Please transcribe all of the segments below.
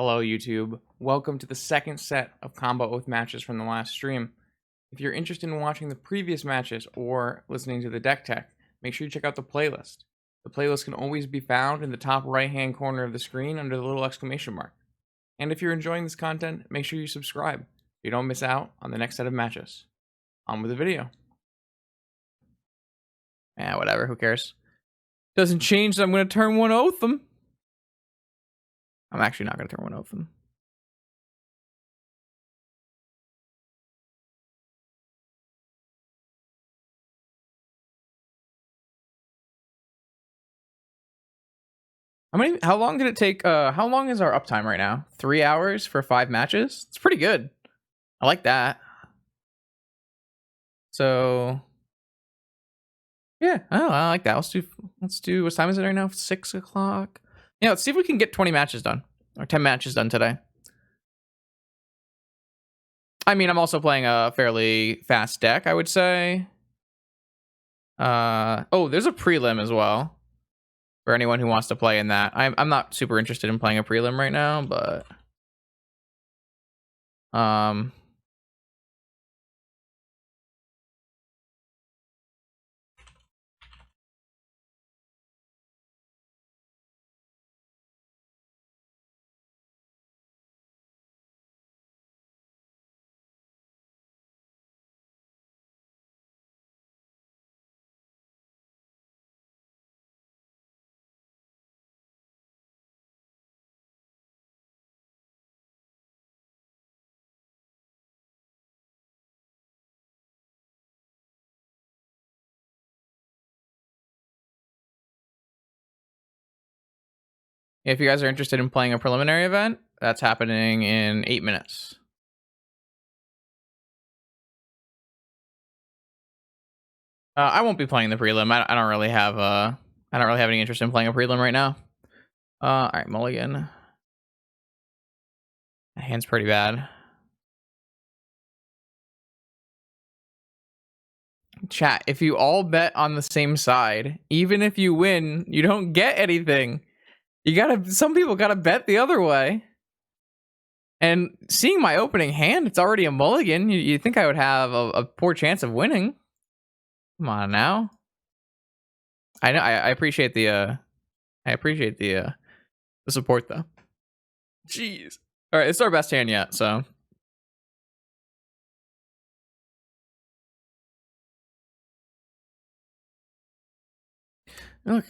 Hello YouTube, welcome to the second set of combo oath matches from the last stream. If you're interested in watching the previous matches or listening to the deck tech, make sure you check out the playlist. The playlist can always be found in the top right hand corner of the screen under the little exclamation mark. And if you're enjoying this content, make sure you subscribe so you don't miss out on the next set of matches. On with the video. Whatever, who cares? Doesn't change that I'm going to turn one oath them. I'm actually not going to turn one oath them. How long did it take? How long is our uptime right now? 3 hours for 5 matches? It's pretty good. I like that. So, yeah, I like that. Let's do, what time is it right now? 6 o'clock? Yeah, let's see if we can get 20 matches done. Or 10 matches done today. I mean, I'm also playing a fairly fast deck, I would say. Oh, there's a prelim as well. For anyone who wants to play in that. I'm not super interested in playing a prelim right now, but if you guys are interested in playing a preliminary event, that's happening in 8 minutes. I won't be playing the prelim. I don't really have any interest in playing a prelim right now. All right, mulligan. My hand's pretty bad. Chat, if you all bet on the same side, even if you win, you don't get anything. Some people gotta bet the other way. And seeing my opening hand, it's already a mulligan. You think I would have a poor chance of winning? Come on now. I know. I appreciate the support though. Jeez. All right, it's our best hand yet. So. Okay.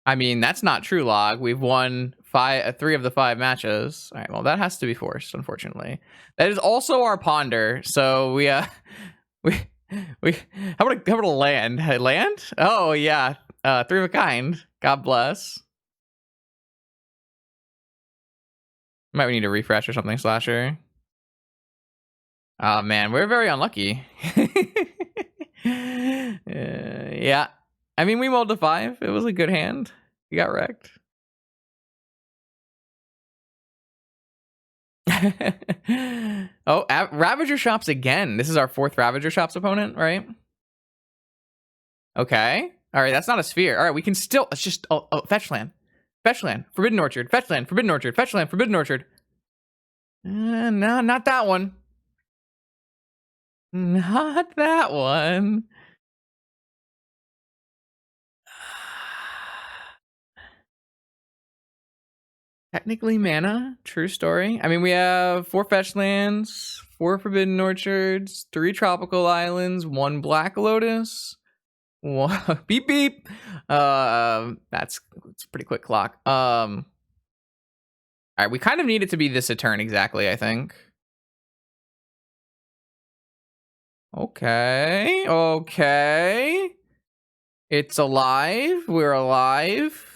I mean, that's not true, Log. We've won 3 of the 5 matches. All right, well, that has to be forced, unfortunately. That is also our ponder. So we how about a land? Land? Oh yeah, 3 of a kind. God bless. Might we need to refresh or something, Slasher? Oh man, we're very unlucky. Yeah. I mean, we mulled to 5. It was a good hand. We got wrecked. Oh, Ravager Shops again. This is our 4th Ravager Shops opponent, right? Okay. All right, that's not a sphere. All right, we can still... It's just... Oh, fetch land. Fetch land. Forbidden Orchard. Fetch land. Forbidden Orchard. Fetch land. Forbidden Orchard. No, not that one. Not that one. Technically mana, true story. I mean, we have 4 fetch lands, 4 forbidden orchards, 3 tropical islands, 1 black lotus, 1 beep beep. It's a pretty quick clock. All right, we kind of need it to be this a turn exactly, I think. Okay. It's alive. We're alive.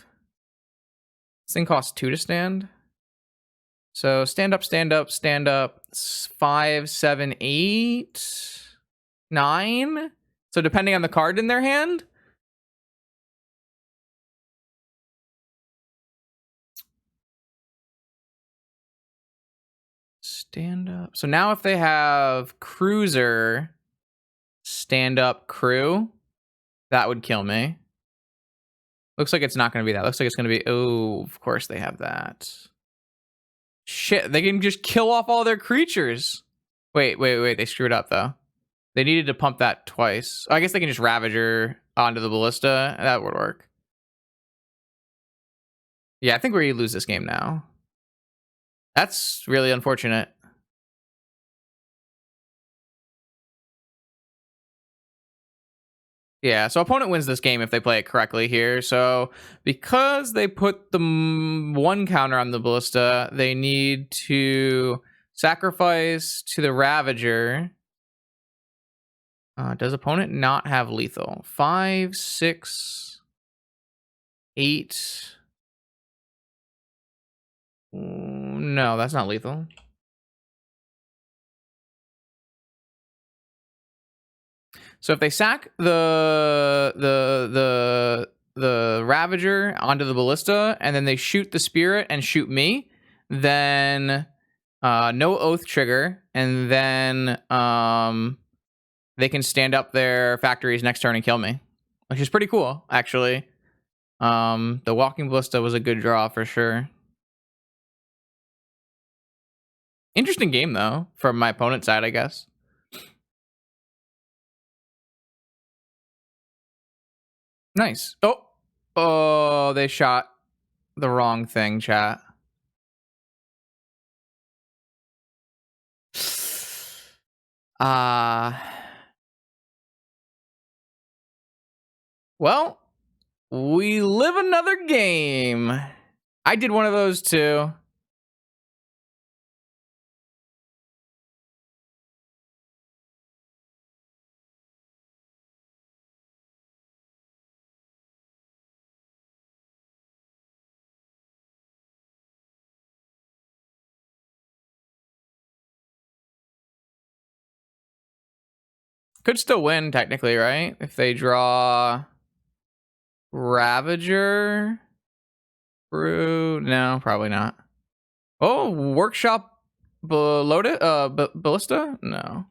This thing costs 2 to stand. So stand up, stand up, stand up. 5, 7, 8, 9. So depending on the card in their hand. Stand up. So now if they have cruiser, stand up crew. That would kill me. Looks like it's not going to be that. Looks like it's going to be... Oh, of course they have that. Shit, they can just kill off all their creatures. Wait. They screwed up, though. They needed to pump that twice. I guess they can just Ravager onto the Ballista. That would work. Yeah, I think we lose this game now. That's really unfortunate. Yeah, so opponent wins this game if they play it correctly here. So because they put the one counter on the Ballista, they need to sacrifice to the Ravager. Does opponent not have lethal? 5, 6, 8. No, that's not lethal. So if they sack the Ravager onto the Ballista and then they shoot the Spirit and shoot me, then no Oath trigger, and then they can stand up their factories next turn and kill me, which is pretty cool, actually. The Walking Ballista was a good draw for sure. Interesting game, though, from my opponent's side, I guess. Nice. Oh, they shot the wrong thing, chat. Well, we live another game. I did one of those too. Could still win, technically, right? If they draw Ravager. No, probably not. Oh, Workshop Ballista? No.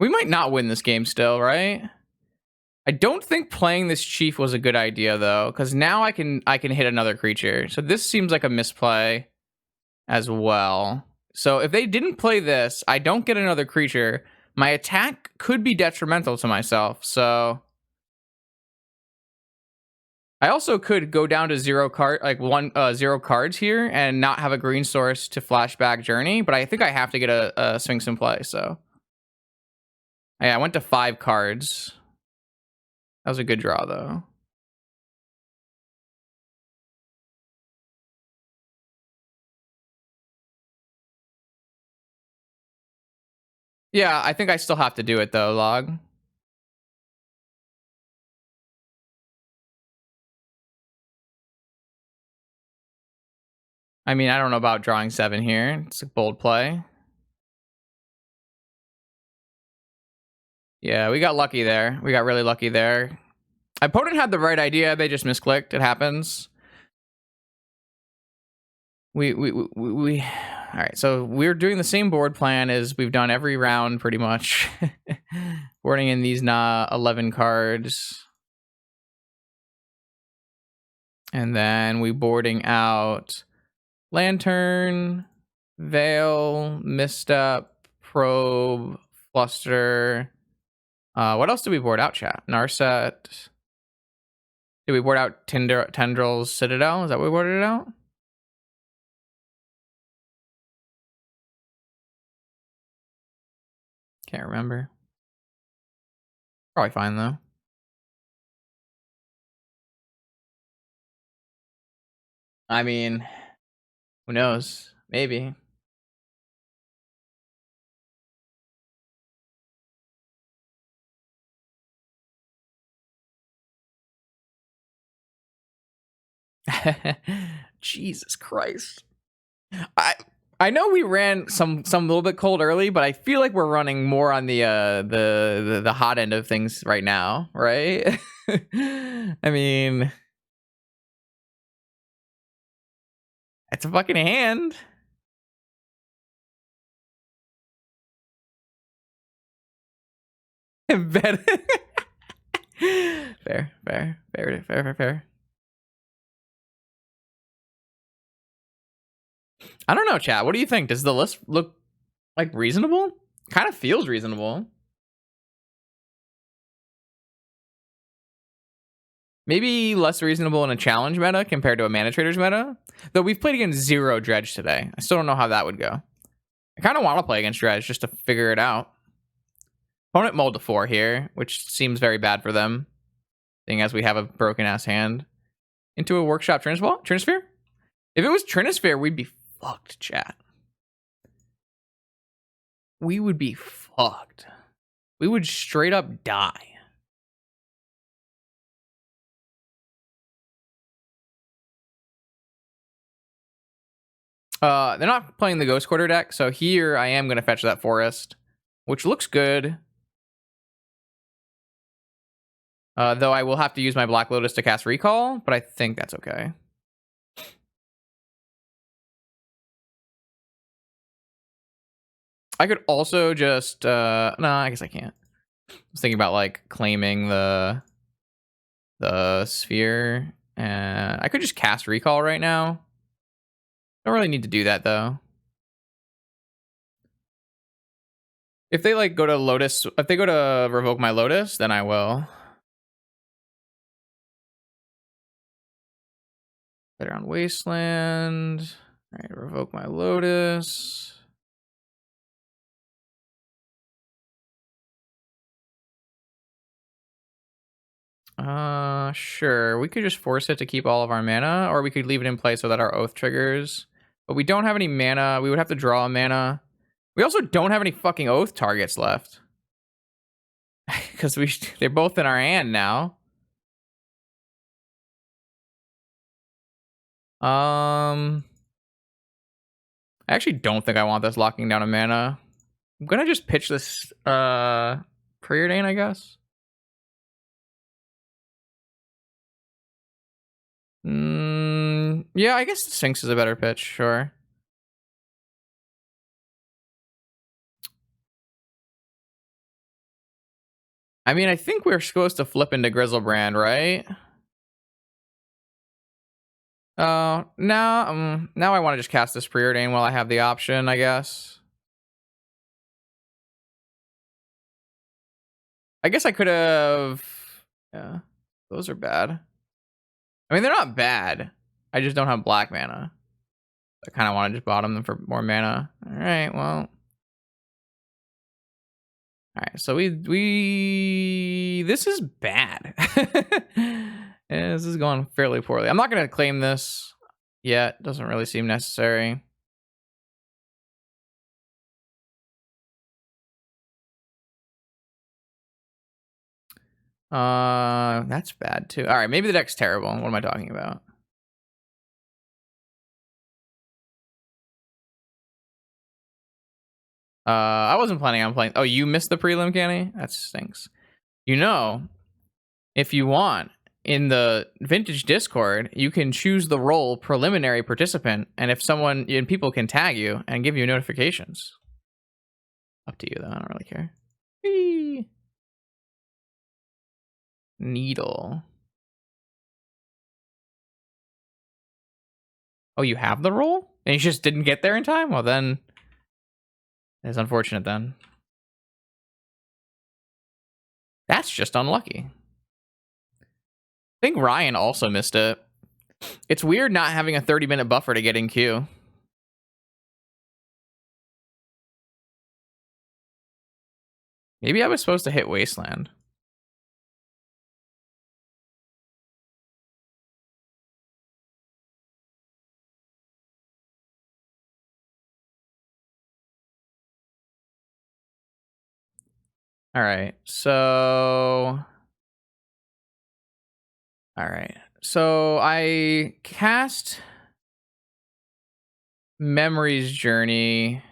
We might not win this game still, right? I don't think playing this Chief was a good idea, though, because now I can hit another creature. So this seems like a misplay as well. So if they didn't play this, I don't get another creature. My attack could be detrimental to myself, so... I also could go down to 0 cards here and not have a green source to flashback Journey, but I think I have to get a Sphinx in play, so... Yeah, I went to 5 cards. That was a good draw, though. Yeah, I think I still have to do it, though, Log. I mean, I don't know about drawing 7 here. It's a bold play. Yeah, we got lucky there. We got really lucky there. Opponent had the right idea. They just misclicked. It happens. All right, so we're doing the same board plan as we've done every round, pretty much. Boarding in these 11 cards. And then we boarding out Lantern, Veil, Misstep, Probe, Fluster. What else did we board out, chat? Narset. Did we board out Tendrils, Citadel? Is that what we boarded it out? Can't remember. Probably fine, though. I mean, who knows? Maybe. Jesus Christ. I know we ran some little bit cold early, but I feel like we're running more on the hot end of things right now, right? I mean, it's a fucking hand. Bet. Fair. I don't know, chat. What do you think? Does the list look like reasonable? Kind of feels reasonable. Maybe less reasonable in a challenge meta compared to a ManaTraders meta. Though we've played against 0 Dredge today. I still don't know how that would go. I kind of want to play against Dredge just to figure it out. Opponent mulled to 4 here, which seems very bad for them, seeing as we have a broken-ass hand. Into a Workshop Trinisphere? If it was Trinisphere, we'd be fucked, chat. We would be fucked. We would straight up die. They're not playing the Ghost Quarter deck, so here I am going to fetch that Forest, which looks good. Though I will have to use my Black Lotus to cast Recall, but I think that's okay. I could also just... no, I guess I can't. I was thinking about, like, claiming the sphere. And I could just cast Recall right now. Don't really need to do that, though. If they, like, go to Lotus... If they go to Revoke my Lotus, then I will. They're on Wasteland. Alright, Revoke my Lotus. Sure. We could just force it to keep all of our mana, or we could leave it in place so that our Oath triggers. But we don't have any mana. We would have to draw a mana. We also don't have any fucking Oath targets left. Because they're both in our hand now. I actually don't think I want this locking down a mana. I'm gonna just pitch this Preordain, I guess. Yeah, I guess Sphinx is a better pitch, sure. I mean, I think we're supposed to flip into Grizzlebrand, right? Now I want to just cast this Preordain while I have the option, I guess. I guess I could have... Yeah, those are bad. I mean, they're not bad. I just don't have black mana. I kind of want to just bottom them for more mana. All right, well. All right, so this is bad. Yeah, this is going fairly poorly. I'm not going to claim this yet. Doesn't really seem necessary. That's bad too. All right, maybe the deck's terrible. What am I talking about? I wasn't planning on playing. Oh, you missed the prelim, Kenny? That stinks. You know, if you want, in the Vintage Discord, you can choose the role preliminary participant, and if someone and people can tag you and give you notifications. Up to you, though. I don't really care. Whee! Needle. Oh, you have the role? And you just didn't get there in time? Well, then... It's unfortunate, then. That's just unlucky. I think Ryan also missed it. It's weird not having a 30-minute buffer to get in queue. Maybe I was supposed to hit Wasteland. All right, so... All right, so I cast Memory's Journey.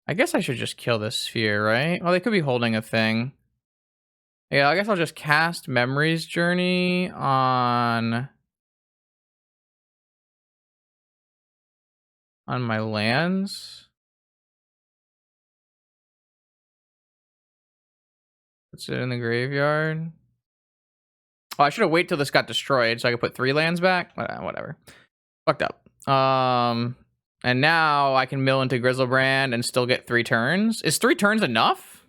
I guess I should just kill this sphere, right? Well, they could be holding a thing. Yeah, I guess I'll just cast Memory's Journey on my lands. Puts it in the graveyard. Oh, I should have waited till this got destroyed so I could put 3 lands back. Whatever. Fucked up. And now I can mill into Grizzlebrand and still get 3 turns. Is 3 turns enough?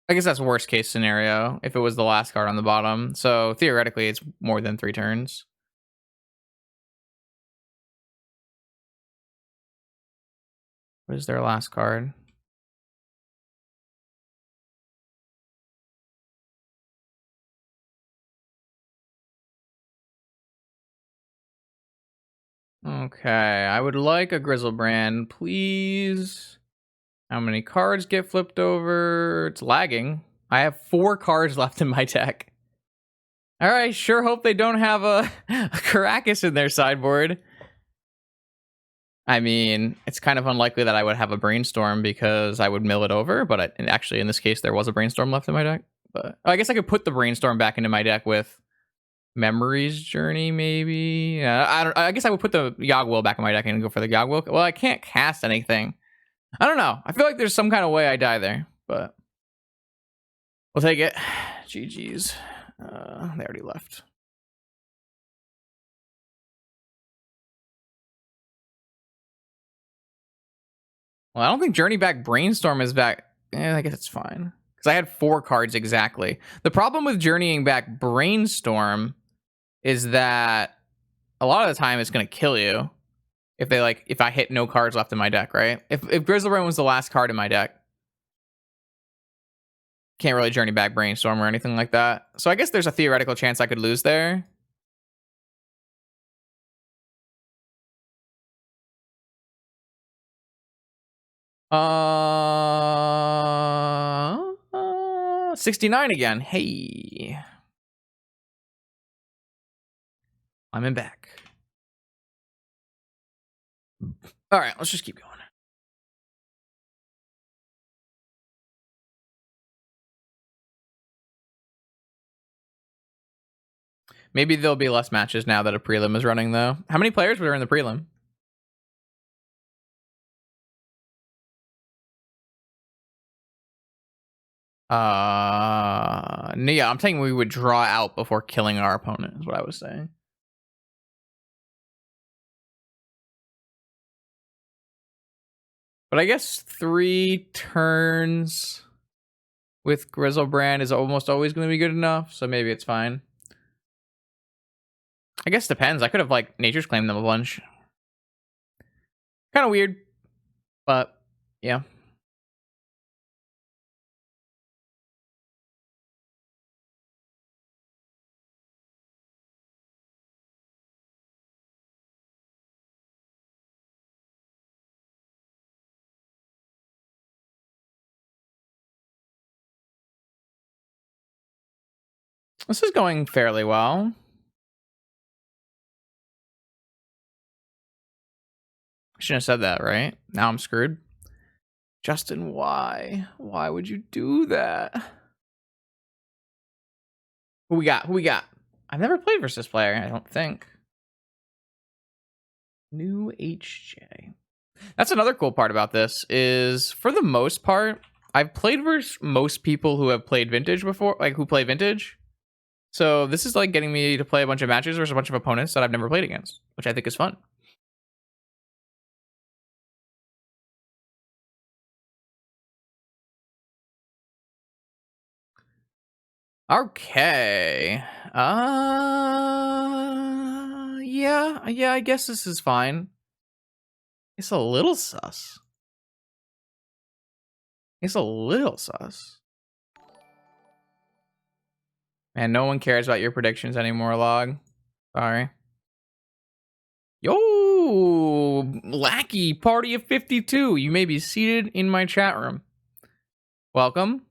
I guess that's worst case scenario if it was the last card on the bottom. So theoretically, it's more than 3 turns. What is their last card? Okay, I would like a Grizzlebrand, please. How many cards get flipped over? It's lagging. I have 4 cards left in my deck. All right, sure hope they don't have a Caracas in their sideboard. I mean, it's kind of unlikely that I would have a Brainstorm because I would mill it over, but actually in this case there was a Brainstorm left in my deck. But I guess I could put the Brainstorm back into my deck with Memories Journey, maybe. I guess I would put the Yogg-Will back in my deck and go for the Yogg-Will. Well, I can't cast anything. I don't know. I feel like there's some kind of way I die there, but we'll take it. GG's. They already left. Well, I don't think Journey Back Brainstorm is back. I guess it's fine. Because I had 4 cards exactly. The problem with Journeying Back Brainstorm is that a lot of the time it's going to kill you if I hit no cards left in my deck, right? If Grizzlebrand was the last card in my deck, can't really Journey Back Brainstorm or anything like that. So I guess there's a theoretical chance I could lose there. Uh, 69 again. Hey. I'm in back. All right, let's just keep going. Maybe there'll be less matches now that a prelim is running, though. How many players were in the prelim? No, yeah, I'm saying we would draw out before killing our opponent, is what I was saying. But I guess 3 turns with Grizzlebrand is almost always going to be good enough, so maybe it's fine. I guess depends. I could have, like, Nature's Claimed them a bunch. Kind of weird, but yeah. This is going fairly well. I shouldn't have said that, right? Now I'm screwed. Justin, why? Why would you do that? Who we got? Who we got? I've never played versus this player, I don't think. New HJ. That's another cool part about this is, for the most part, I've played versus most people who have played Vintage before, like who play Vintage. So this is like getting me to play a bunch of matches versus a bunch of opponents that I've never played against, which I think is fun. Okay. Yeah, I guess this is fine. It's a little sus. It's a little sus. Man, no one cares about your predictions anymore, Log. Sorry. Yo, Lackey, party of 52. You may be seated in my chat room. Welcome.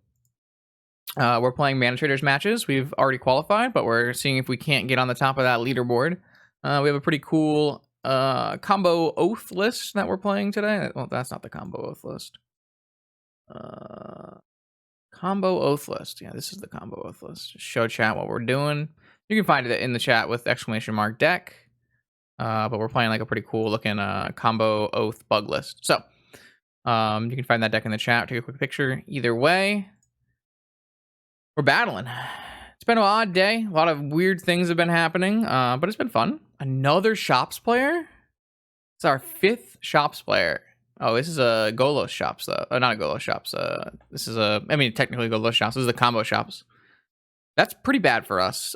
We're playing ManaTraders matches. We've already qualified, but we're seeing if we can't get on the top of that leaderboard. We have a pretty cool combo oath list that we're playing today. Well, that's not the combo oath list. Combo oath list. Yeah, this is the combo oath list. Just show chat what we're doing. You can find it in the chat with !deck. But we're playing like a pretty cool looking combo oath bug list. So You can find that deck in the chat. Take a quick picture. Either way, we're battling. It's been an odd day. A lot of weird things have been happening, but it's been fun. Another Shops player? It's our 5th Shops player. Oh, this is a Golos Shops, though. Not a Golos Shops. This is technically Golos Shops. This is the Combo Shops. That's pretty bad for us.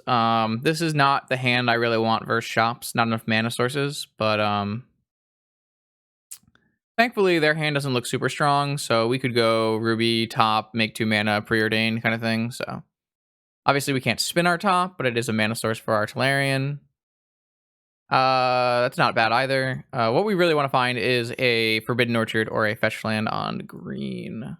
This is not the hand I really want versus Shops. Not enough mana sources, but thankfully their hand doesn't look super strong, so we could go Ruby top, make 2 mana, preordain kind of thing. So obviously we can't spin our top, but it is a mana source for our Tolarian. That's not bad either. What we really want to find is a Forbidden Orchard or a fetch land on green.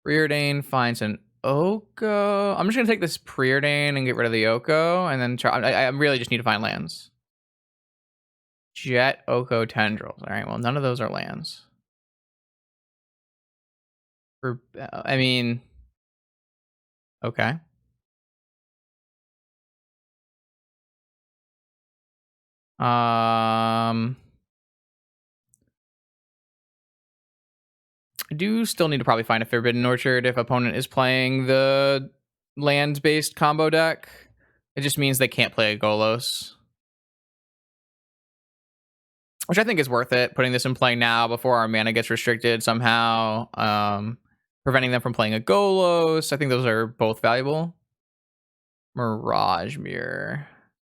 Preordain finds an Oko. I'm just gonna take this Preordain and get rid of the Oko, and then try. I really just need to find lands. Jet, Oko, Tendrils. All right. Well, none of those are lands. Okay. I do still need to probably find a Forbidden Orchard if opponent is playing the land-based combo deck. It just means they can't play a Golos, which I think is worth it, putting this in play now before our mana gets restricted somehow. Preventing them from playing a Golos. I think those are both valuable. Mirage Mirror.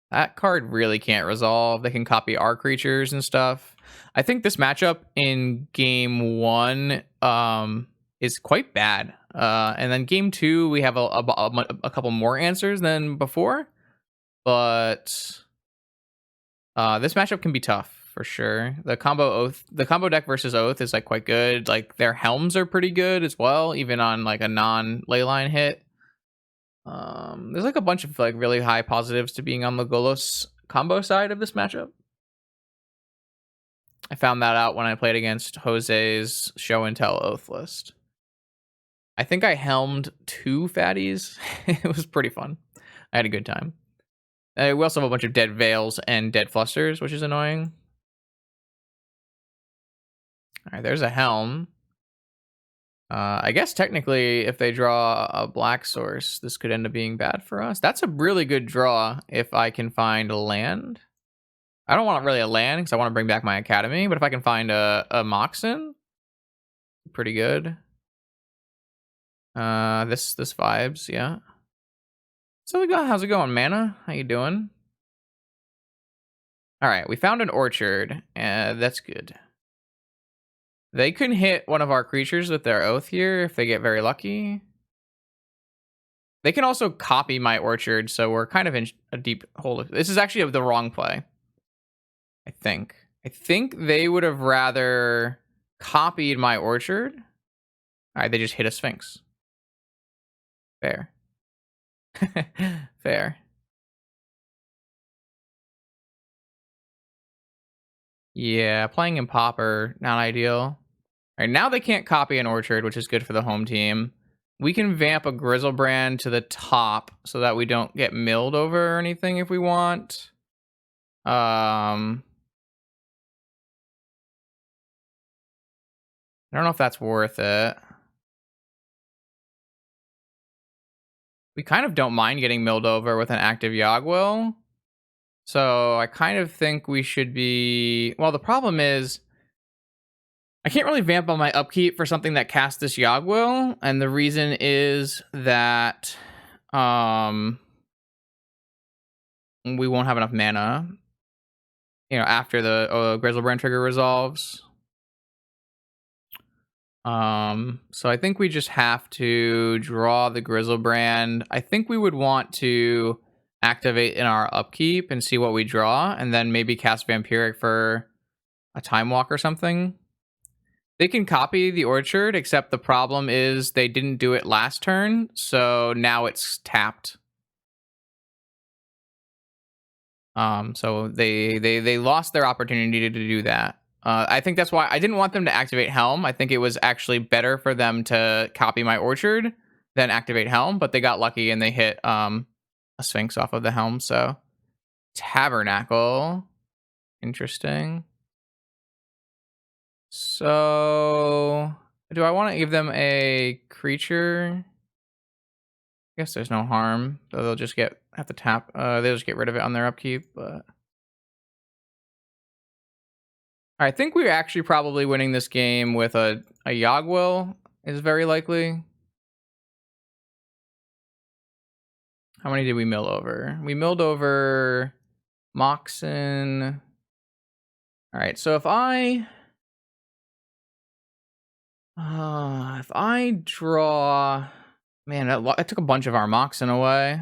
That card really can't resolve. They can copy our creatures and stuff. I think this matchup in game 1 is quite bad. And then game 2, we have a couple more answers than before. But this matchup can be tough for sure. The combo deck versus Oath is like quite good. Like their helms are pretty good as well, even on like a non-leyline hit. There's like a bunch of like really high positives to being on the Golos combo side of this matchup. I found that out when I played against Jose's show and tell Oath list. I think I helmed 2 fatties. It was pretty fun. I had a good time. We also have a bunch of dead Veils and dead Flusters, which is annoying. All right, there's a helm. I guess technically if they draw a black source, this could end up being bad for us. That's a really good draw if I can find a land. I don't want really a land because I want to bring back my Academy, but if I can find a Moxen, pretty good. This vibes, yeah. So how's it going, Mana? How you doing? All right, we found an orchard. That's good. They can hit one of our creatures with their Oath here if they get very lucky. They can also copy my orchard, so we're kind of in a deep hole. This is actually the wrong play, I think. I think they would have rather copied my orchard. All right, they just hit a Sphinx. Fair. Fair. Yeah, playing in Pauper, not ideal. All right, now they can't copy an orchard, which is good for the home team. We can vamp a Grizzlebrand to the top so that we don't get milled over or anything if we want. I don't know if that's worth it. We kind of don't mind getting milled over with an active Yogwill. So I kind of think we should be... Well, the problem is I can't really vamp on my upkeep for something that casts this Yogwill. And the reason is that we won't have enough mana, after the Grizzlebrand trigger resolves. So I think we just have to draw the Grizzlebrand. I think we would want to activate in our upkeep and see what we draw, and then maybe cast Vampiric for a Time Walk or something. They can copy the Orchard, except the problem is they didn't do it last turn, so now it's tapped. So they lost their opportunity to do that. I think that's why I didn't want them to activate Helm. I think it was actually better for them to copy my Orchard than activate Helm, but they got lucky and they hit a Sphinx off of the Helm. So Tabernacle. Interesting. So, do I want to give them a creature? I guess there's no harm, though they'll just have to tap. They'll just get rid of it on their upkeep. But I think we're actually probably winning this game with a Yogwill is very likely. How many did we mill over? We milled over Moxen. All right, so if I draw, man, I took a bunch of our Moxen away.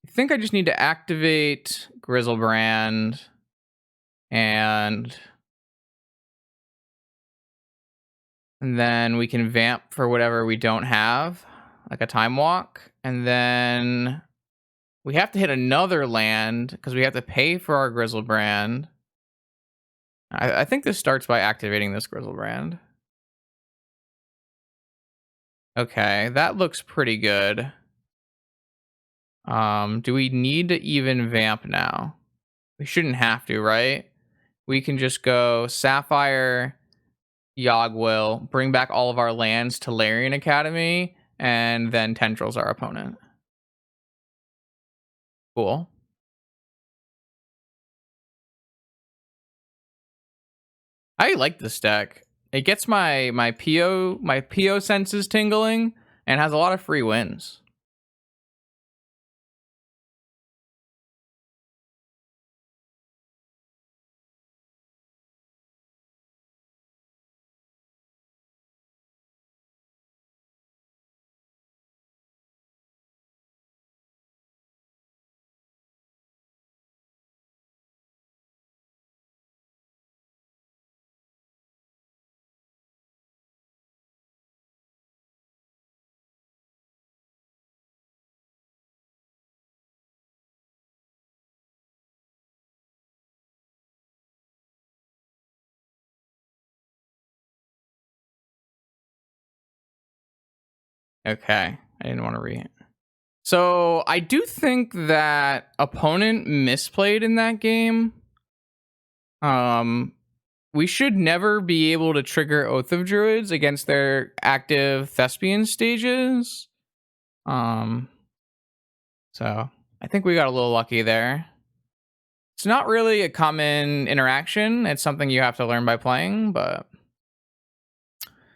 I think I just need to activate Grizzlebrand and then we can vamp for whatever we don't have, like a Time Walk, and then we have to hit another land because we have to pay for our Grizzlebrand. I think this starts by activating this Grizzlebrand. Okay, that looks pretty good. Do we need to even vamp now? We shouldn't have to, right? We can just go Sapphire, Yogwill, bring back all of our lands to Larian Academy, and then Tendrils our opponent. Cool. I like this deck. It gets my PO senses tingling and has a lot of free wins. Okay, I didn't want to read it. So I do think that opponent misplayed in that game. We should never be able to trigger Oath of Druids against their active Thespian stages. So I think we got a little lucky there. It's not really a common interaction. It's something you have to learn by playing, but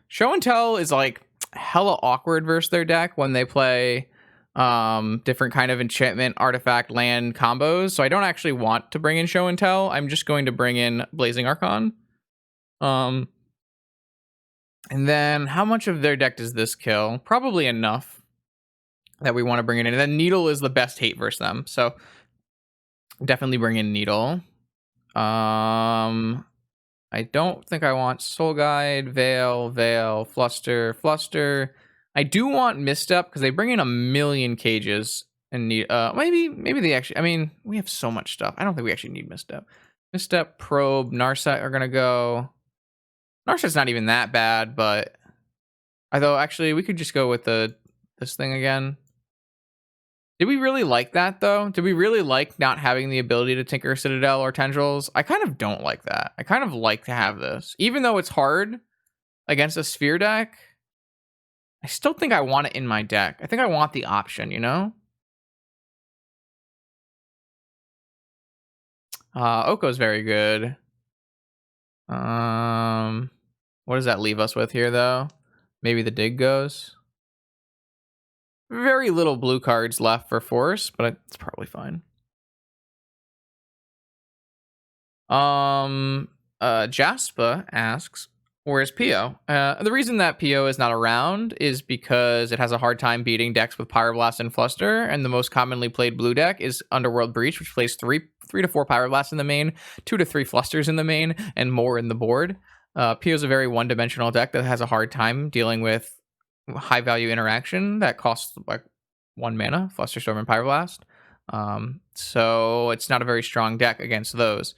Show and Tell is like hella awkward versus their deck when they play different kind of enchantment, artifact, land combos. So I don't actually want to bring in Show and Tell. I'm just going to bring in Blazing Archon. And then how much of their deck does this kill? Probably enough that we want to bring it in. And then Needle is the best hate versus them. So definitely bring in Needle. I don't think I want Soul Guide, Veil, Fluster. I do want Misstep because they bring in a million cages and need maybe they actually, I mean, we have so much stuff. I don't think we actually need Misstep. Misstep, Probe, Narset are gonna go. Narset's not even that bad, but although actually we could just go with this thing again. Did we really like that though? Did we really like not having the ability to Tinker Citadel or Tendrils? I kind of don't like that. I kind of like to have this. Even though it's hard against a Sphere deck, I still think I want it in my deck. I think I want the option, you know? Oko's very good. What does that leave us with here though? Maybe the Dig goes. Very little blue cards left for Force, but it's probably fine. Jaspa asks, where's Pio? The reason that Pio is not around is because it has a hard time beating decks with Pyroblast and Fluster, and the most commonly played blue deck is Underworld Breach, which plays 3 to 4 Pyroblasts in the main, 2 to 3 Flusters in the main, and more in the board. Pio is a very one-dimensional deck that has a hard time dealing with high value interaction that costs like 1 mana, Flusterstorm and Pyroblast. So it's not a very strong deck against those.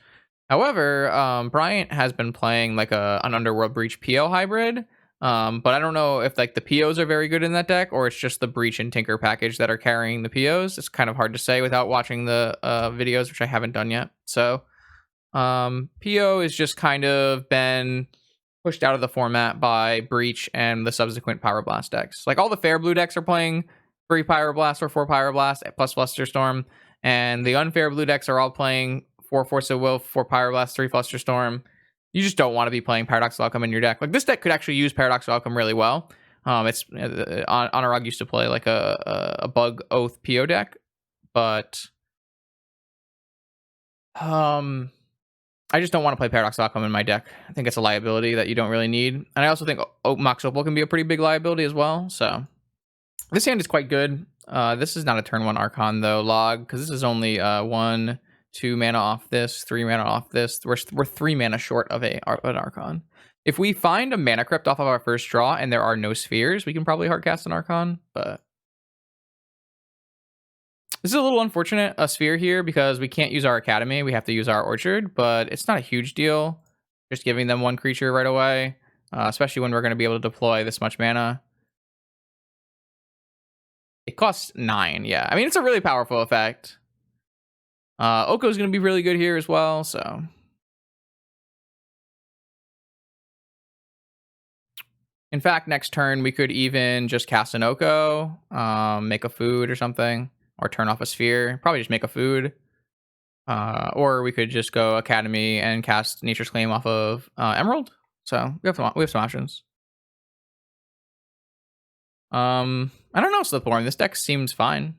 However, Bryant has been playing like an Underworld Breach PO hybrid But I don't know if like the POs are very good in that deck, or it's just the Breach and Tinker package that are carrying the POs. It's kind of hard to say without watching the videos, which I haven't done yet. So PO has just kind of been pushed out of the format by Breach and the subsequent Pyroblast decks. Like all the fair blue decks are playing 3 Pyroblast or 4 Pyroblast plus Flusterstorm, and the unfair blue decks are all playing 4 Force of Will, 4 Pyroblast, 3 Flusterstorm. You just don't want to be playing Paradoxical Outcome in your deck. Like this deck could actually use Paradoxical Outcome really well. It's Honorog used to play like a Bug Oath PO deck, but I just don't want to play Paradoxical Outcome in my deck. I think it's a liability that you don't really need, and I also think Mox Opal can be a pretty big liability as well. So this hand is quite good. This is not a turn 1 Archon though, Log, because this is only 1, 2 mana off this, 3 mana off this. We're 3 mana short of an Archon. If we find a Mana Crypt off of our first draw and there are no spheres, we can probably hardcast an Archon, but this is a little unfortunate, a sphere here, because we can't use our Academy. We have to use our Orchard, but it's not a huge deal. Just giving them 1 creature right away, especially when we're going to be able to deploy this much mana. It costs 9, yeah. I mean, it's a really powerful effect. Oko is going to be really good here as well, so. In fact, next turn, we could even just cast an Oko, make a food or something, or turn off a sphere. Probably just make a food. Or we could just go Academy and cast Nature's Claim off of Emerald. So we have some options. I don't know, Slipborn. This deck seems fine.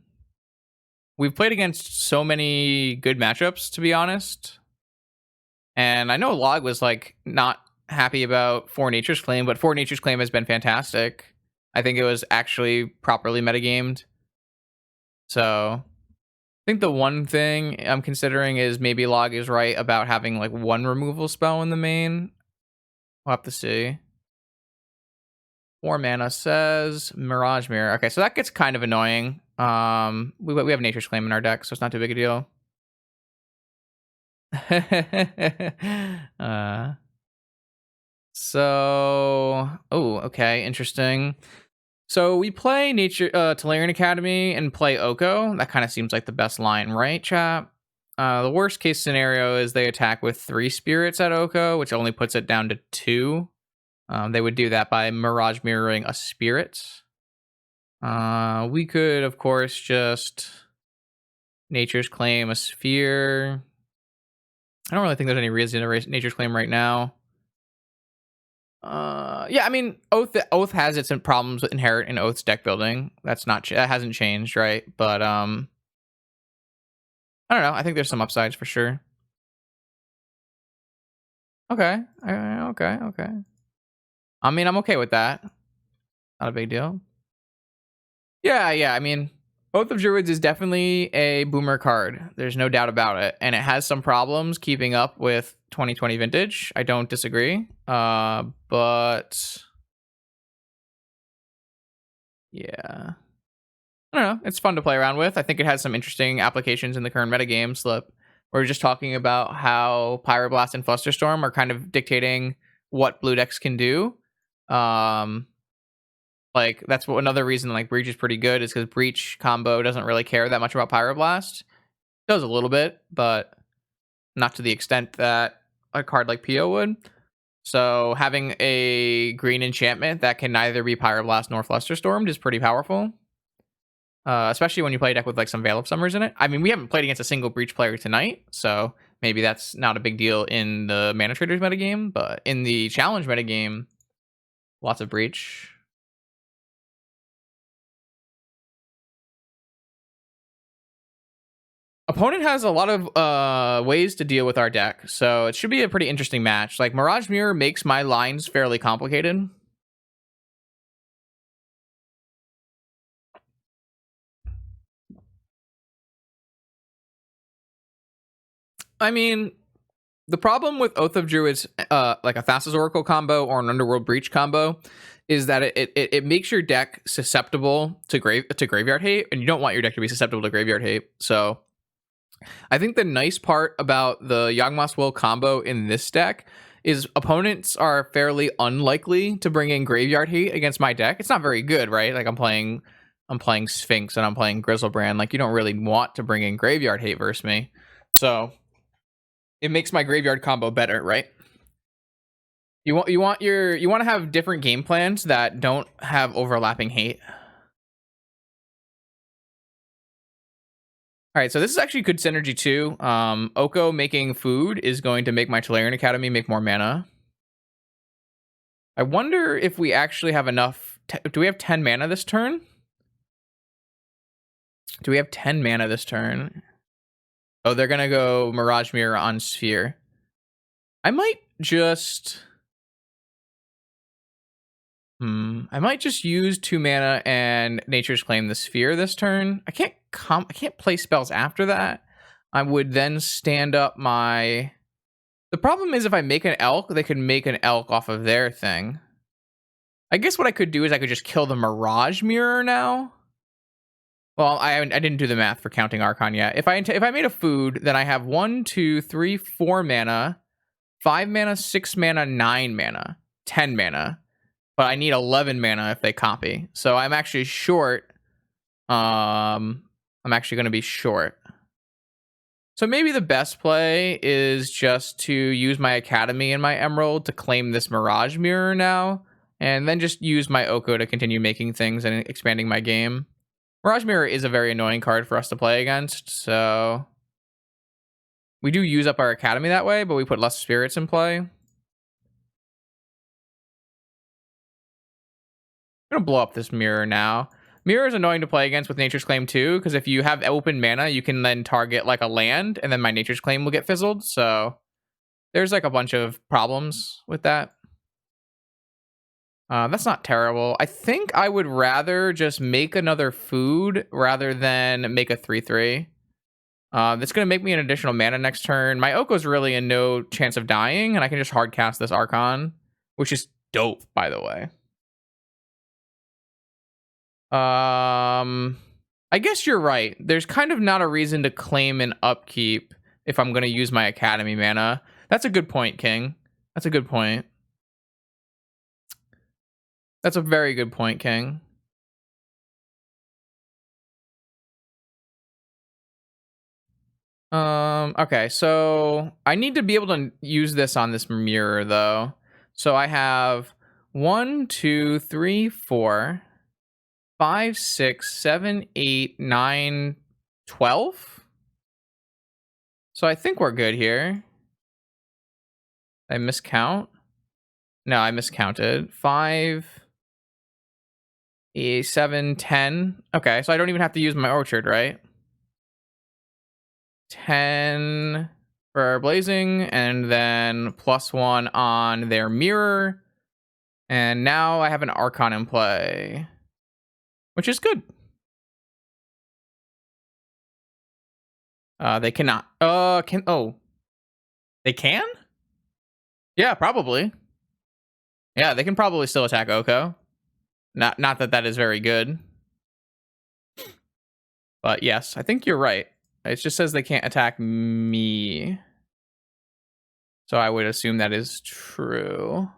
We've played against so many good matchups, to be honest. And I know Log was like not happy about 4 Nature's Claim, but 4 Nature's Claim has been fantastic. I think it was actually properly metagamed. So I think the one thing I'm considering is maybe Log is right about having like 1 removal spell in the main. We'll have to see. 4 mana says Mirage Mirror. Okay, so that gets kind of annoying. We have Nature's Claim in our deck, so it's not too big a deal. Okay, interesting. So we play Tolarian Academy and play Oko. That kind of seems like the best line, right, chat? The worst case scenario is they attack with 3 spirits at Oko, which only puts it down to 2. They would do that by Mirage Mirroring a spirit. We could, of course, just Nature's Claim a sphere. I don't really think there's any reason to raise Nature's Claim right now. Yeah, I mean, Oath has its problems with inherent in Oath's deck building. That hasn't changed, right? But I don't know. I think there's some upsides for sure. Okay. I mean, I'm okay with that. Not a big deal. Yeah. I mean, Oath of Druids is definitely a boomer card. There's no doubt about it. And it has some problems keeping up with 2020 vintage. I don't disagree. But yeah. I don't know. It's fun to play around with. I think it has some interesting applications in the current metagame. Slip. We're just talking about how Pyroblast and Flusterstorm are kind of dictating what blue decks can do. Like that's another reason like Breach is pretty good is because Breach combo doesn't really care that much about Pyroblast. It does a little bit, but not to the extent that a card like PO would. So having a green enchantment that can neither be Pyroblast nor Flusterstormed is pretty powerful. Especially when you play a deck with like some Veil of Summers in it. I mean, we haven't played against a single Breach player tonight, so maybe that's not a big deal in the ManaTraders metagame, but in the Challenge metagame, lots of Breach. Opponent has a lot of ways to deal with our deck, so it should be a pretty interesting match. Like, Mirage Mirror makes my lines fairly complicated. I mean, the problem with Oath of Druids, like a Thassa's Oracle combo or an Underworld Breach combo, is that it makes your deck susceptible to graveyard hate, and you don't want your deck to be susceptible to graveyard hate. So I think the nice part about the Yawgmoth's Will combo in this deck is opponents are fairly unlikely to bring in Graveyard Hate against my deck. It's not very good, right? Like I'm playing Sphinx and I'm playing Grizzlebrand. Like you don't really want to bring in Graveyard Hate versus me. So it makes my graveyard combo better, right? You want to have different game plans that don't have overlapping hate. All right, so this is actually good synergy too. Oko making food is going to make my Tolarian Academy make more mana. I wonder if we actually have enough. Do we have 10 mana this turn? Do we have 10 mana this turn? Oh, they're going to go Mirage Mirror on Sphere. I might just... I might just use 2 mana and Nature's Claim the Sphere this turn. I can't play spells after that. I would then stand up my... The problem is if I make an elk, they could make an elk off of their thing. I guess what I could do is I could just kill the Mirage Mirror now. Well, I didn't do the math for counting Archon yet. If I made a food, then I have 1, 2, 3, 4 mana, 5 mana, 6 mana, 9 mana, 10 mana. But I need 11 mana if they copy. So I'm actually short. I'm actually going to be short. So maybe the best play is just to use my Academy and my Emerald to claim this Mirage Mirror now. And then just use my Oko to continue making things and expanding my game. Mirage Mirror is a very annoying card for us to play against. So we do use up our Academy that way, but we put less spirits in play. I'm going to blow up this Mirror now. Mirror is annoying to play against with Nature's Claim too, because if you have open mana, you can then target like a land, and then my Nature's Claim will get fizzled. So there's like a bunch of problems with that. That's not terrible. I think I would rather just make another food rather than make a 3/3. That's going to make me an additional mana next turn. My Oko's really in no chance of dying, and I can just hard cast this Archon, which is dope, by the way. I guess you're right. There's kind of not a reason to claim an upkeep if I'm going to use my Academy mana. That's a good point, King. That's a good point. That's a very good point, King. Okay, so I need to be able to use this on this mirror, though. So I have 1, 2, 3, 4, 5, 6, 7, 8, 9, 12. So I think we're good here. I miscount? No, I miscounted. 5, 7, 10. Okay, so I don't even have to use my orchard, right? 10 for blazing, and then +1 on their mirror. And now I have an Archon in play, which is good. They cannot. They can? Yeah, probably. Yeah, they can probably still attack Oko. Not that is very good. But yes, I think you're right. It just says they can't attack me. So I would assume that is true.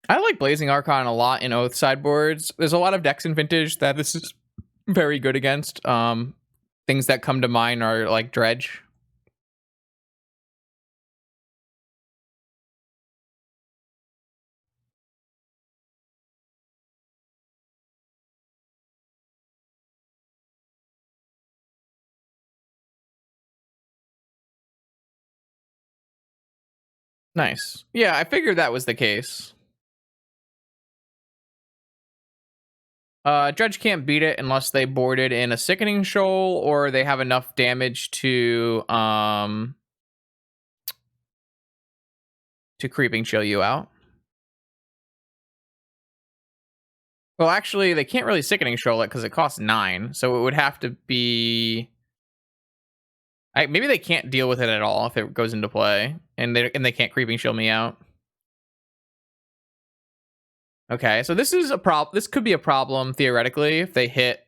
I like Blazing Archon a lot in Oath sideboards. There's a lot of decks in Vintage that this is very good against. Things that come to mind are like Dredge. Nice. Yeah, I figured that was the case. Dredge can't beat it unless they board it in a Sickening Shoal or they have enough damage to Creeping Chill you out. Well, actually, they can't really Sickening Shoal it because it costs 9, so it would have to be... maybe they can't deal with it at all if it goes into play, and they can't Creeping Chill me out. Okay, so this is a problem. This could be a problem theoretically if they hit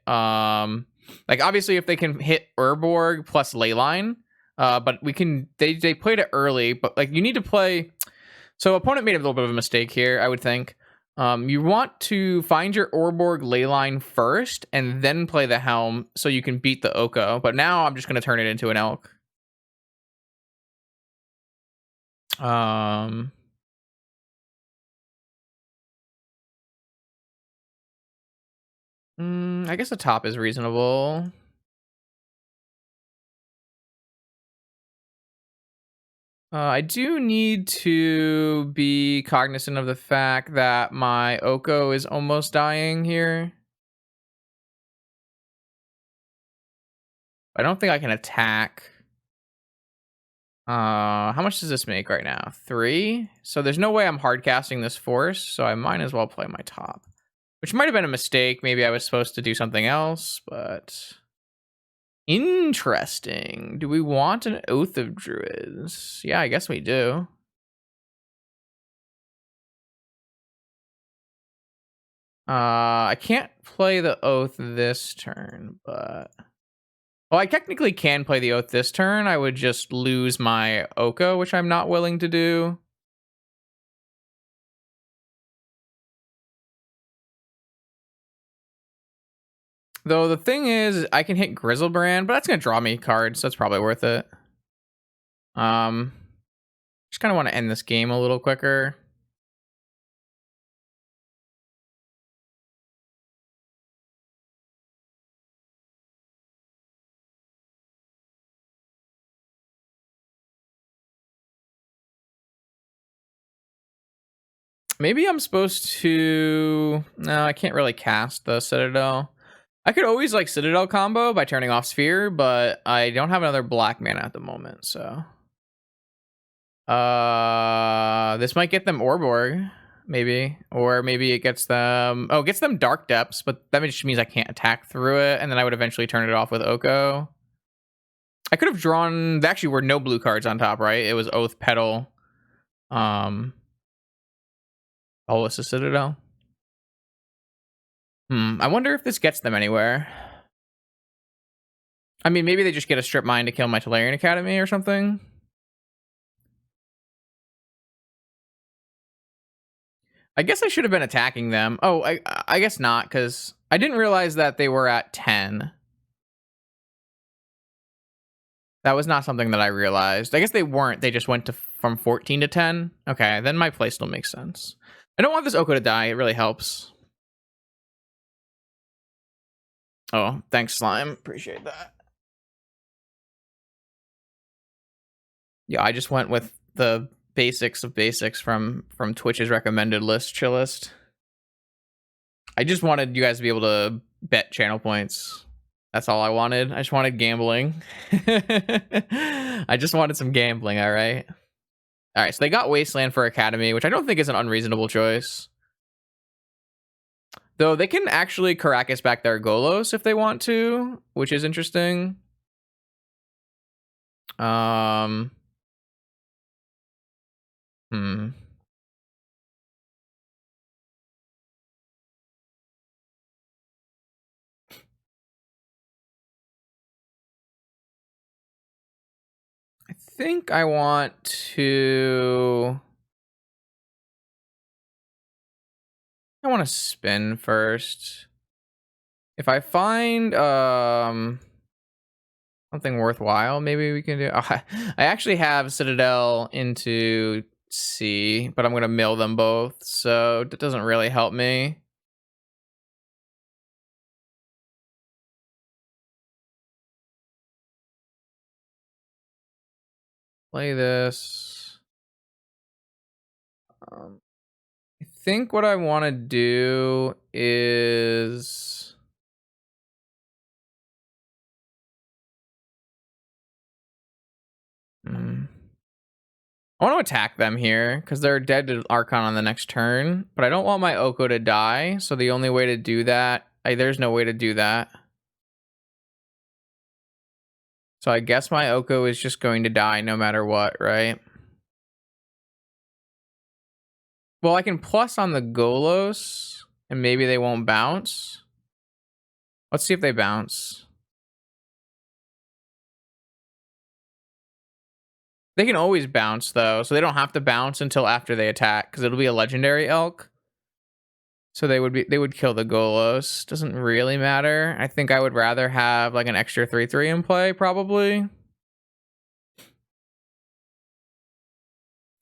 Like, obviously, if they can hit Urborg plus Leyline, but we can... They played it early, but, like, you need to play... So, opponent made a little bit of a mistake here, I would think. You want to find your Urborg Leyline first, and then play the Helm, so you can beat the Oko. But now, I'm just going to turn it into an Elk. I guess the top is reasonable. I do need to be cognizant of the fact that my Oko is almost dying here. I don't think I can attack. How much does this make right now? 3? So there's no way I'm hardcasting this force, so I might as well play my top. Which might have been a mistake. Maybe I was supposed to do something else, but... Interesting. Do we want an Oath of Druids? Yeah, I guess we do. I can't play the Oath this turn, but... Well, I technically can play the Oath this turn. I would just lose my Oko, which I'm not willing to do. Though the thing is, I can hit Grizzlebrand, but that's going to draw me cards, so that's probably worth it. Just kind of want to end this game a little quicker. Maybe I'm supposed to... No, I can't really cast the Citadel. I could always, like, Citadel combo by turning off Sphere, but I don't have another black mana at the moment, so... This might get them Orborg, maybe. Or maybe it gets them... Oh, it gets them Dark Depths, but that just means I can't attack through it, and then I would eventually turn it off with Oko. I could have drawn... There actually were no blue cards on top, right? It was Oath, Petal, Bolus, Citadel. I wonder if this gets them anywhere. I mean, maybe they just get a Strip Mine to kill my Tolarian Academy or something. I guess I should have been attacking them. Oh, I guess not, because I didn't realize that they were at 10. That was not something that I realized. I guess they weren't. They just went from 14 to 10. Okay, then my play still makes sense. I don't want this Oko to die. It really helps. Oh, thanks, Slime. Appreciate that. Yeah, I just went with the basics of basics from Twitch's recommended list, Chillist. I just wanted you guys to be able to bet channel points. That's all I wanted. I just wanted gambling. I just wanted some gambling, all right? All right, so they got Wasteland for Academy, which I don't think is an unreasonable choice. Though they can actually Caracas back their Golos if they want to, which is interesting. I think I want to... I want to spin first. If I find something worthwhile, maybe we can do... I actually have Citadel into C, but I'm going to mill them both, so that doesn't really help me. Play this. I think what I want to do is... I want to attack them here, because they're dead to Archon on the next turn, but I don't want my Oko to die, so the only way to do that... there's no way to do that. So I guess my Oko is just going to die no matter what, right? Well, I can plus on the Golos, and maybe they won't bounce. Let's see if they bounce. They can always bounce though, so they don't have to bounce until after they attack because it'll be a legendary elk. So they would kill the Golos. Doesn't really matter. I think I would rather have like an extra 3/3 in play probably.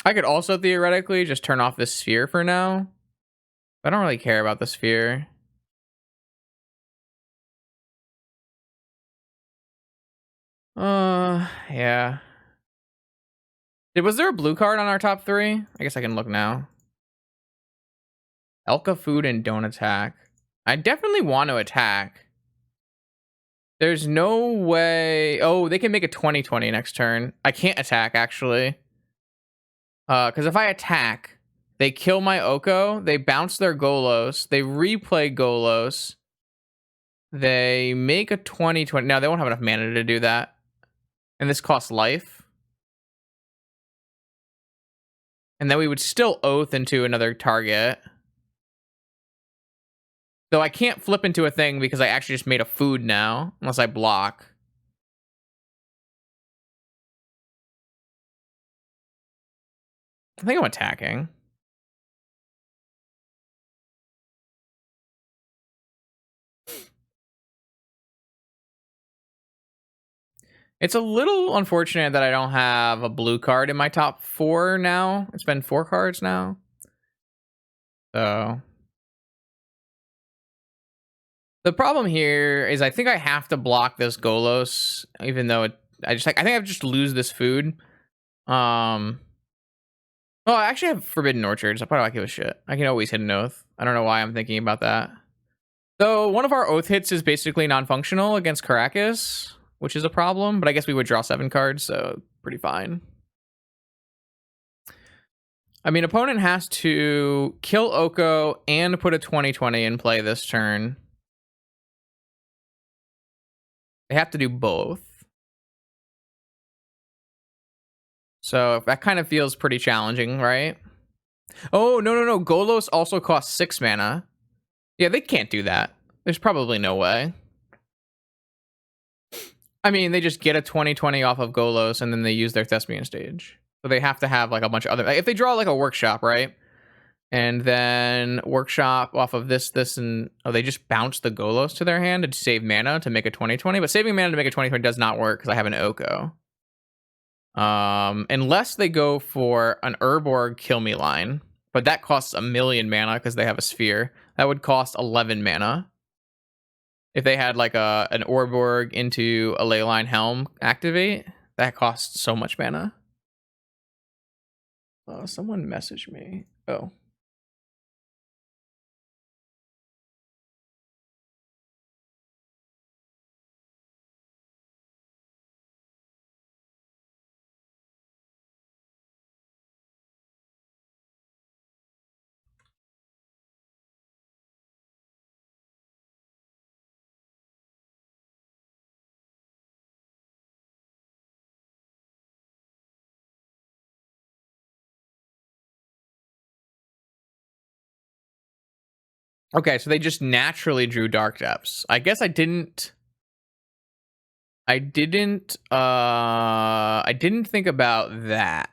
I could also theoretically just turn off this sphere for now. I don't really care about the sphere. Yeah. Was there a blue card on our top 3? I guess I can look now. Elka food and don't attack. I definitely want to attack. There's no way. Oh, they can make a 20/20 next turn. I can't attack actually. Because if I attack, they kill my Oko, they bounce their Golos, they replay Golos, they make a 20/20. Now they won't have enough mana to do that. And this costs life. And then we would still oath into another target. Though I can't flip into a thing because I actually just made a food now, unless I block. I think I'm attacking. It's a little unfortunate that I don't have a blue card in my top 4 now. It's been 4 cards now. So the problem here is I think I have to block this Golos, even though I think I just lose this food. Well, I actually have Forbidden Orchards. I probably don't give a shit. I can always hit an oath. I don't know why I'm thinking about that. So one of our oath hits is basically non-functional against Caracas, which is a problem, but I guess we would draw 7 cards, so pretty fine. I mean, opponent has to kill Oko and put a 20/20 in play this turn. They have to do both. So that kind of feels pretty challenging, right? Oh, no. Golos also costs 6 mana. Yeah, they can't do that. There's probably no way. I mean, they just get a 20/20 off of Golos and then they use their Thespian stage. So they have to have like a bunch of other... Like, if they draw like a workshop, right? And then workshop off of this, and... Oh, they just bounce the Golos to their hand to save mana to make a 20/20. But saving mana to make a 20/20 does not work because I have an Oko. Unless they go for an Urborg Kill Me line. But that costs 1 million mana because they have a sphere. That would cost 11 mana. If they had like an Urborg into a Leyline Helm activate, that costs so much mana. Oh, someone messaged me. Oh. Okay, so they just naturally drew Dark Depths. I guess I didn't think about that.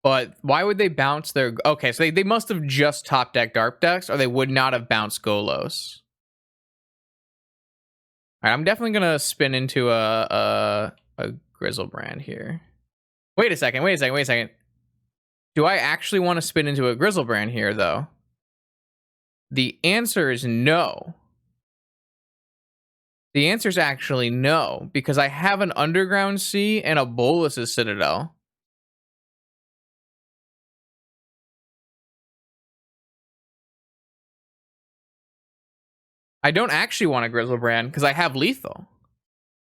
But why would they bounce their... Okay, so they must have just top decked Dark Decks, or they would not have bounced Golos. Alright, I'm definitely gonna spin into a Grizzlebrand here. Wait a second. Do I actually want to spin into a Grizzlebrand here, though? The answer is no. The answer is actually no, because I have an Underground Sea and a Bolas's Citadel. I don't actually want a Grizzlebrand because I have lethal.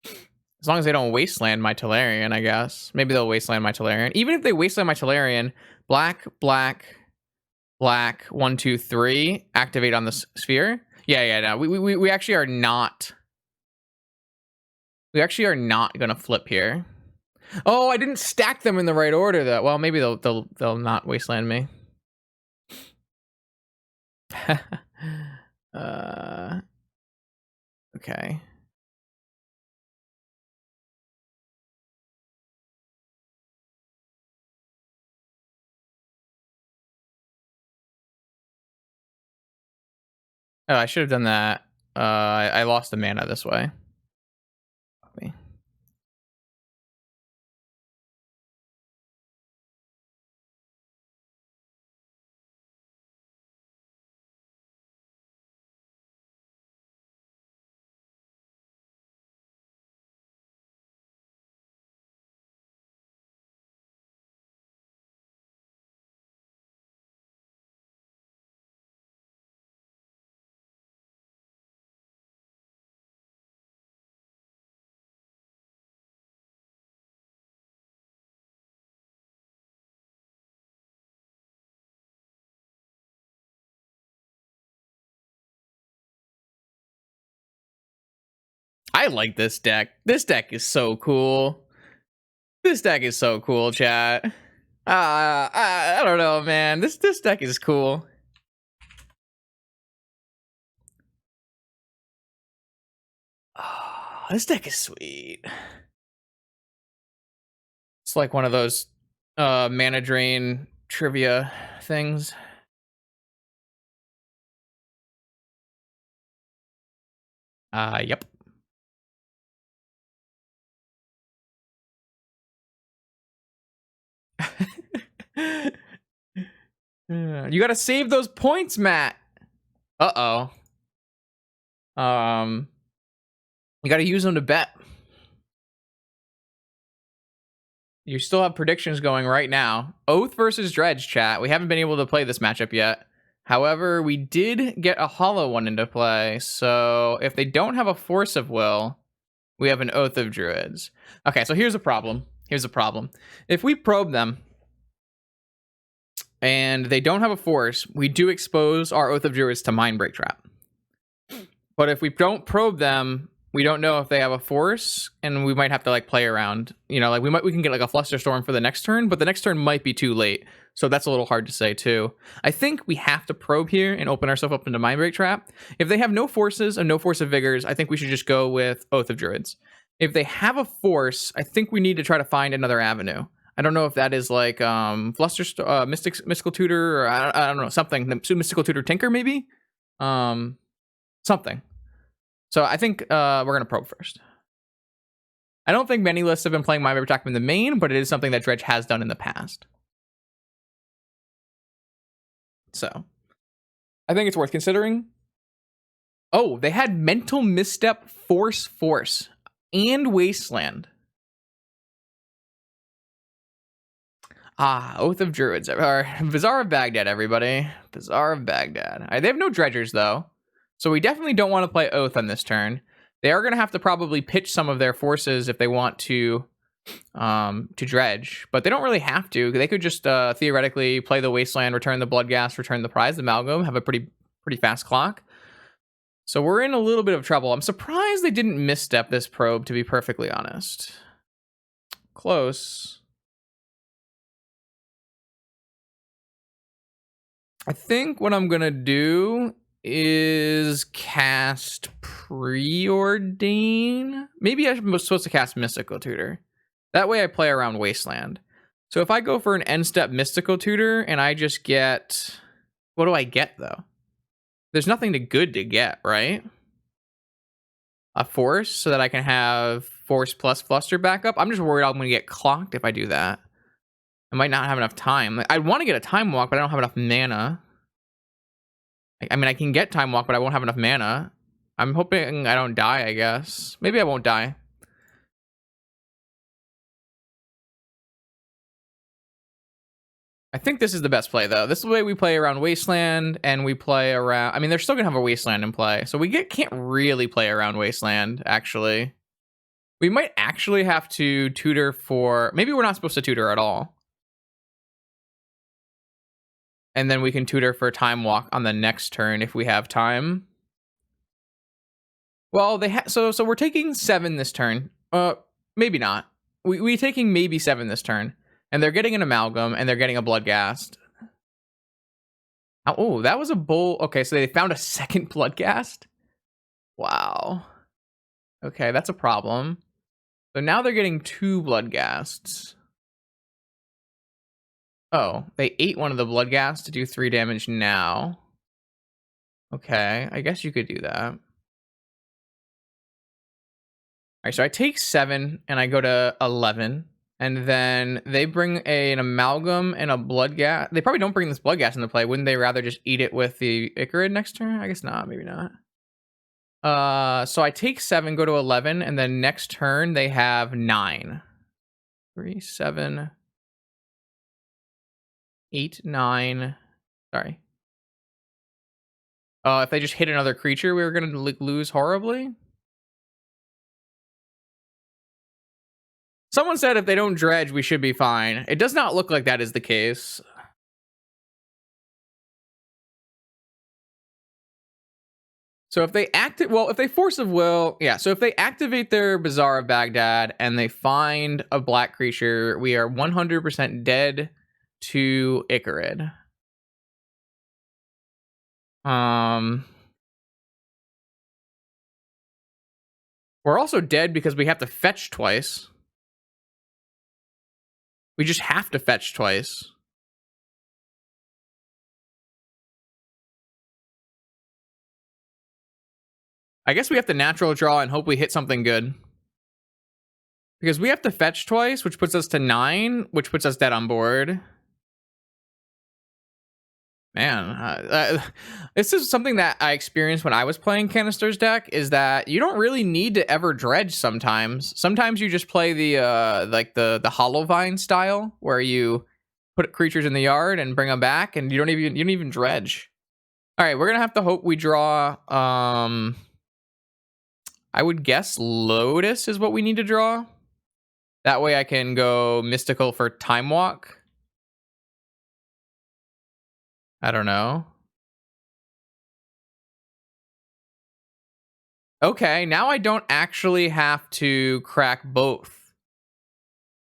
As long as they don't wasteland my Tolarian, I guess. Maybe they'll wasteland my Tolarian. Even if they wasteland my Tolarian, black, 1, 2, 3, activate on the sphere. Yeah, no. We actually are not. We actually are not gonna flip here. Oh, I didn't stack them in the right order though. Well, maybe they'll not wasteland me. Okay. Oh, I should have done that. I lost the mana this way. I like this deck. This deck is so cool. This deck is so cool, chat. I don't know, man. This deck is cool. Oh, this deck is sweet. It's like one of those mana drain trivia things. Yep. You gotta save those points, Matt. Uh-oh. You gotta use them to bet. You still have predictions going right now. Oath versus Dredge, chat. We haven't been able to play this matchup yet. However, we did get a hollow one into play, so if they don't have a Force of Will, we have an Oath of Druids. Okay, so here's a problem. Here's a problem. If we probe them, and they don't have a Force, we do expose our Oath of Druids to Mindbreak Trap. But if we don't probe them, we don't know if they have a Force, and we might have to like play around. You know, like we can get like a Flusterstorm for the next turn, but the next turn might be too late. So that's a little hard to say too. I think we have to probe here and open ourselves up into Mindbreak Trap. If they have no Forces and no Force of Vigors, I think we should just go with Oath of Druids. If they have a Force, I think we need to try to find another avenue. I don't know if that is like Mystical Tutor, or I don't know, something. Mystical Tutor Tinker, maybe? Something. So I think we're going to probe first. I don't think many lists have been playing Mindbreak Trap in the main, but it is something that Dredge has done in the past. So I think it's worth considering. Oh, they had Mental Misstep, Force, and Wasteland. Oath of Druids. Or Bazaar of Baghdad, everybody. Bazaar of Baghdad. They have no Dredgers, though. So we definitely don't want to play Oath on this turn. They are going to have to probably pitch some of their forces if they want to Dredge. But they don't really have to. They could just theoretically play the Wasteland, return the Bloodghast, return the Prize, the Amalgam, have a pretty fast clock. So we're in a little bit of trouble. I'm surprised they didn't misstep this probe, to be perfectly honest. Close. I think what I'm gonna do is cast Preordain. Maybe I'm supposed to cast Mystical Tutor. That way I play around Wasteland. So if I go for an end step Mystical Tutor and I just get... What do I get, though? There's nothing good to get, right? A Force, so that I can have Force plus Fluster backup. I'm just worried I'm going to get clocked if I do that. I might not have enough time. I want to get a Time Walk, but I don't have enough mana. I mean, I can get Time Walk, but I won't have enough mana. I'm hoping I don't die, I guess. Maybe I won't die. I think this is the best play, though. This is the way we play around Wasteland, and we play around... I mean, they're still going to have a Wasteland in play, so we can't really play around Wasteland, actually. We might actually have to tutor for... Maybe we're not supposed to tutor at all. And then we can tutor for Time Walk on the next turn if we have time. Well, so we're taking 7 this turn. Maybe not. We taking maybe 7 this turn. And they're getting an Amalgam, and they're getting a Bloodghast. Oh, that was a bull. Okay, so they found a second Bloodghast? Wow. Okay, that's a problem. So now they're getting 2 Bloodghasts. Oh, they ate one of the Bloodghasts to do 3 damage now. Okay, I guess you could do that. All right, so I take 7 and I go to 11. And then they bring an amalgam and a blood gas. They probably don't bring this blood gas into play. Wouldn't they rather just eat it with the Icarid next turn? I guess not. Maybe not. So I take 7, go to 11, and then next turn they have 9. 3, 7, 8, 9. Sorry. If they just hit another creature, we were gonna lose horribly. Someone said if they don't dredge, we should be fine. It does not look like that is the case. So if they if they force of will, yeah. So if they activate their Bazaar of Baghdad and they find a black creature, we are 100% dead to Icarid. We're also dead because we have to fetch twice. We just have to fetch twice. I guess we have to natural draw and hope we hit something good. Because we have to fetch twice, which puts us to 9, which puts us dead on board. Man, this is something that I experienced when I was playing Canister's deck, is that you don't really need to ever dredge sometimes. Sometimes you just play the the Hollow Vine style, where you put creatures in the yard and bring them back, and you don't even dredge. All right, we're gonna have to hope we draw. I would guess Lotus is what we need to draw. That way I can go Mystical for Time Walk. I don't know. Okay, now I don't actually have to crack both.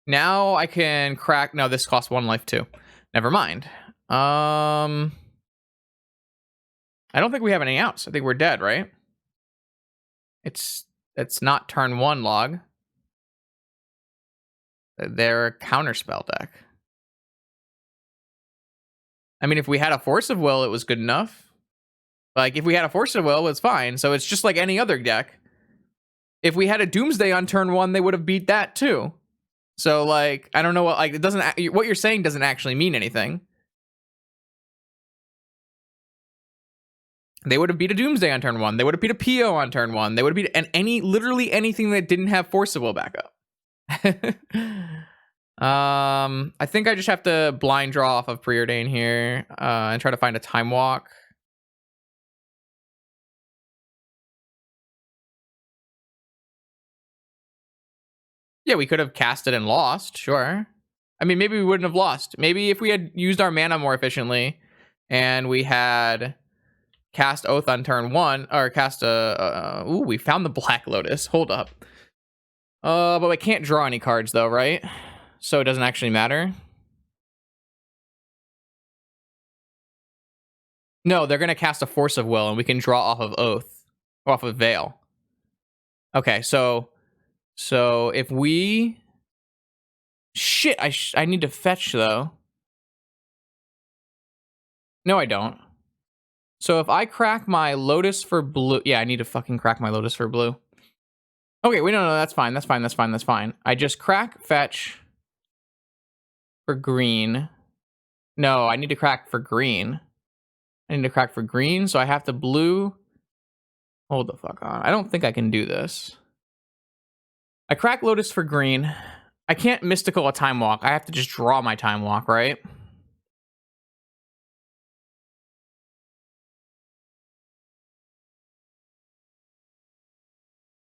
Now I can crack... No, this costs 1 life too. Never mind. I don't think we have any outs. I think we're dead, right? It's not turn 1 log. They're a counterspell deck. I mean, if we had a Force of Will, it was good enough. Like, if we had a Force of Will, it's fine. So it's just like any other deck. If we had a Doomsday on turn 1, they would have beat that too. So, like, I don't know what... Like, it doesn't... What you're saying doesn't actually mean anything. They would have beat a Doomsday on turn 1. They would have beat a PO on turn 1. They would have beat literally anything that didn't have Force of Will backup. I think I just have to blind draw off of Preordain here and try to find a Time Walk. Yeah, we could have cast it and lost, sure. I mean, maybe we wouldn't have lost. Maybe if we had used our mana more efficiently and we had cast Oath on turn 1, or cast ooh, we found the Black Lotus. Hold up. But we can't draw any cards though, right? So it doesn't actually matter. No, they're gonna cast a Force of Will, and we can draw off of Oath, off of Veil. Okay, so if we... Shit, I need to fetch though. No, I don't. So if I crack my Lotus for blue... Yeah, I need to fucking crack my Lotus for blue. Okay, wait, no, that's fine. That's fine. I just crack fetch for green. No, I need to crack for green. So I have to blue. Hold the fuck on. I don't think I can do this. I crack Lotus for green. I can't Mystical a Time Walk. I have to just draw my Time Walk, right?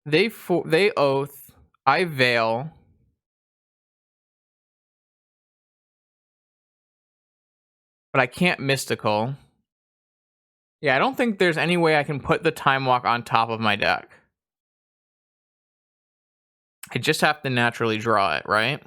They Oath. I Veil. But I can't Mystical. Yeah, I don't think there's any way I can put the Time Walk on top of my deck. I just have to naturally draw it, right?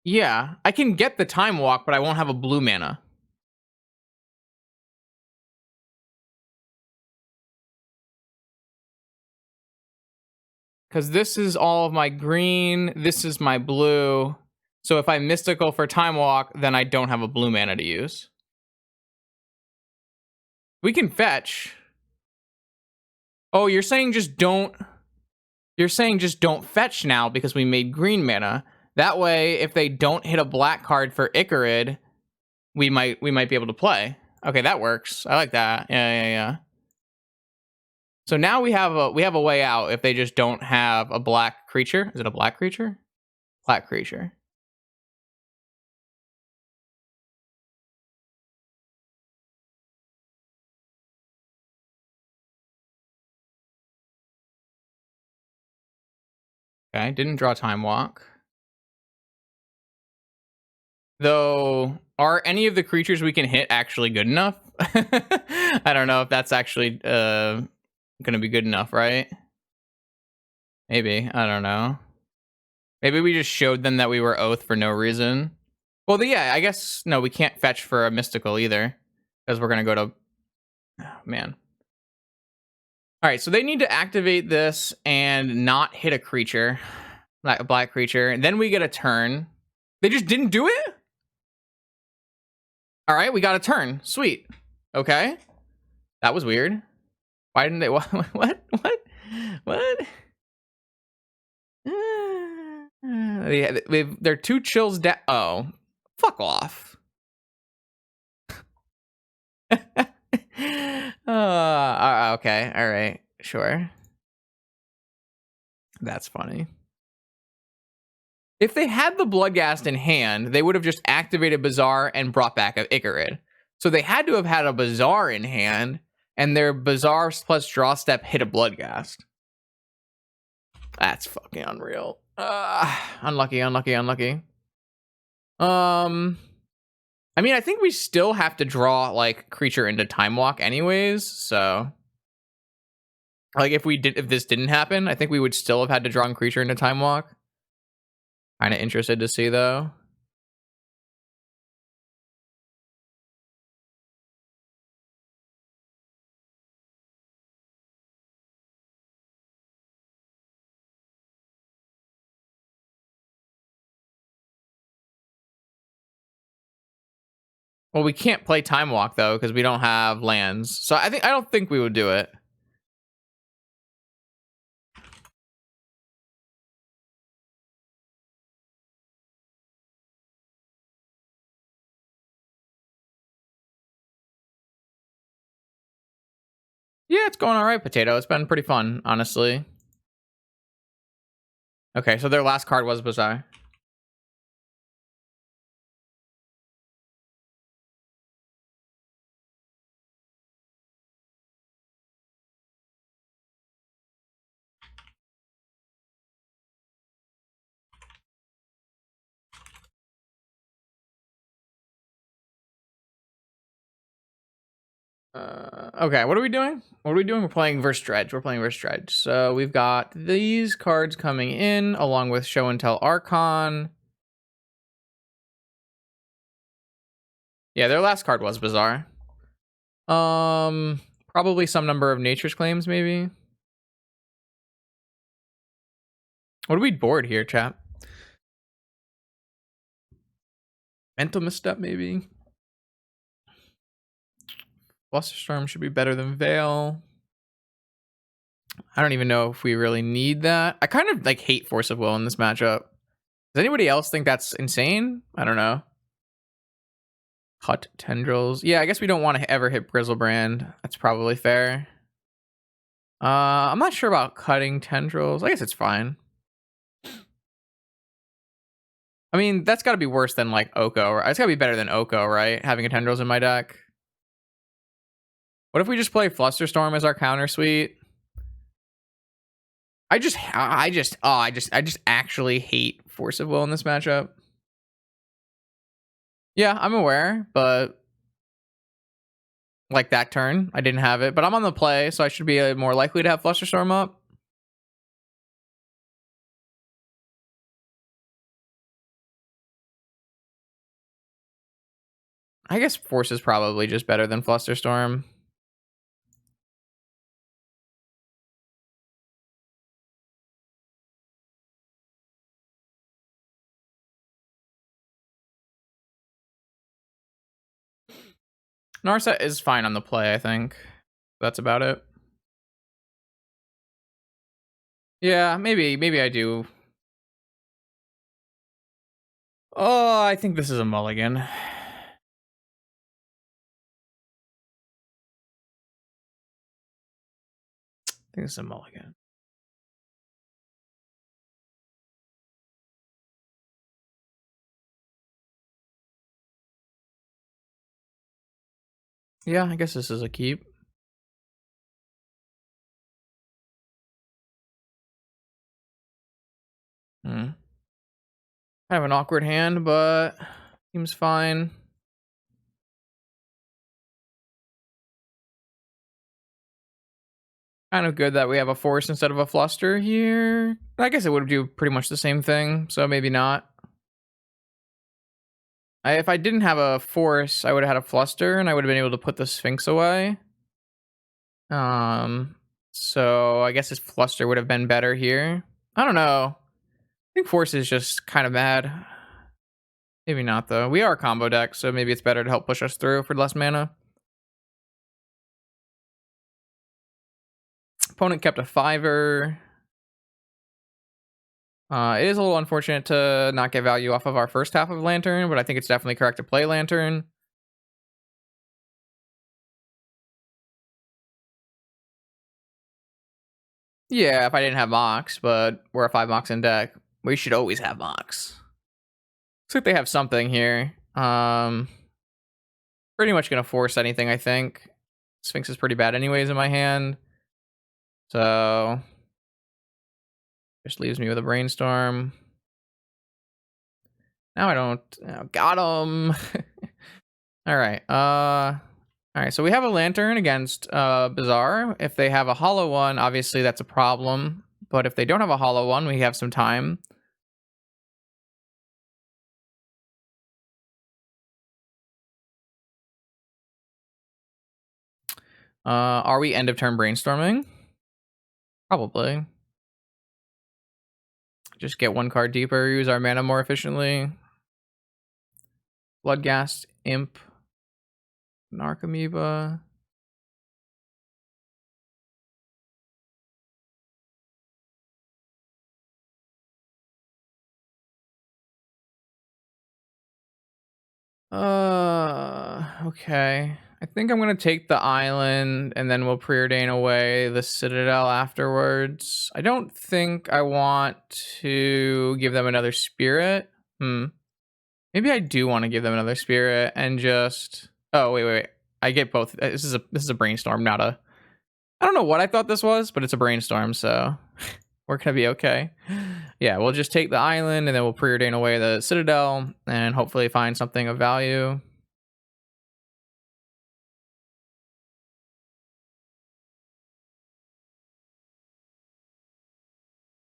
Yeah, I can get the Time Walk, but I won't have a blue mana. Because this is all of my green, this is my blue. So if I Mystical for Time Walk, then I don't have a blue mana to use. We can fetch. Oh, you're saying just don't... You're saying just don't fetch now because we made green mana. That way, if they don't hit a black card for Icarid, we might be able to play. Okay, that works. I like that. Yeah. So now we have a way out if they just don't have a black creature. Is it a black creature? Black creature. Okay, didn't draw Time Walk. Though, are any of the creatures we can hit actually good enough? I don't know if that's actually gonna be good enough, right? Maybe. I don't know. Maybe we just showed them that we were Oath for no reason. Well, yeah, I guess, no, we can't fetch for a Mystical either. Because we're gonna go to... Oh, man. Alright, so they need to activate this and not hit a creature. Like a black creature. And then we get a turn. They just didn't do it? Alright, we got a turn. Sweet. Okay. That was weird. Why didn't they... What? They're 2 chills down. Oh. Fuck off. Okay. Alright. Sure. That's funny. If they had the Bloodghast in hand, they would have just activated Bazaar and brought back a Icarid. So they had to have had a Bazaar in hand, and their Bazaar plus draw step hit a Bloodghast. That's fucking unreal. Unlucky. I mean, I think we still have to draw, like, creature into Time Walk anyways, so... Like, if this didn't happen, I think we would still have had to draw a creature into Time Walk. Kind of interested to see, though. Well, we can't play Time Walk, though, because we don't have lands. So I don't think we would do it. Yeah, it's going all right, Potato. It's been pretty fun, honestly. Okay, so their last card was Bazaar. Okay, what are we doing? We're playing versus Dredge. So we've got these cards coming in, along with Show and Tell Archon. Yeah, their last card was Bazaar. Probably some number of Nature's Claims, maybe. What do we board here, chap? Mental Misstep, maybe. Flusterstorm should be better than Veil. I don't even know if we really need that. I kind of like hate Force of Will in this matchup. Does anybody else think that's insane? I don't know. Cut Tendrils. Yeah, I guess we don't want to ever hit Grizzlebrand. That's probably fair. I'm not sure about cutting Tendrils. I guess it's fine. I mean, that's got to be worse than like Oko. It's got to be better than Oko, right? Having a Tendrils in my deck. What if we just play Flusterstorm as our counter suite? I just actually hate Force of Will in this matchup. Yeah, I'm aware, but like that turn, I didn't have it, but I'm on the play, so I should be more likely to have Flusterstorm up. I guess Force is probably just better than Flusterstorm. Narset is fine on the play, I think. That's about it. Yeah, maybe I do. Oh, I think this is a mulligan. I think this is a mulligan. Yeah, I guess this is a keep. Kind of an awkward hand, but seems fine. Kind of good that we have a Force instead of a Fluster here. I guess it would do pretty much the same thing, so maybe not. If I didn't have a Force, I would have had a Fluster, and I would have been able to put the Sphinx away. So I guess his Fluster would have been better here. I don't know. I think Force is just kind of bad. Maybe not, though. We are a combo deck, so maybe it's better to help push us through for less mana. Opponent kept a 5-er. It is a little unfortunate to not get value off of our first half of Lantern, but I think it's definitely correct to play Lantern. Yeah, if I didn't have Mox, but we're a 5 Mox in deck. We should always have Mox. Looks like they have something here. Pretty much gonna force anything, I think. Sphinx is pretty bad anyways in my hand. So just leaves me with a Brainstorm. Now I don't. Oh, got him. All right. All right. So we have a Lantern against Bazaar. If they have a hollow one, obviously that's a problem. But if they don't have a hollow one, we have some time. Are we end of turn brainstorming? Probably. Just get one card deeper, use our mana more efficiently. Bloodghast, Imp, Narcomoeba. Okay. I think I'm gonna take the island and then we'll preordain away the Citadel afterwards. I don't think I want to give them another spirit. Maybe I do want to give them another spirit and just. Oh wait. I get both. This is a brainstorm, not a. I don't know what I thought this was, but it's a brainstorm, so we're gonna be okay. Yeah, we'll just take the island and then we'll preordain away the Citadel and hopefully find something of value.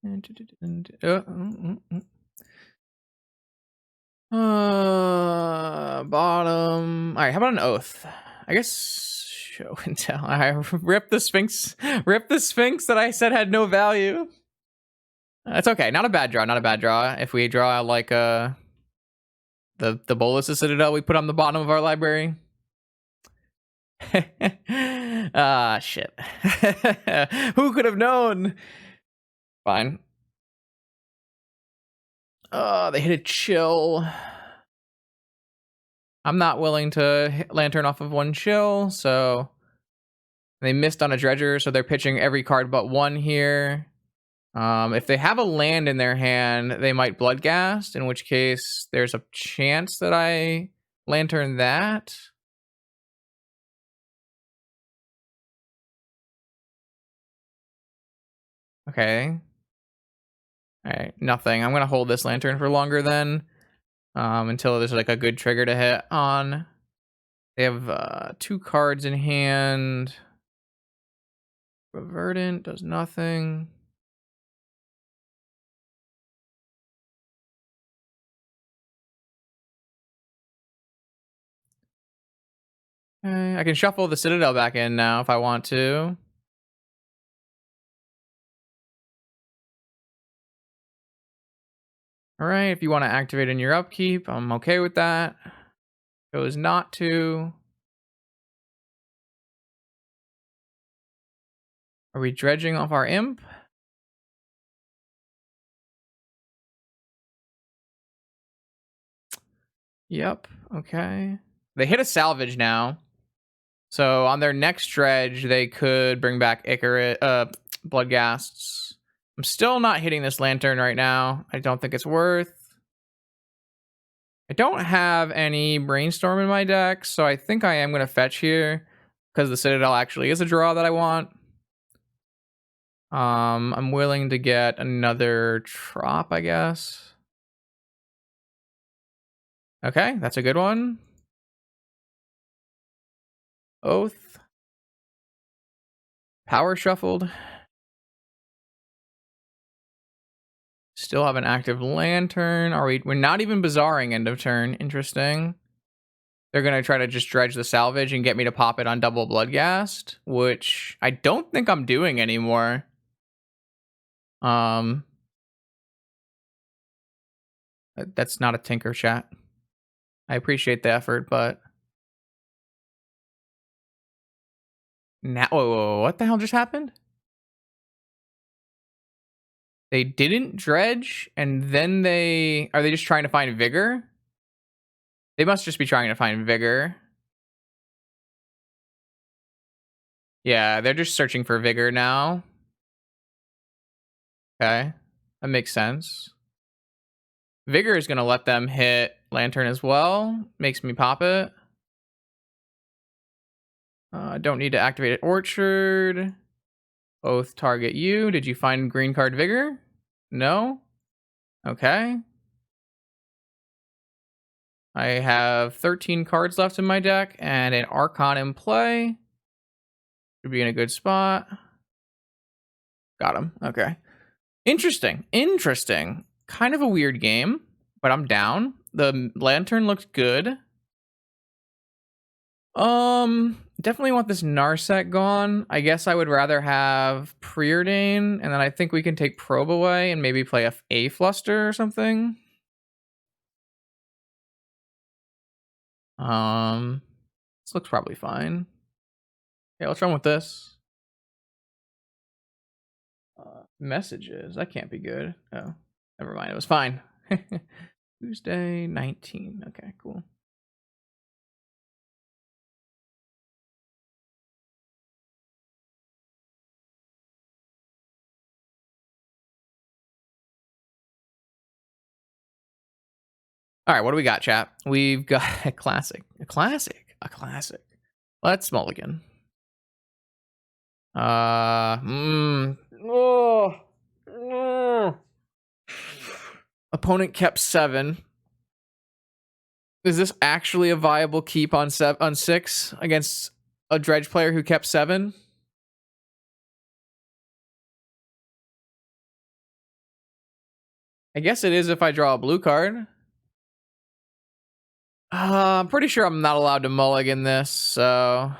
Bottom. All right, how about an Oath? I guess show and tell. I rip the Sphinx. Rip the Sphinx that I said had no value. It's okay. Not a bad draw. Not a bad draw. If we draw like the Bolus of Citadel we put on the bottom of our library. Shit. Who could have known? Fine. They hit a chill. I'm not willing to hit Lantern off of one chill, so they missed on a Dredger, so they're pitching every card but one here. If they have a land in their hand, they might Bloodghast, in which case there's a chance that I Lantern that. Okay. All right, nothing. I'm gonna hold this Lantern for longer then, until there's like a good trigger to hit on. They have 2 cards in hand. Verdant does nothing. Okay, I can shuffle the Citadel back in now if I want to. All right, if you want to activate in your upkeep, I'm okay with that. Chose not to. Are we dredging off our imp? Yep. Okay. They hit a salvage now. So on their next dredge, they could bring back Icarus, Bloodghasts. I'm still not hitting this lantern right now. I don't think it's worth. I don't have any brainstorm in my deck, so I think I am going to fetch here because the Citadel actually is a draw that I want. I'm willing to get another Trop, I guess. Okay, that's a good one. Oath. Power shuffled. Still have an active lantern. We're not even bazaring end of turn. Interesting. They're going to try to just dredge the salvage and get me to pop it on double Bloodghast, which I don't think I'm doing anymore. That's not a tinker, chat. I appreciate the effort, but now, whoa, what the hell just happened? They didn't dredge, and then are they just trying to find vigor? They must just be trying to find vigor. Yeah, they're just searching for vigor now. Okay, that makes sense. Vigor is going to let them hit lantern as well. Makes me pop it. Don't need to activate it. Orchard. Both target you. Did you find green card vigor? No? Okay. I have 13 cards left in my deck and an Archon in play. Should be in a good spot. Got him. Okay. Interesting. Kind of a weird game, but I'm down. The lantern looked good. Definitely want this Narset gone. I guess I would rather have Preordain, and then I think we can take Probe away and maybe play a Fluster or something. This looks probably fine. Yeah, let's run with this. Messages. That can't be good. Oh, never mind. It was fine. Tuesday 19. Okay, cool. All right, what do we got, chat? We've got a classic. Let's mulligan. Opponent kept 7. Is this actually a viable keep on 6 against a dredge player who kept 7? I guess it is if I draw a blue card. I'm pretty sure I'm not allowed to mulligan this, so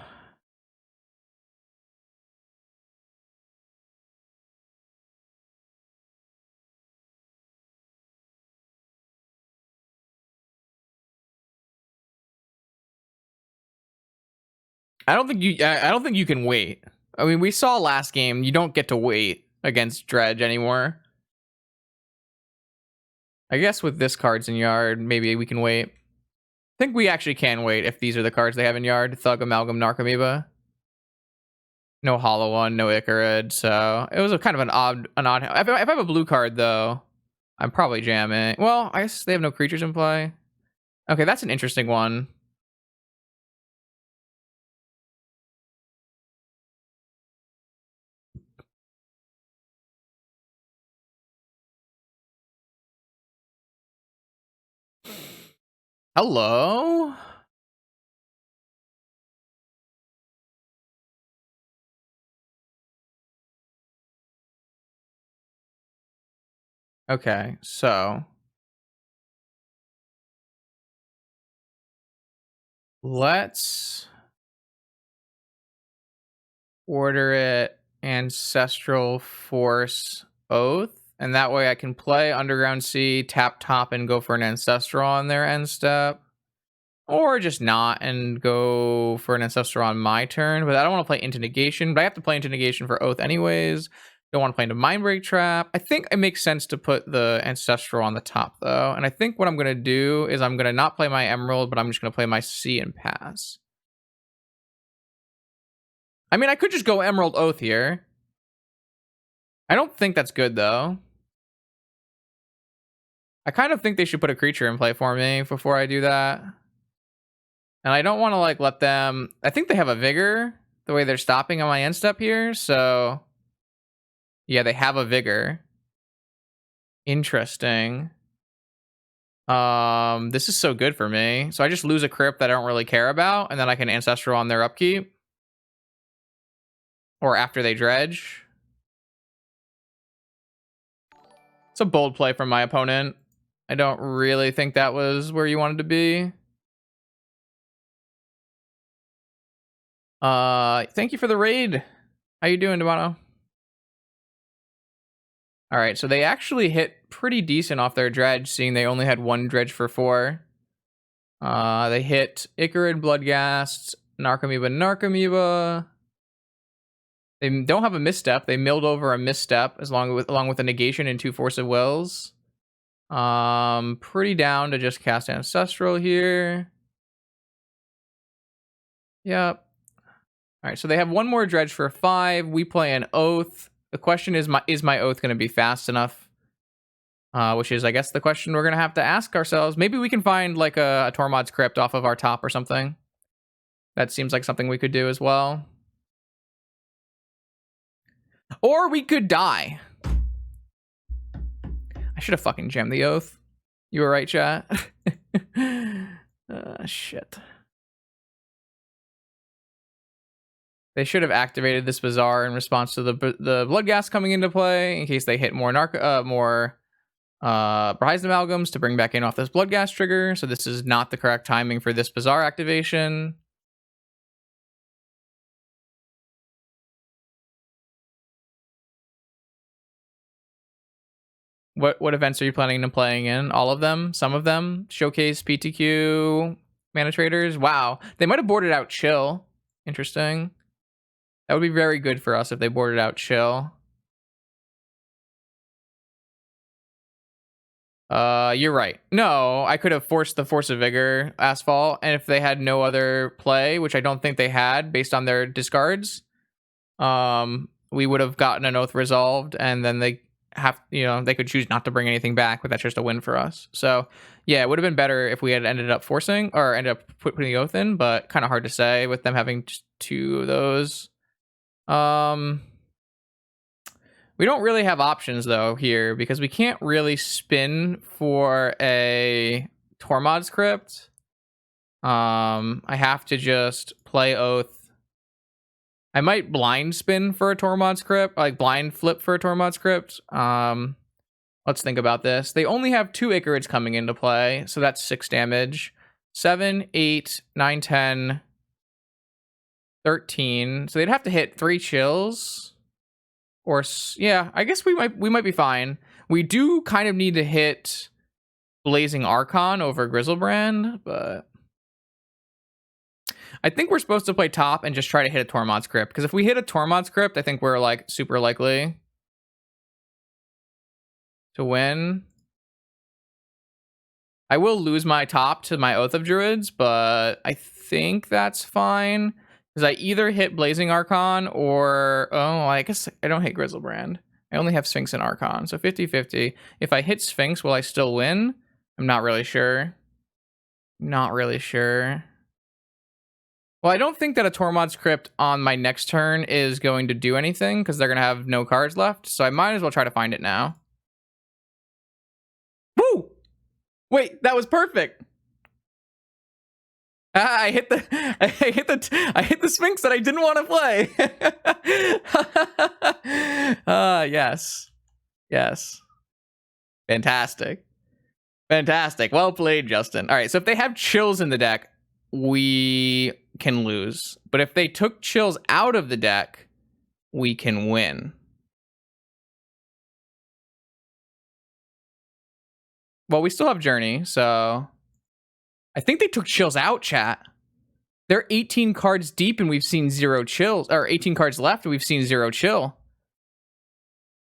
I don't think you can wait. I mean, we saw last game, you don't get to wait against Dredge anymore. I guess with this cards in yard, maybe we can wait. I think we actually can wait if these are the cards they have in yard. Thug, Amalgam, Narcomoeba. No Hollow One, no Icarid, so it was a kind of an odd. If I have a blue card though, I'm probably jamming. Well, I guess they have no creatures in play. Okay, that's an interesting one. Hello? Okay, so let's order it Ancestral Force Oath, and that way I can play Underground Sea, tap top, and go for an Ancestral on their end step. Or just not and go for an Ancestral on my turn. But I don't want to play into Negation, but I have to play into Negation for Oath anyways. Don't want to play into Mindbreak Trap. I think it makes sense to put the Ancestral on the top, though. And I think what I'm going to do is I'm going to not play my Emerald, but I'm just going to play my Sea and pass. I mean, I could just go Emerald Oath here. I don't think that's good, though. I kind of think they should put a creature in play for me before I do that. And I don't want to, like, let them... I think they have a Vigor, the way they're stopping on my end step here, so... Yeah, they have a Vigor. Interesting. This is so good for me. So I just lose a crypt that I don't really care about, and then I can Ancestral on their upkeep. Or after they dredge. It's a bold play from my opponent. I don't really think that was where you wanted to be. Thank you for the raid. How you doing, Devano? All right, so they actually hit pretty decent off their dredge, seeing they only had one dredge for 4. They hit Icarid, Bloodghast, Narcomoeba. They don't have a misstep. They milled over a misstep along with a negation and 2 Force of Wills. Pretty down to just cast Ancestral here. Yep. All right, so they have one more dredge for 5. We play an Oath. The question is my Oath going to be fast enough? Which is, I guess, the question we're going to have to ask ourselves. Maybe we can find like a Tormod's Crypt off of our top or something. That seems like something we could do as well. Or we could die. I should have fucking jammed the Oath. You were right, chat. Shit. They should have activated this Bazaar in response to the Bloodghast coming into play, in case they hit more Horizon Amalgams to bring back in off this Bloodghast trigger. So this is not the correct timing for this Bazaar activation. What events are you planning on playing in? All of them? Some of them? Showcase, PTQ, ManaTraders? Wow. They might have boarded out Chill. Interesting. That would be very good for us if they boarded out Chill. You're right. No, I could have forced the Force of Vigor Asphalt, and if they had no other play, which I don't think they had based on their discards, we would have gotten an Oath resolved, and then they could choose not to bring anything back, but that's just a win for us. So yeah, it would have been better if we had ended up forcing or ended up putting the Oath in, but kind of hard to say with them having just 2 of those. We don't really have options though here, because we can't really spin for a Tormod's Crypt. I have to just play Oath. I might blind spin for a Tormod's Crypt, like blind flip for a Tormod's Crypt. Let's think about this. They only have 2 Icarids coming into play, so that's 6 damage. 7, 8, 9, 10, 13. So they'd have to hit 3 chills. Or yeah, I guess we might be fine. We do kind of need to hit Blazing Archon over Grizzlebrand, but I think we're supposed to play top and just try to hit a Tormod's Crypt, because if we hit a Tormod's Crypt, I think we're like super likely to win. I will lose my top to my Oath of Druids, but I think that's fine. Because I either hit Blazing Archon or... Oh, I guess I don't hit Grizzlebrand. I only have Sphinx and Archon, so 50-50. If I hit Sphinx, will I still win? I'm not really sure. Not really sure. Well, I don't think that a Tormod's Crypt on my next turn is going to do anything, because they're going to have no cards left, so I might as well try to find it now. Woo! Wait, that was perfect! I hit the Sphinx that I didn't want to play. Yes. Fantastic. Well played, Justin. All right, so if they have chills in the deck, we can lose. But if they took chills out of the deck, we can win. Well, we still have Journey, so I think they took chills out, chat. They're 18 cards deep and we've seen 0 chills, or 18 cards left and we've seen 0 chill.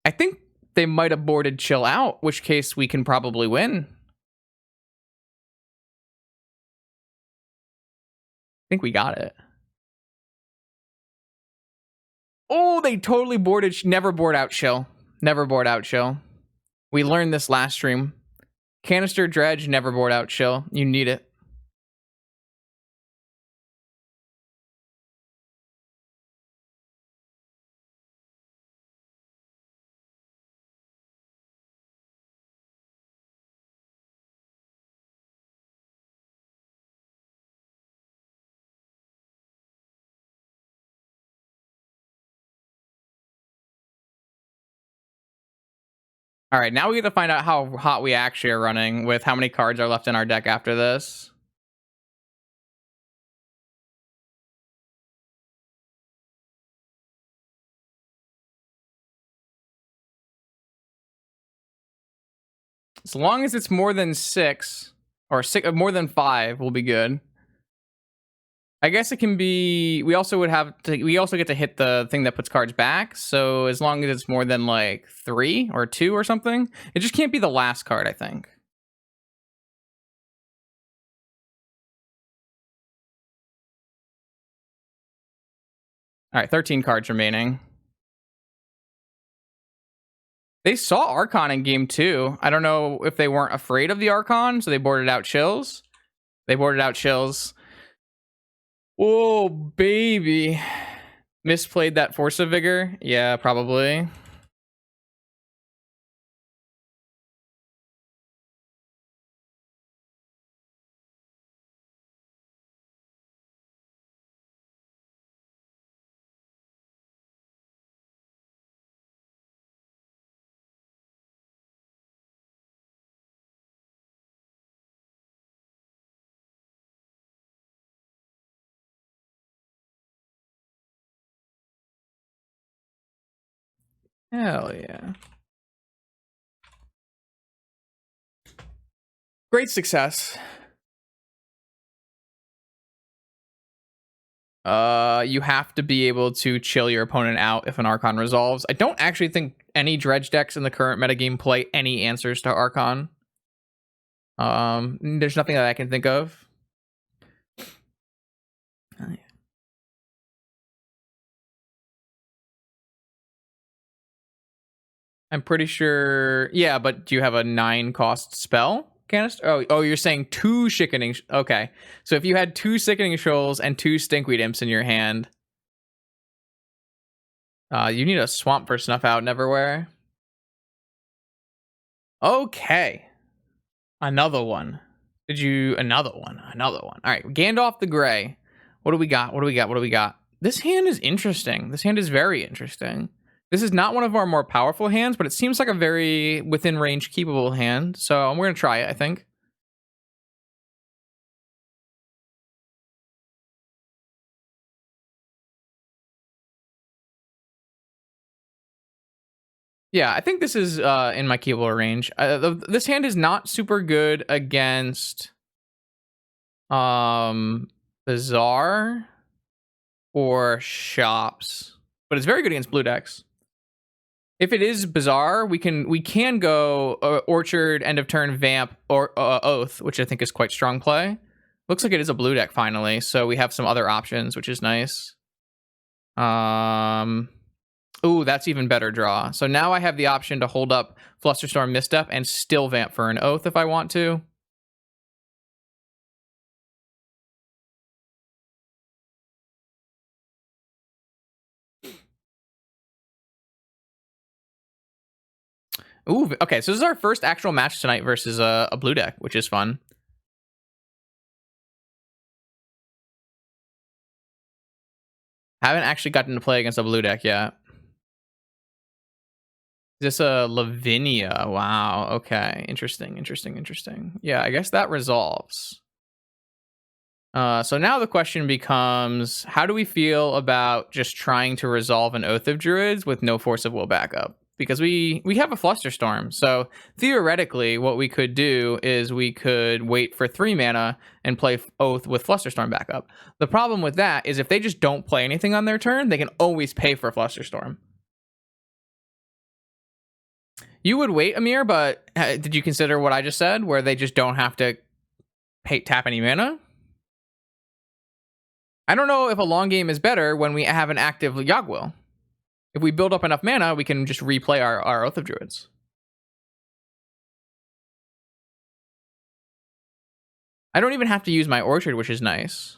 I think they might have boarded chill out, which case we can probably win. I think we got it. Oh, they totally boarded. Never board out chill. Never board out chill. We learned this last stream. Canister Dredge, never board out chill. You need it. All right, now we get to find out how hot we actually are running with how many cards are left in our deck after this. As long as it's more than 6 or more than 5 will be good. I guess it can be. We also get to hit the thing that puts cards back. So as long as it's more than like 3 or 2 or something, it just can't be the last card, I think. All right, 13 cards remaining. They saw Archon in game 2. I don't know if they weren't afraid of the Archon, so they boarded out chills. They boarded out chills. Oh, baby. Misplayed that Force of Vigor? Yeah, probably. Hell yeah. Great success. You have to be able to chill your opponent out if an Archon resolves. I don't actually think any Dredge decks in the current metagame play any answers to Archon. There's nothing that I can think of. Oh, yeah. I'm pretty sure. Yeah, but do you have a 9 cost spell canister? Oh, you're saying 2 Sickening. Okay, so if you had 2 Sickening Shoals and 2 Stinkweed Imps in your hand, you need a Swamp for Snuff Out Neverwhere. Okay, another one. Another one? All right, Gandalf the Grey. What do we got? This hand is interesting. This hand is very interesting. This is not one of our more powerful hands, but it seems like a very within range keepable hand. So we're going to try it, I think. Yeah, I think this is in my keepable range. This hand is not super good against Bazaar or Shops, but it's very good against blue decks. If it is Bazaar, we can go Orchard, End of Turn, Vamp, or Oath, which I think is quite strong play. Looks like it is a blue deck finally, so we have some other options, which is nice. Ooh, that's even better draw. So now I have the option to hold up Flusterstorm, Misstep, and still Vamp for an Oath if I want to. Ooh, okay, so this is our first actual match tonight versus a blue deck, which is fun. Haven't actually gotten to play against a blue deck yet. Is this a Lavinia? Wow, okay. Interesting. Yeah, I guess that resolves. So now the question becomes, how do we feel about just trying to resolve an Oath of Druids with no Force of Will backup? Because we have a Flusterstorm, so theoretically what we could do is we could wait for 3 mana and play Oath with Flusterstorm backup. The problem with that is if they just don't play anything on their turn, they can always pay for Flusterstorm. You would wait, Amir, but did you consider what I just said, where they just don't have to tap any mana? I don't know if a long game is better when we have an active Yogg-Will. If we build up enough mana, we can just replay our Oath of Druids. I don't even have to use my Orchard, which is nice.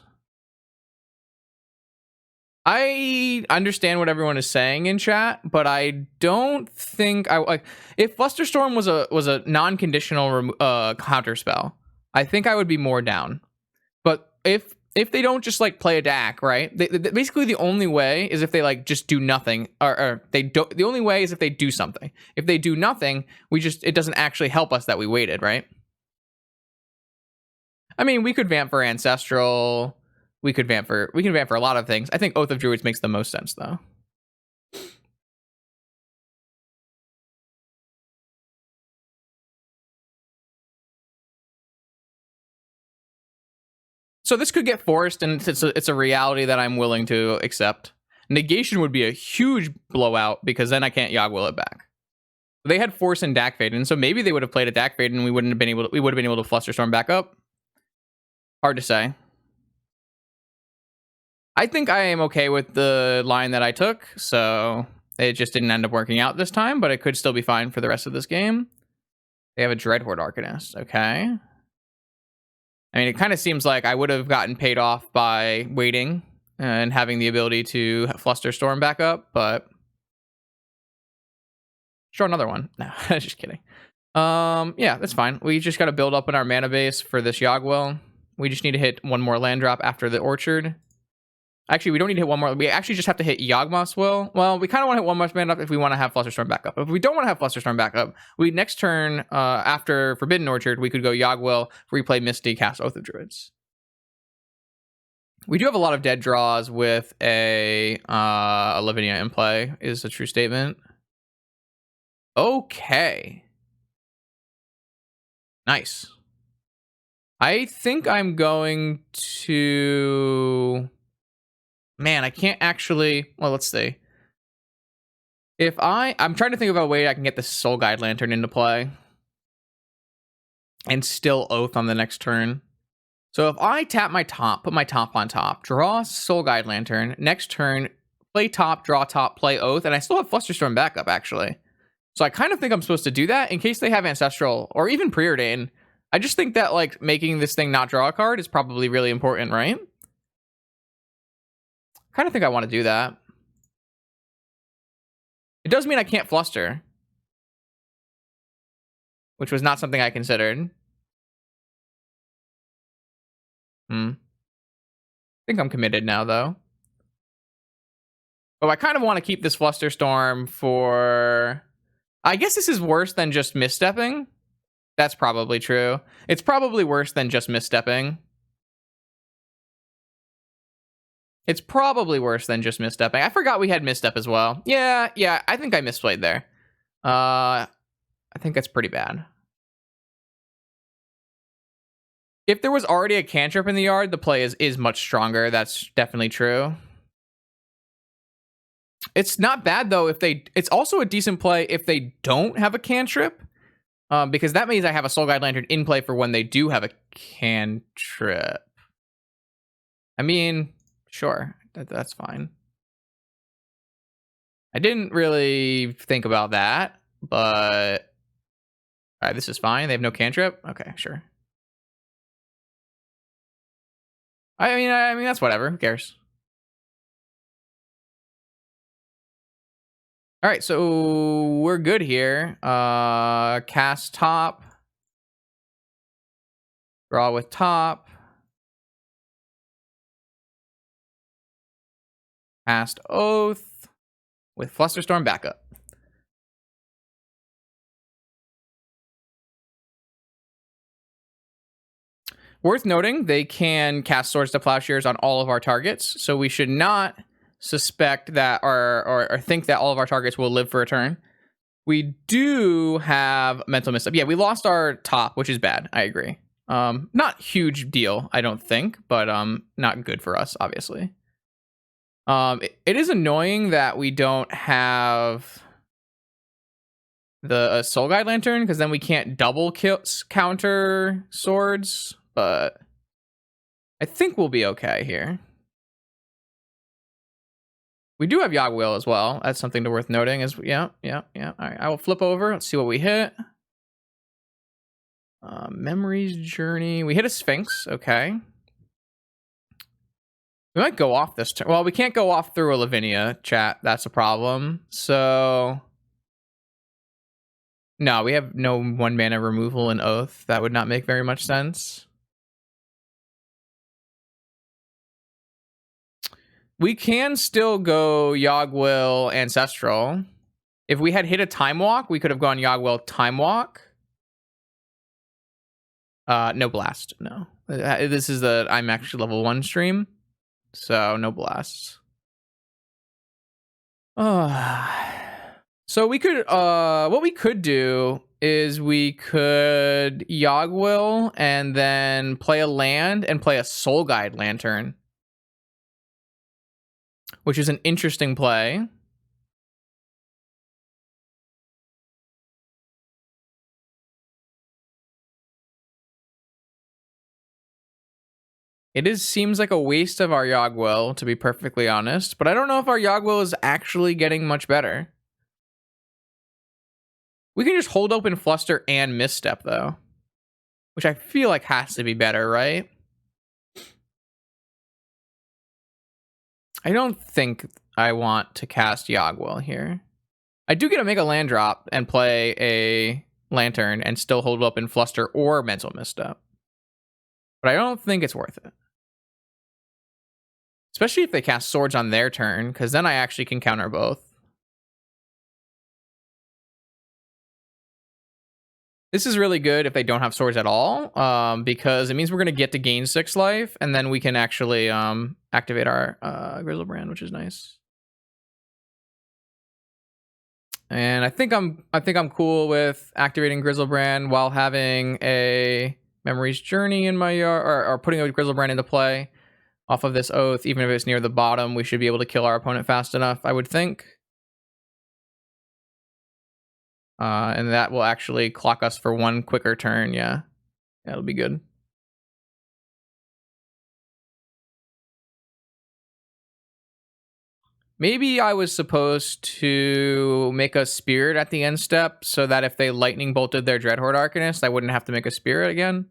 I understand what everyone is saying in chat, but I don't think I like. If Flusterstorm was a non-conditional counter spell, I think I would be more down. But if they don't just like play a DAC, right? Basically, the only way is if they like just do nothing, or they don't. The only way is if they do something. If they do nothing, it doesn't actually help us that we waited, right? I mean, we could vamp for Ancestral. We can vamp for a lot of things. I think Oath of Druids makes the most sense though. So this could get forced, and it's a reality that I'm willing to accept. Negation would be a huge blowout because then I can't Yogg-Will it back. They had Force and Dak Fade, and so maybe they would have played a Dak Fade, and we would have been able to Flusterstorm back up. Hard to say. I think I am okay with the line that I took, so it just didn't end up working out this time, but it could still be fine for the rest of this game. They have a Dreadhorde Arcanist, okay. I mean, it kind of seems like I would have gotten paid off by waiting and having the ability to Flusterstorm back up, but sure, another one. No, just kidding. Yeah, that's fine. We just got to build up in our mana base for this Yogg-Will. We just need to hit one more land drop after the Orchard. Actually, we don't need to hit one more. We actually just have to hit Yawgmoth's Will. Well, we kind of want to hit one more mana up if we want to have Flusterstorm back up. If we don't want to have Flusterstorm back up, we next turn, after Forbidden Orchard, we could go Yogg-Will, replay Misty, cast Oath of Druids. We do have a lot of dead draws with a Lavinia in play, is a true statement. Okay. Nice. I think I'm going to... Man, I can't actually... Well, let's see. If I'm trying to think of a way I can get the Soul Guide Lantern into play. And still Oath on the next turn. So if I tap my top, put my top on top, draw Soul Guide Lantern, next turn, play top, draw top, play Oath, and I still have Flusterstorm backup, actually. So I kind of think I'm supposed to do that in case they have Ancestral or even Preordain. I just think that, like, making this thing not draw a card is probably really important, right? I kind of think I want to do that. It does mean I can't Fluster, which was not something I considered. I think I'm committed now, though. But I kind of want to keep this Flusterstorm for... I guess this is worse than just misstepping. That's probably true. It's probably worse than just misstepping. It's probably worse than just misstepping. I forgot we had misstep as well. Yeah, I think I misplayed there. I think that's pretty bad. If there was already a cantrip in the yard, the play is much stronger. That's definitely true. It's not bad, though, if they... It's also a decent play if they don't have a cantrip. Because that means I have a Soul Guide Lantern in play for when they do have a cantrip. I mean, sure. That's fine. I didn't really think about that, but... Alright, this is fine. They have no cantrip? Okay, sure. I mean, that's whatever. Who cares? All right, so we're good here. Cast top. Draw with top. Cast Oath with Flusterstorm backup. Worth noting, they can cast Swords to Plowshares on all of our targets, so we should not suspect that or think that all of our targets will live for a turn. We do have Mental Misstep. Yeah, we lost our top, which is bad. I agree. Not huge deal, I don't think, but not good for us, obviously. It is annoying that we don't have the Soul Guide Lantern, because then we can't double counter swords, but I think we'll be okay here. We do have Yagwil as well. That's something worth noting. Yeah. All right, I will flip over. Let's see what we hit. Memories Journey. We hit a Sphinx. Okay. We might go off this turn. Well, we can't go off through a Lavinia, chat. That's a problem. So no, we have no 1 mana removal in Oath. That would not make very much sense. We can still go Yagwil Ancestral. If we had hit a Time Walk, we could have gone Yagwil Time Walk. No Blast, no. This is I'm actually level 1 stream, so no blasts. So we could, what we could do is we could Yagwil and then play a land and play a Soul Guide Lantern, which is an interesting play. Seems like a waste of our Yagwil, to be perfectly honest, but I don't know if our Yagwil is actually getting much better. We can just hold open Fluster and Misstep, though, which I feel like has to be better, right? I don't think I want to cast Yagwil here. I do get to make a land drop and play a Lantern and still hold open Fluster or Mental Misstep, but I don't think it's worth it. Especially if they cast Swords on their turn, because then I actually can counter both. This is really good if they don't have Swords at all, because it means we're going to get to gain 6 life, and then we can actually activate our Grizzlebrand, which is nice. And I think I'm cool with activating Grizzlebrand while having a Memories Journey in my yard, or putting a Grizzlebrand into play. Off of this Oath, even if it's near the bottom, we should be able to kill our opponent fast enough, I would think. And that will actually clock us for 1 quicker turn, yeah. That'll be good. Maybe I was supposed to make a Spirit at the end step, so that if they Lightning Bolted their Dreadhorde Arcanist, I wouldn't have to make a Spirit again.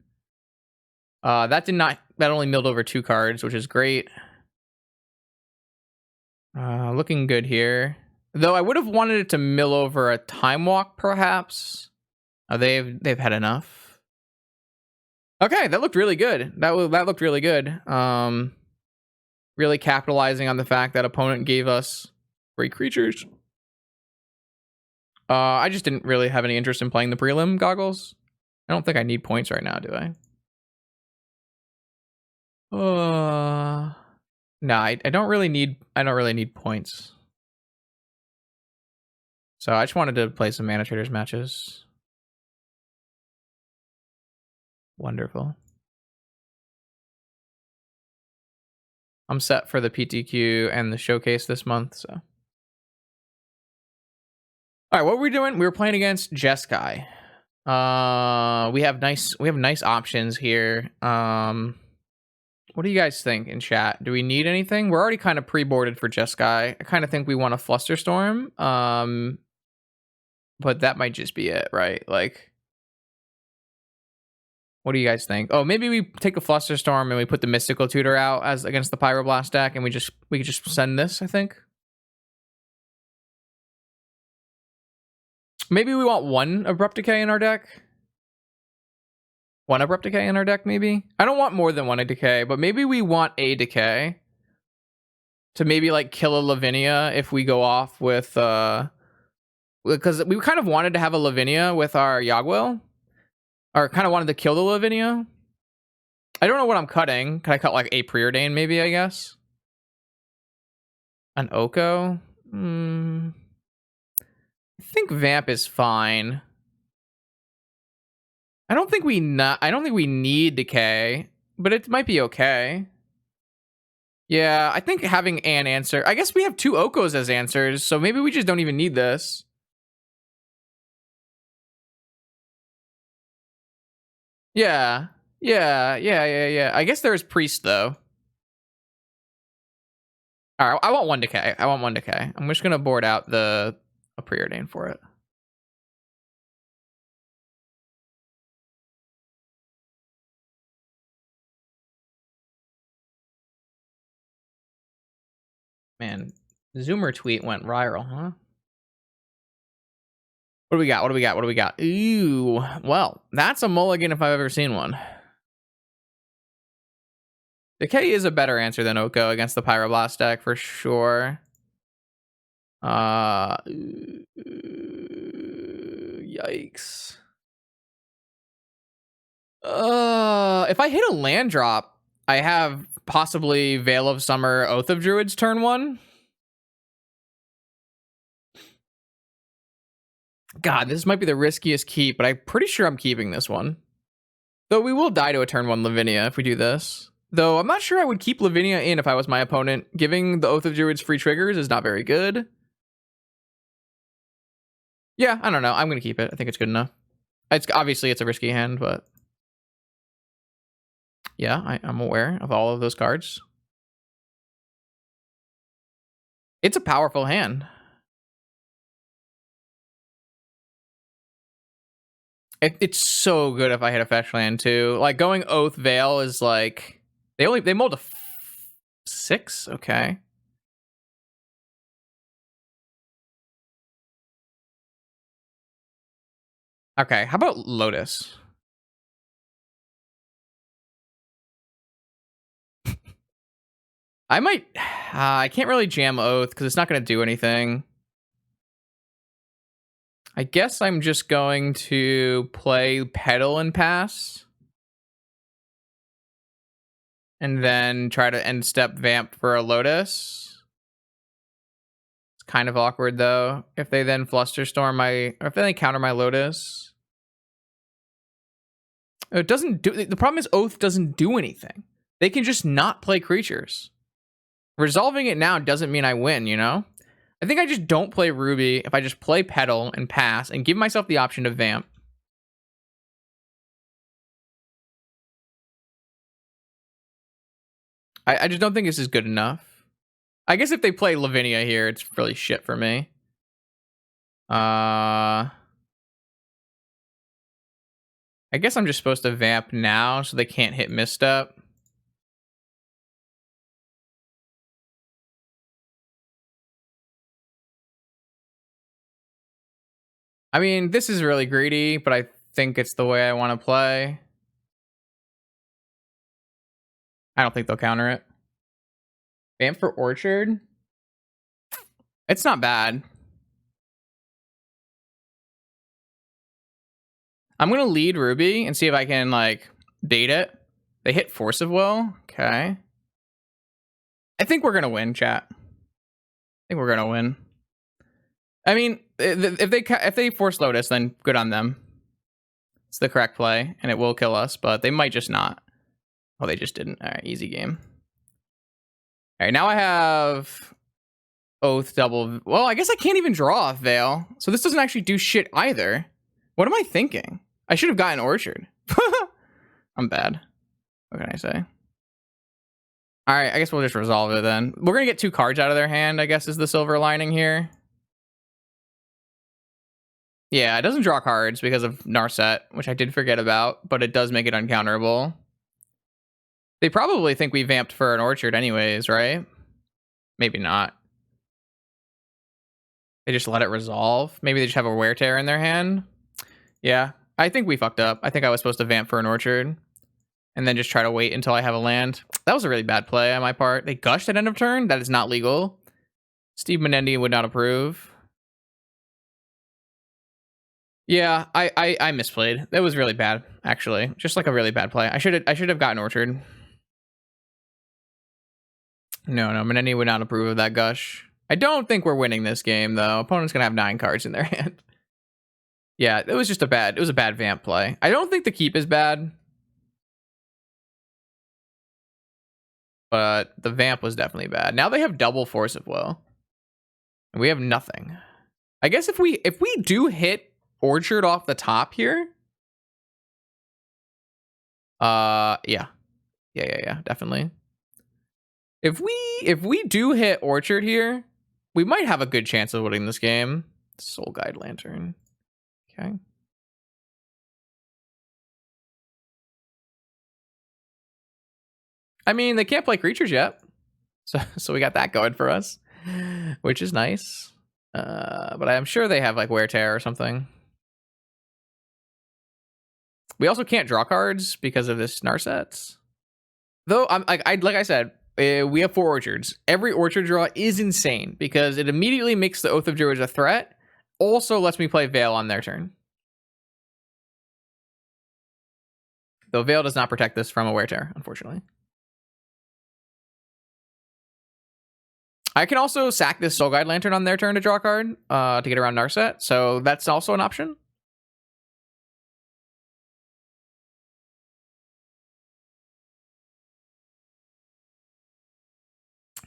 That only milled over 2 cards, which is great. Looking good here. Though I would have wanted it to mill over a Time Walk, perhaps. They've had enough. Okay, that looked really good. That looked really good. Really capitalizing on the fact that opponent gave us 3 creatures. I just didn't really have any interest in playing the prelim goggles. I don't think I need points right now, do I? No, I don't really need points. So I just wanted to play some ManaTraders matches. Wonderful. I'm set for the PTQ and the showcase this month, so. All right, what were we doing? We were playing against Jeskai. We have nice options here. What do you guys think in chat? Do we need anything? We're already kind of pre-boarded for Jeskai. I kind of think we want a Flusterstorm. But that might just be it, right? Like, what do you guys think? Oh, maybe we take a Flusterstorm and we put the Mystical Tutor out as against the Pyroblast deck, and we could just send this, I think. Maybe we want 1 Abrupt Decay in our deck. 1 Abrupt Decay in our deck, maybe? I don't want more than 1 Decay, but maybe we want a Decay to maybe, like, kill a Lavinia if we go off with, because we kind of wanted to have a Lavinia with our Yagwil, or kind of wanted to kill the Lavinia. I don't know what I'm cutting. Can I cut like a preordain maybe, I guess? An Oko? I think Vamp is fine. I don't think we need Decay, but it might be okay. Yeah, I think having an answer. I guess we have 2 Okos as answers, so maybe we just don't even need this. Yeah. Yeah. I guess there's Priest, though. Alright, I want 1 Decay. I'm just gonna board out a Preordain for it. Man, Zoomer tweet went viral, huh? What do we got? Ooh, well, that's a mulligan if I've ever seen one. Decay is a better answer than Oko against the Pyroblast deck for sure. Yikes. If I hit a land drop, I have possibly Veil of Summer, Oath of Druids turn 1. God, this might be the riskiest keep, but I'm pretty sure I'm keeping this one. Though we will die to a turn 1 Lavinia if we do this. Though I'm not sure I would keep Lavinia in if I was my opponent. Giving the Oath of Druids free triggers is not very good. Yeah, I don't know. I'm going to keep it. I think it's good enough. Obviously, it's a risky hand, but... Yeah, I'm aware of all of those cards. It's a powerful hand. It's so good if I hit a fetch land too. Like going Oath Veil is like they mold a 6. Okay. Okay. How about Lotus? I might. I can't really jam Oath because it's not going to do anything. I guess I'm just going to play Petal and pass. And then try to end step Vamp for a Lotus. It's kind of awkward though. If they then Flusterstorm or if they counter my Lotus. It doesn't do. The problem is Oath doesn't do anything. They can just not play creatures. Resolving it now doesn't mean I win, you know? I think I just don't play Ruby if I just play Petal and pass and give myself the option to Vamp. I just don't think this is good enough. I guess if they play Lavinia here, it's really shit for me. I guess I'm just supposed to Vamp now so they can't hit Misstep. I mean, this is really greedy, but I think it's the way I want to play. I don't think they'll counter it. Vamp for Orchard? It's not bad. I'm going to lead Ruby and see if I can, like, bait it. They hit Force of Will. Okay. I think we're going to win, chat. I think we're going to win. I mean, if they force Lotus, then good on them. It's the correct play, and it will kill us, but they might just not. Oh, they just didn't. All right, easy game. All right, now I have Oath double. Well, I guess I can't even draw off Veil, so this doesn't actually do shit either. What am I thinking? I should have gotten Orchard. I'm bad. What can I say? All right, I guess we'll just resolve it then. We're going to get 2 cards out of their hand, I guess is the silver lining here. Yeah, it doesn't draw cards because of Narset, which I did forget about, but it does make it uncounterable. They probably think we vamped for an Orchard anyways, right? Maybe not. They just let it resolve. Maybe they just have a Wear Tear in their hand. Yeah, I think we fucked up. I think I was supposed to vamp for an Orchard and then just try to wait until I have a land. That was a really bad play on my part. They gushed at end of turn? That is not legal. Steve Menendy would not approve. Yeah, I misplayed. That was really bad, actually. Just like a really bad play. I should have gotten Orchard. No, Maneni would not approve of that gush. I don't think we're winning this game though. Opponent's gonna have 9 cards in their hand. Yeah, it was just a bad vamp play. I don't think the keep is bad. But the vamp was definitely bad. Now they have double force of will. And we have nothing. I guess if we do hit Orchard off the top here. Yeah, definitely. If we do hit Orchard here, we might have a good chance of winning this game. Soul Guide Lantern. Okay. I mean, they can't play creatures yet. So we got that going for us, which is nice. But I'm sure they have like Wear Tear or something. We also can't draw cards because of this Narsets. Though like I said, we have 4 orchards. Every orchard draw is insane because it immediately makes the Oath of Druids a threat. Also lets me play Veil on their turn. Though Veil does not protect this from a Wear Tear, unfortunately. I can also sack this Soul Guide Lantern on their turn to draw a card to get around Narset. So that's also an option.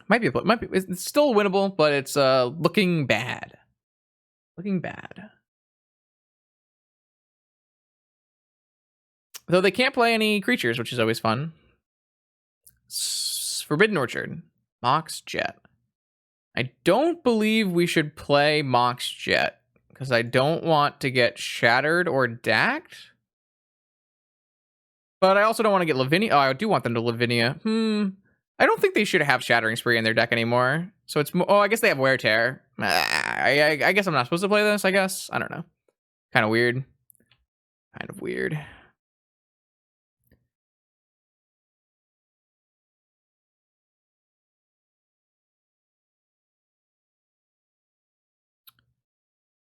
Might be. It's still winnable, but it's looking bad. Looking bad. Though they can't play any creatures, which is always fun. Forbidden Orchard. Mox Jet. I don't believe we should play Mox Jet because I don't want to get shattered or dacked. But I also don't want to get Lavinia. Oh, I do want them to Lavinia. I don't think they should have Shattering Spree in their deck anymore. So it's... Oh, I guess they have Wear Tear. I guess I'm not supposed to play this, I guess. I don't know. Kind of weird. Kind of weird.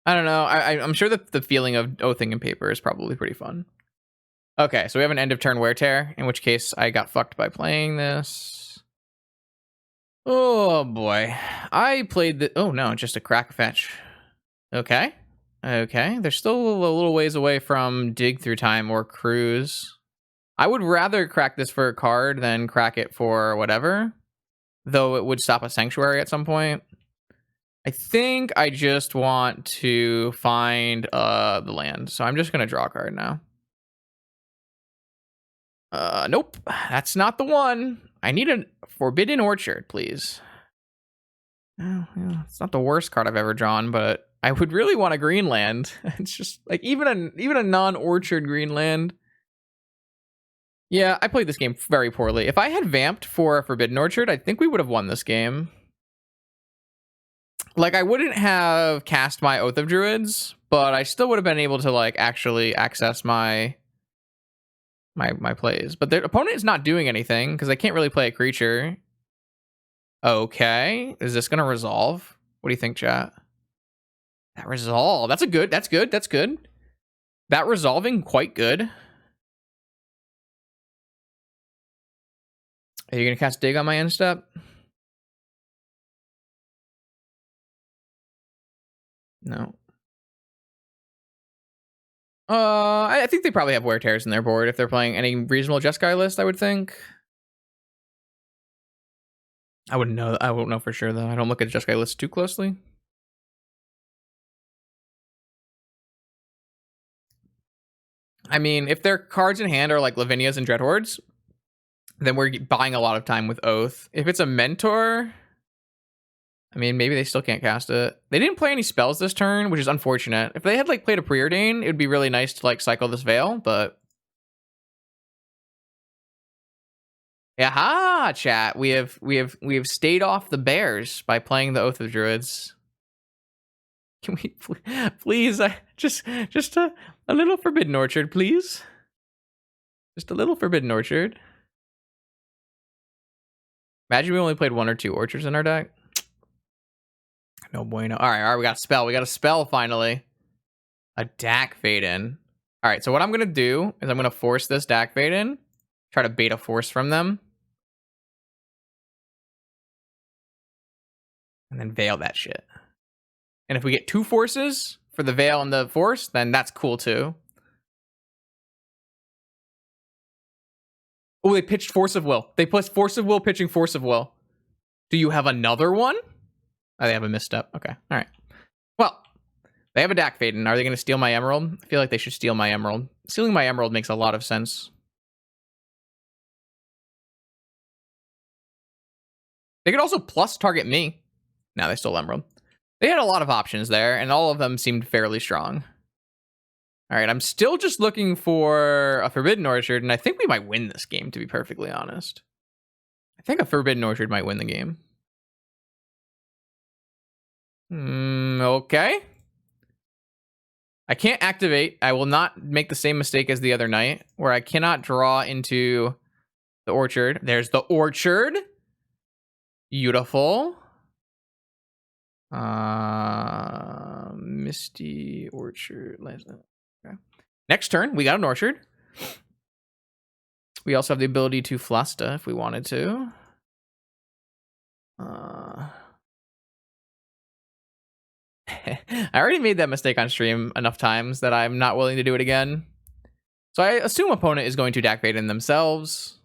I don't know. I'm sure that the feeling of oathing in paper is probably pretty fun. Okay, so we have an end of turn Wear Tear, in which case I got fucked by playing this. Oh boy. I played the... Oh no, just a crack fetch. Okay. Okay, they're still a little ways away from Dig Through Time or Cruise. I would rather crack this for a card than crack it for whatever. Though it would stop a Sanctuary at some point. I think I just want to find the land. So I'm just going to draw a card now. Nope. That's not the one. I need a Forbidden Orchard, please. Oh, yeah, it's not the worst card I've ever drawn, but I would really want a green land. It's just like even a non-orchard green land. Yeah, I played this game very poorly. If I had vamped for a Forbidden Orchard, I think we would have won this game. Like, I wouldn't have cast my Oath of Druids, but I still would have been able to, like, actually access my plays. But their opponent is not doing anything, because I can't really play a creature. Okay. Is this going to resolve? What do you think, chat? That resolve. That's good. That resolving, quite good. Are you going to cast Dig on my end step? No. I think they probably have Wear Tears in their board if they're playing any reasonable Jeskai list, I would think. I wouldn't know. I won't know for sure, though. I don't look at Jeskai lists too closely. I mean, if their cards in hand are like Lavinias and Dreadhordes, then we're buying a lot of time with Oath. If it's a Mentor... I mean, maybe they still can't cast it. They didn't play any spells this turn, which is unfortunate. If they had like played a Preordain, it would be really nice to like cycle this Veil, but... Aha, chat. We have stayed off the bears by playing the Oath of Druids. Can we please just a little Forbidden Orchard, please? Just a little Forbidden Orchard. Imagine we only played 1 or 2 orchards in our deck. No bueno. All right, we got a spell. We got a spell finally. A Dak fade in. All right, so what I'm going to do is I'm going to force this Dak fade in. Try to bait a force from them. And then veil that shit. And if we get 2 forces for the veil and the force, then that's cool too. Oh, they pitched Force of Will. They plus Force of Will pitching Force of Will. Do you have another one? Oh, they have a misstep. Okay. All right. Well, they have a Dak Faden. Are they going to steal my Emerald? I feel like they should steal my Emerald. Stealing my Emerald makes a lot of sense. They could also plus target me. No, they stole Emerald. They had a lot of options there, and all of them seemed fairly strong. All right, I'm still just looking for a Forbidden Orchard, and I think we might win this game, to be perfectly honest. I think a Forbidden Orchard might win the game. Okay. I can't activate. I will not make the same mistake as the other night, where I cannot draw into the orchard. There's the orchard. Beautiful. Misty Orchard. Okay. Next turn, we got an orchard. We also have the ability to Flasta if we wanted to. I already made that mistake on stream enough times that I'm not willing to do it again. So I assume opponent is going to Dak Fade in themselves.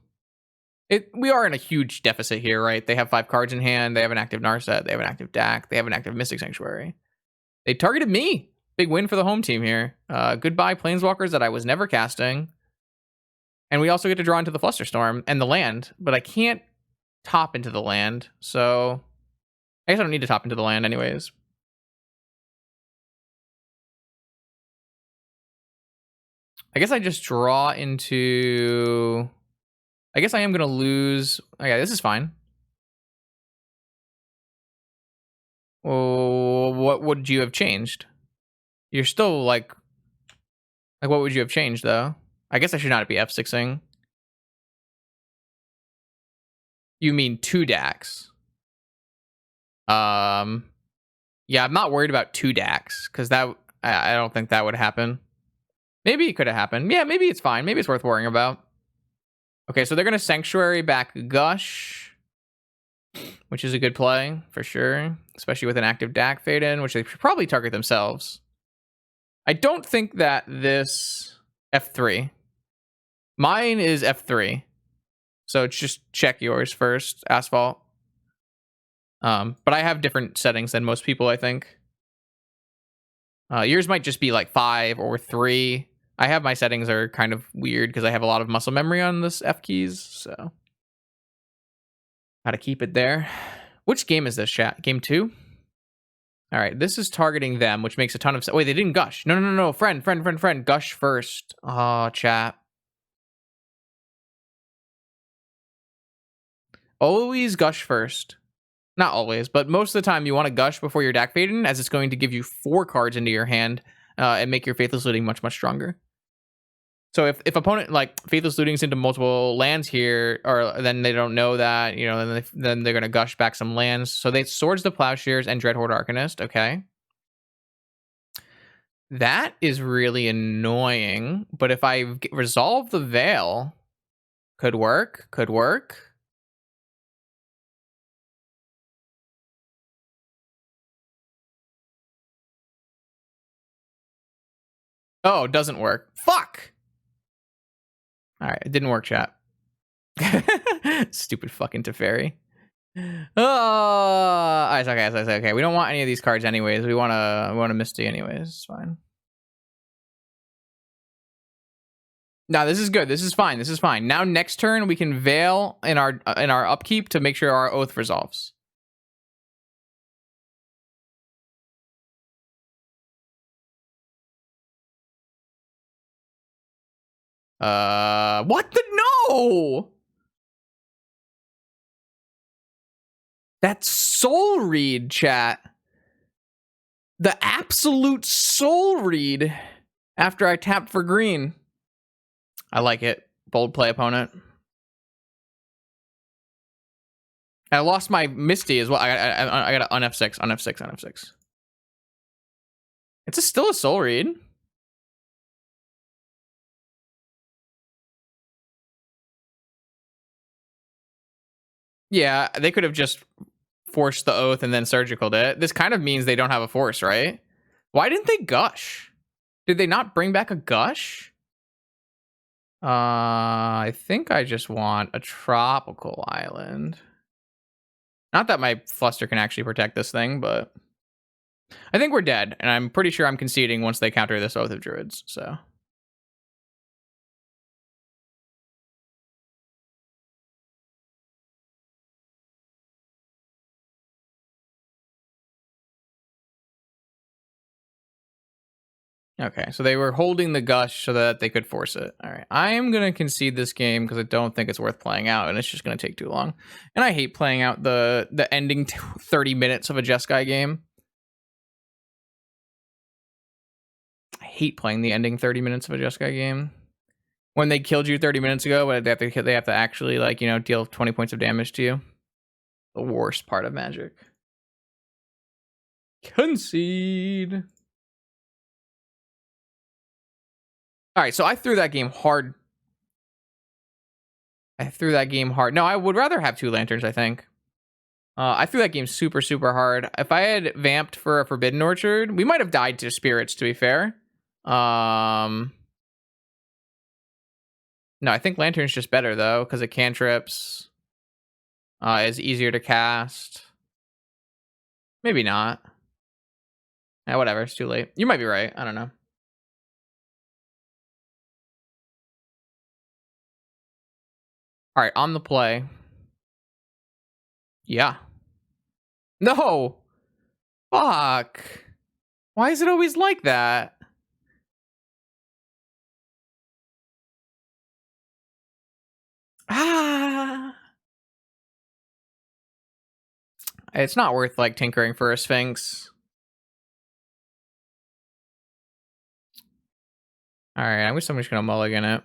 We are in a huge deficit here, right? They have 5 cards in hand. They have an active Narset. They have an active Dak. They have an active Mystic Sanctuary. They targeted me. Big win for the home team here. Goodbye, Planeswalkers that I was never casting. And we also get to draw into the Flusterstorm and the land, but I can't top into the land. So I guess I don't need to top into the land anyways. I guess I just draw into... I guess I am going to lose... Okay, this is fine. Oh, what would you have changed? You're still like... what would you have changed, though? I guess I should not be F6ing. You mean 2 Dax. Yeah, I'm not worried about 2 Dax, because that... I don't think that would happen. Maybe it could have happened. Yeah, maybe it's fine. Maybe it's worth worrying about. Okay, so they're going to Sanctuary back Gush, which is a good play for sure, especially with an active Dak Fade in, which they should probably target themselves. I don't think that this F3. Mine is F3. So just check yours first, Asphalt. But I have different settings than most people, I think. Yours might just be like 5 or 3. I have my settings are kind of weird because I have a lot of muscle memory on this F keys, so gotta keep it there. Which game is this, chat? Game 2? All right, this is targeting them, which makes a ton of sense. Wait, they didn't gush. No. Friend. Gush first. Oh, chat. Always gush first. Not always, but most of the time you want to gush before your Dak Fade in, as it's going to give you 4 cards into your hand and make your Faithless Looting much, much stronger. So if opponent like Faithless Looting's into multiple lands here, or then they don't know that, you know, then they're gonna gush back some lands. So they Swords the Plowshares and Dreadhorde Arcanist. Okay, that is really annoying. But if I resolve the Veil, could work. Could work. Oh, it doesn't work. Fuck. All right, it didn't work, chat. Stupid fucking Teferi. Oh, it's okay. It's okay. We don't want any of these cards anyways. We want a Misty anyways. It's fine. No, this is good. This is fine. This is fine. Now next turn we can Veil in our upkeep to make sure our Oath resolves. What the no? That's Soul Read, chat. The absolute Soul Read after I tapped for green. I like it. Bold play, opponent. I lost my Misty as well. I got on F6, on F6, on F6. It's still a Soul Read. Yeah, they could have just forced the oath and then surgicaled it. This kind of means they don't have a force, right? Why didn't they gush? Did they not bring back a gush? I think I just want a tropical island. Not that my fluster can actually protect this thing, but I think we're dead, and I'm pretty sure I'm conceding once they counter this Oath of Druids, so. Okay, so they were holding the gush so that they could force it. All right, I am going to concede this game because I don't think it's worth playing out, and it's just going to take too long. And I hate playing out the ending 30 minutes of a Jeskai game. I hate playing the ending 30 minutes of a Jeskai game. When they killed you 30 minutes ago, but they have to actually, like, you know, deal 20 points of damage to you. The worst part of Magic. Concede. All right, so I threw that game hard. No, I would rather have 2 lanterns, I think. I threw that game super, super hard. If I had vamped for a Forbidden Orchard, we might have died to spirits, to be fair. No, I think lantern's just better, though, because it cantrips. Is easier to cast. Maybe not. Yeah, whatever, it's too late. You might be right, I don't know. All right, on the play. Yeah. No! Fuck. Why is it always like that? Ah. It's not worth, like, tinkering for a Sphinx. All right, I wish somebody's gonna mulligan it.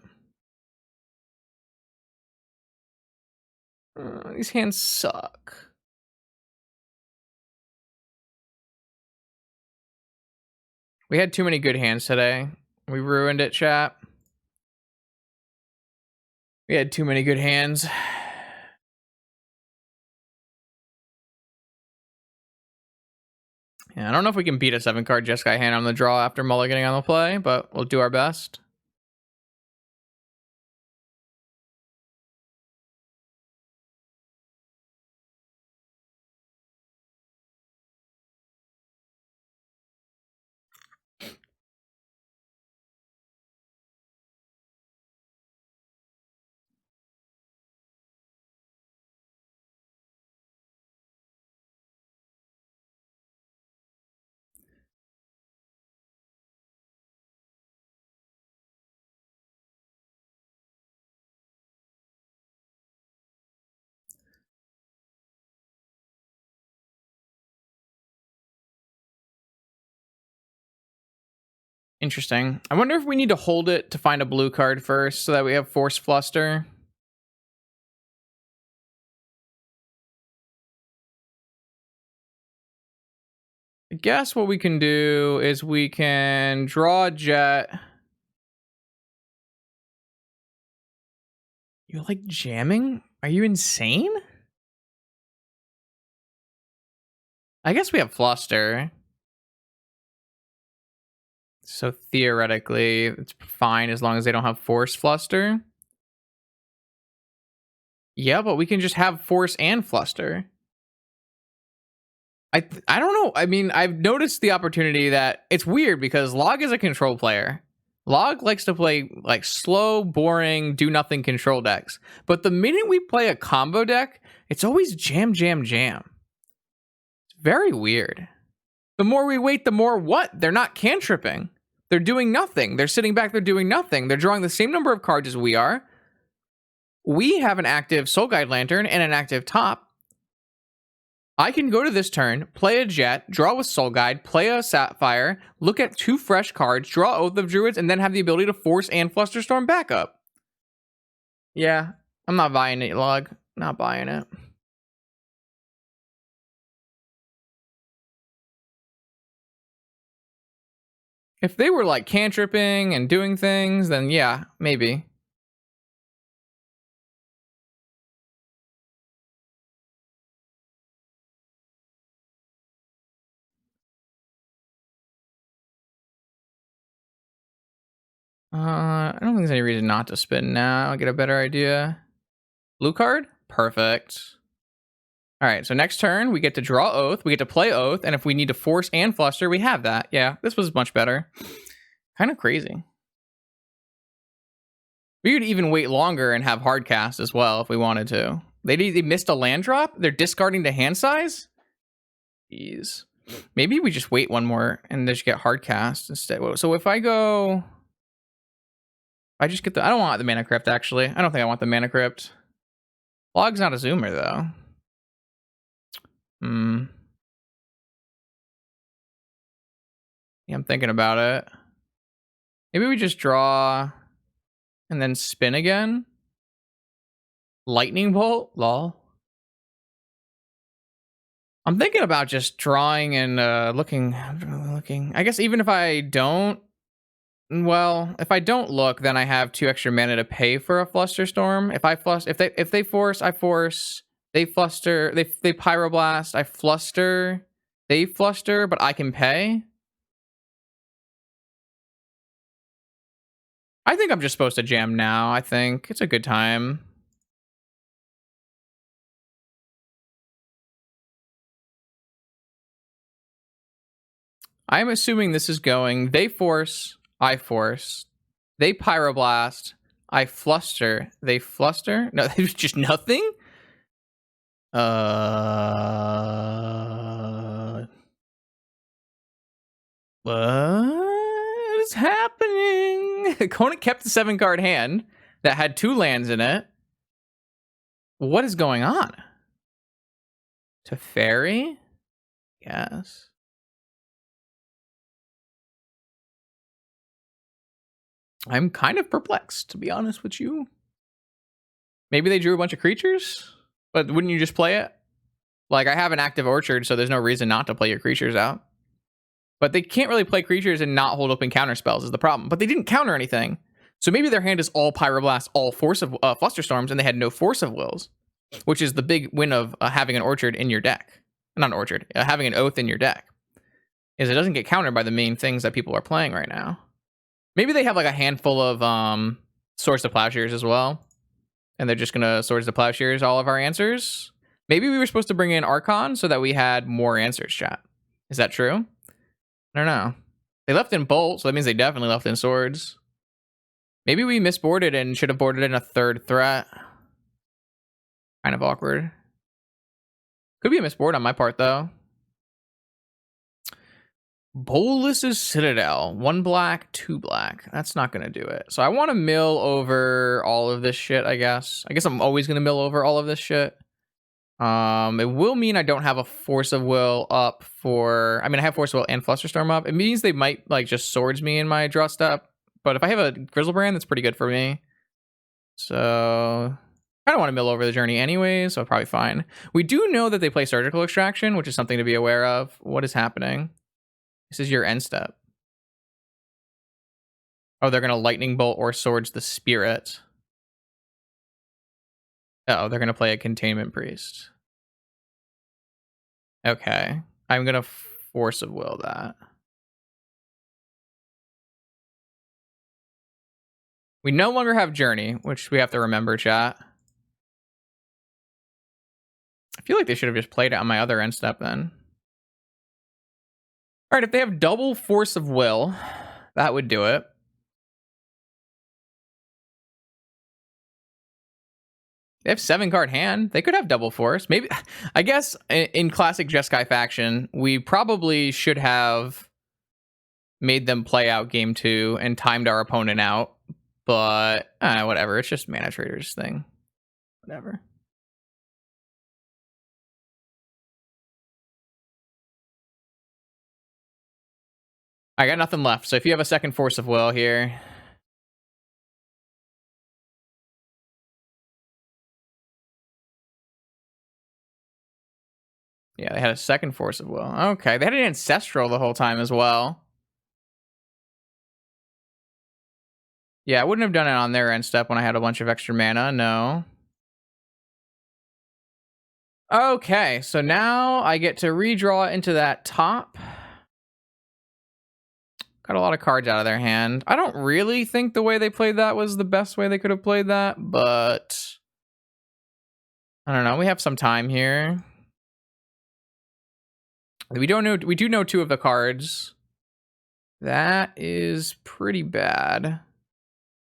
These hands suck. We had too many good hands today. We ruined it, chat. We had too many good hands. Yeah, I don't know if we can beat a 7-card Jeskai hand on the draw after mulliganing on the play, but we'll do our best. Interesting. I wonder if we need to hold it to find a blue card first so that we have Force Fluster. I guess what we can do is we can draw a Jet. You like jamming? Are you insane? I guess we have Fluster. So theoretically, it's fine as long as they don't have Force Fluster. Yeah, but we can just have Force and Fluster. I don't know. I mean, I've noticed the opportunity that it's weird because Log is a control player. Log likes to play like slow, boring, do nothing control decks. But the minute we play a combo deck, it's always jam, jam, jam. It's very weird. The more we wait, the more what? They're not cantripping. They're doing nothing. They're sitting back, they're doing nothing. They're drawing the same number of cards as we are. We have an active Soul Guide Lantern and an active top. I can go to this turn, play a Jet, draw with Soul Guide, play a Sapphire, look at 2 fresh cards, draw Oath of Druids, and then have the ability to Force and Flusterstorm backup. Yeah, I'm not buying it, Log. Not buying it. If they were like cantripping and doing things, then yeah, maybe. I don't think there's any reason not to spin now. I'll get a better idea. Blue card? Perfect. All right, so next turn, we get to draw Oath, we get to play Oath, and if we need to force and fluster, we have that. Yeah, this was much better. Kind of crazy. We could even wait longer and have hard cast as well if we wanted to. They missed a land drop? They're discarding the hand size? Jeez. Maybe we just wait one more and just get hard cast instead. So if I go... I just get the... I don't want the Mana Crypt, actually. I don't think I want the Mana Crypt. Log's not a zoomer, though. Yeah, I'm thinking about it. Maybe we just draw and then spin again. Lightning Bolt? Lol. I'm thinking about just drawing and looking. I guess even if I don't... Well, if I don't look, then I have 2 extra mana to pay for a Flusterstorm. If they force, I force. They fluster. They pyroblast. I fluster. They fluster, but I can pay. I think I'm just supposed to jam now. I think it's a good time. I'm assuming this is going. They force. I force. They pyroblast. I fluster. They fluster. No, there's just nothing. What is happening? Kona kept the 7-card hand that had 2 lands in it. What is going on? Teferi? Yes. I'm kind of perplexed, to be honest with you. Maybe they drew a bunch of creatures, but wouldn't you just play it? Like, I have an active Orchard, so there's no reason not to play your creatures out. But they can't really play creatures and not hold open counter spells is the problem. But they didn't counter anything. So maybe their hand is all Pyroblast, all Force of Flusterstorms, and they had no Force of Wills, which is the big win of having an Orchard in your deck. Not an Orchard, having an Oath in your deck. Is it doesn't get countered by the main things that people are playing right now. Maybe they have like a handful of Swords to Plowshares as well. And they're just going to Swords to Plowshares all of our answers. Maybe we were supposed to bring in Archon so that we had more answers, chat. Is that true? I don't know. They left in Bolt, so that means they definitely left in Swords. Maybe we misboarded and should have boarded in a 3rd threat. Kind of awkward. Could be a misboard on my part, though. Bolus's Citadel. 1 black, 2 black. That's not going to do it. So I want to mill over all of this shit, I guess. I guess I'm always going to mill over all of this shit. It will mean I don't have a Force of Will up for... I mean, I have Force of Will and Flusterstorm up. It means they might, like, just Swords me in my draw step. But if I have a Grizzlebrand, that's pretty good for me. So... I don't want to mill over the journey anyway, so probably fine. We do know that they play Surgical Extraction, which is something to be aware of. What is happening? This is your end step. Oh, they're going to Lightning Bolt or Swords the Spirit. Oh, they're going to play a Containment Priest. Okay. I'm going to Force of Will that. We no longer have Journey, which we have to remember, chat. I feel like they should have just played it on my other end step then. All right, if they have double Force of Will, that would do it. They have 7-card hand. They could have double Force. Maybe, I guess in classic Jeskai faction, we probably should have made them play out game 2 and timed our opponent out. But whatever. It's just ManaTraders thing. Whatever. I got nothing left. So if you have a second Force of Will here. Yeah, they had a second Force of Will. Okay, they had an Ancestral the whole time as well. Yeah, I wouldn't have done it on their end step when I had a bunch of extra mana, no. Okay, so now I get to redraw into that top. Got a lot of cards out of their hand. I don't really think the way they played that was the best way they could have played that, but I don't know. We have some time here. We do know 2 of the cards. That is pretty bad.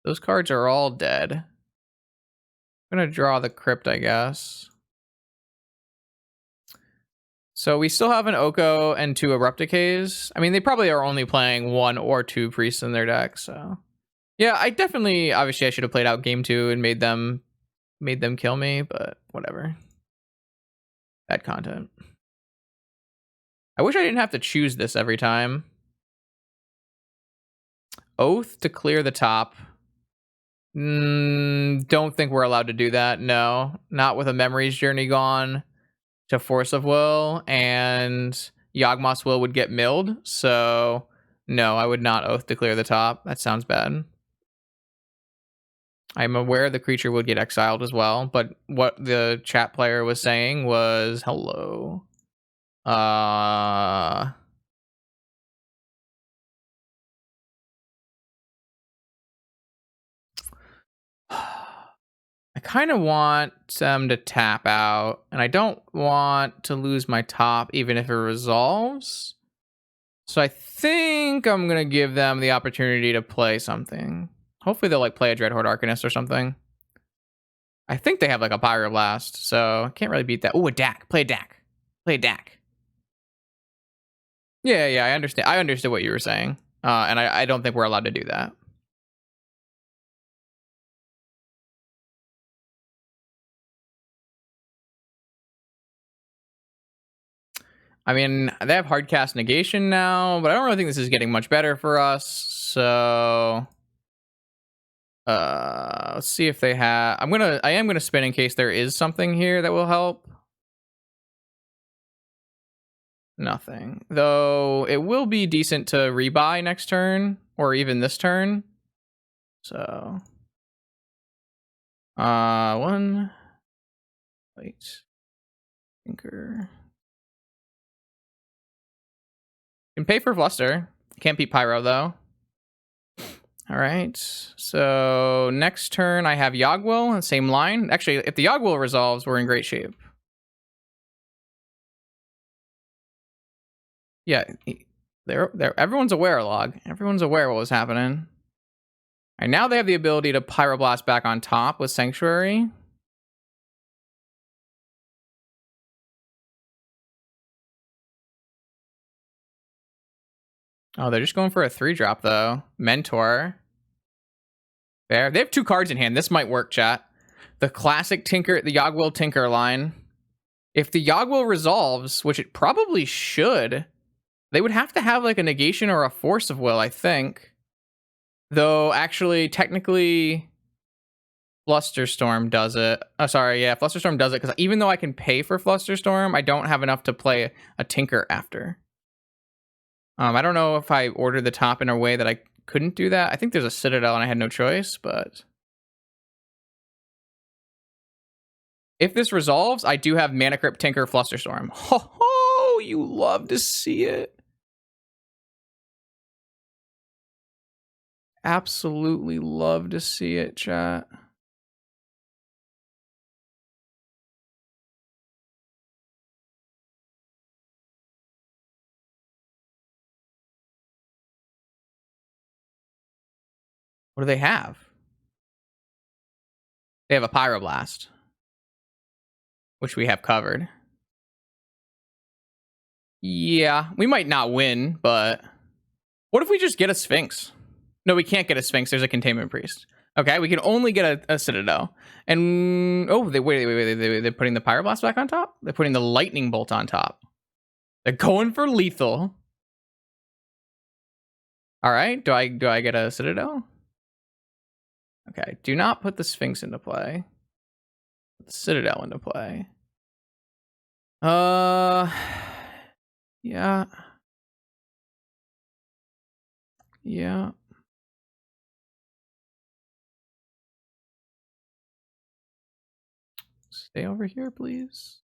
Those cards are all dead. I'm gonna draw the crypt, I guess. So we still have an Oko and 2 Erupticays. I mean, they probably are only playing 1 or 2 priests in their deck, so yeah, obviously I should have played out game 2 and made them kill me, but whatever. Bad content. I wish I didn't have to choose this every time. Oath to clear the top. Don't think we're allowed to do that. No, not with a Memories Journey gone to Force of Will, and Yawgmoth's Will would get milled. So no, I would not Oath to clear the top. That sounds bad. I'm aware the creature would get exiled as well, but what the chat player was saying was hello. I kind of want them to tap out, and I don't want to lose my top even if it resolves. So I think I'm going to give them the opportunity to play something. Hopefully they'll like play a Dreadhorde Arcanist or something. I think they have like a Pyroblast, so I can't really beat that. Oh, a Dak. Play a Dak. Play a Dak. Yeah, I understand. I understood what you were saying. And I don't think we're allowed to do that. I mean, they have Hardcast Negation now, but I don't really think this is getting much better for us. So let's see if they have. I am gonna spin in case there is something here that will help. Nothing. Though it will be decent to rebuy next turn or even this turn. So one. Wait. Tinker. Can pay for Fluster. Can't beat Pyro though. All right. So next turn I have Yawgwill, same line. Actually, if the Yawgwill resolves, we're in great shape. Yeah, everyone's aware, Log. Everyone's aware what was happening. And now they have the ability to Pyroblast back on top with Sanctuary. Oh, they're just going for a 3-drop though. Mentor. There. They have 2 cards in hand. This might work, chat. The classic Tinker, the Yawgwill Tinker line. If the Yawgwill resolves, which it probably should, they would have to have like a negation or a Force of Will, I think. Though, actually, technically, Flusterstorm does it. Oh, sorry, yeah, Flusterstorm does it, because even though I can pay for Flusterstorm, I don't have enough to play a Tinker after. I don't know if I ordered the top in a way that I couldn't do that. I think there's a Citadel and I had no choice, but if this resolves, I do have Mana Crypt, Tinker, Flusterstorm. Ho ho! You love to see it. Absolutely love to see it, chat. What do they have? They have a Pyroblast, which we have covered. Yeah, we might not win, but what if we just get a Sphinx? No, we can't get a Sphinx. There's a Containment Priest. Okay, we can only get a Citadel. And oh, they're putting the Pyroblast back on top? They're putting the Lightning Bolt on top. They're going for lethal. All right, do I get a Citadel? Okay, do not put the Sphinx into play. Put the Citadel into play. Yeah. Yeah. Stay over here, please.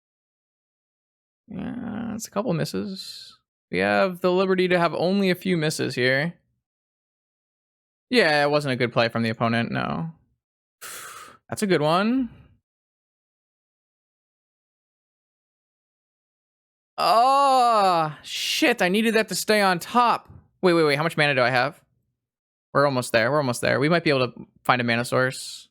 Yeah, it's a couple misses. We have the liberty to have only a few misses here. Yeah, it wasn't a good play from the opponent, no. That's a good one. Oh, shit, I needed that to stay on top. Wait, how much mana do I have? We're almost there. We might be able to find a mana source.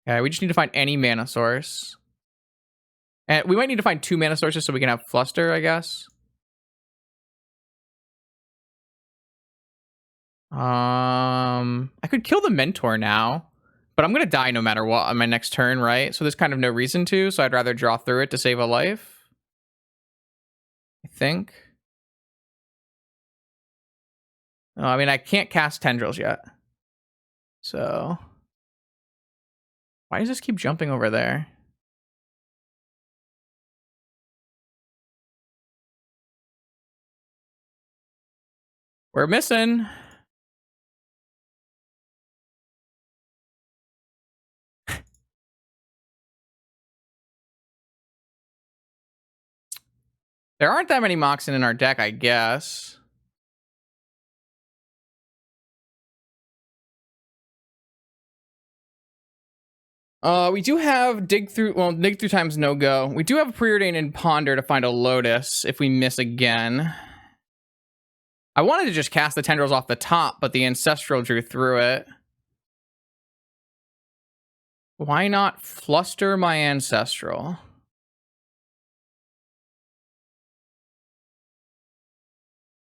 Okay, we just need to find any mana source. And we might need to find 2 mana sources so we can have Fluster, I guess. I could kill the Mentor now, but I'm gonna die no matter what on my next turn, right? So there's kind of no reason to, so I'd rather draw through it to save a life. I think. Oh, I mean, I can't cast Tendrils yet. So why does this keep jumping over there? We're missing. There aren't that many Moxen in our deck, I guess. We do have dig through time's no go. We do have a Preordain and Ponder to find a Lotus if we miss again. I wanted to just cast the Tendrils off the top, but the Ancestral drew through it. Why not Fluster my Ancestral?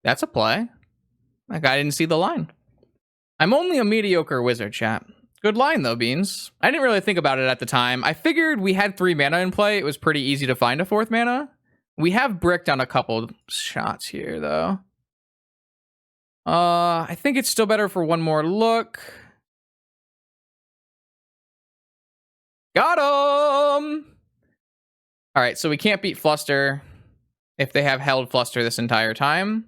That's a play. That guy didn't see the line. I'm only a mediocre wizard, chat. Good line, though, Beans. I didn't really think about it at the time. I figured we had 3 mana in play. It was pretty easy to find a 4th mana. We have bricked on a couple shots here, though. I think it's still better for one more look. Got him! All right, so we can't beat Fluster if they have held Fluster this entire time.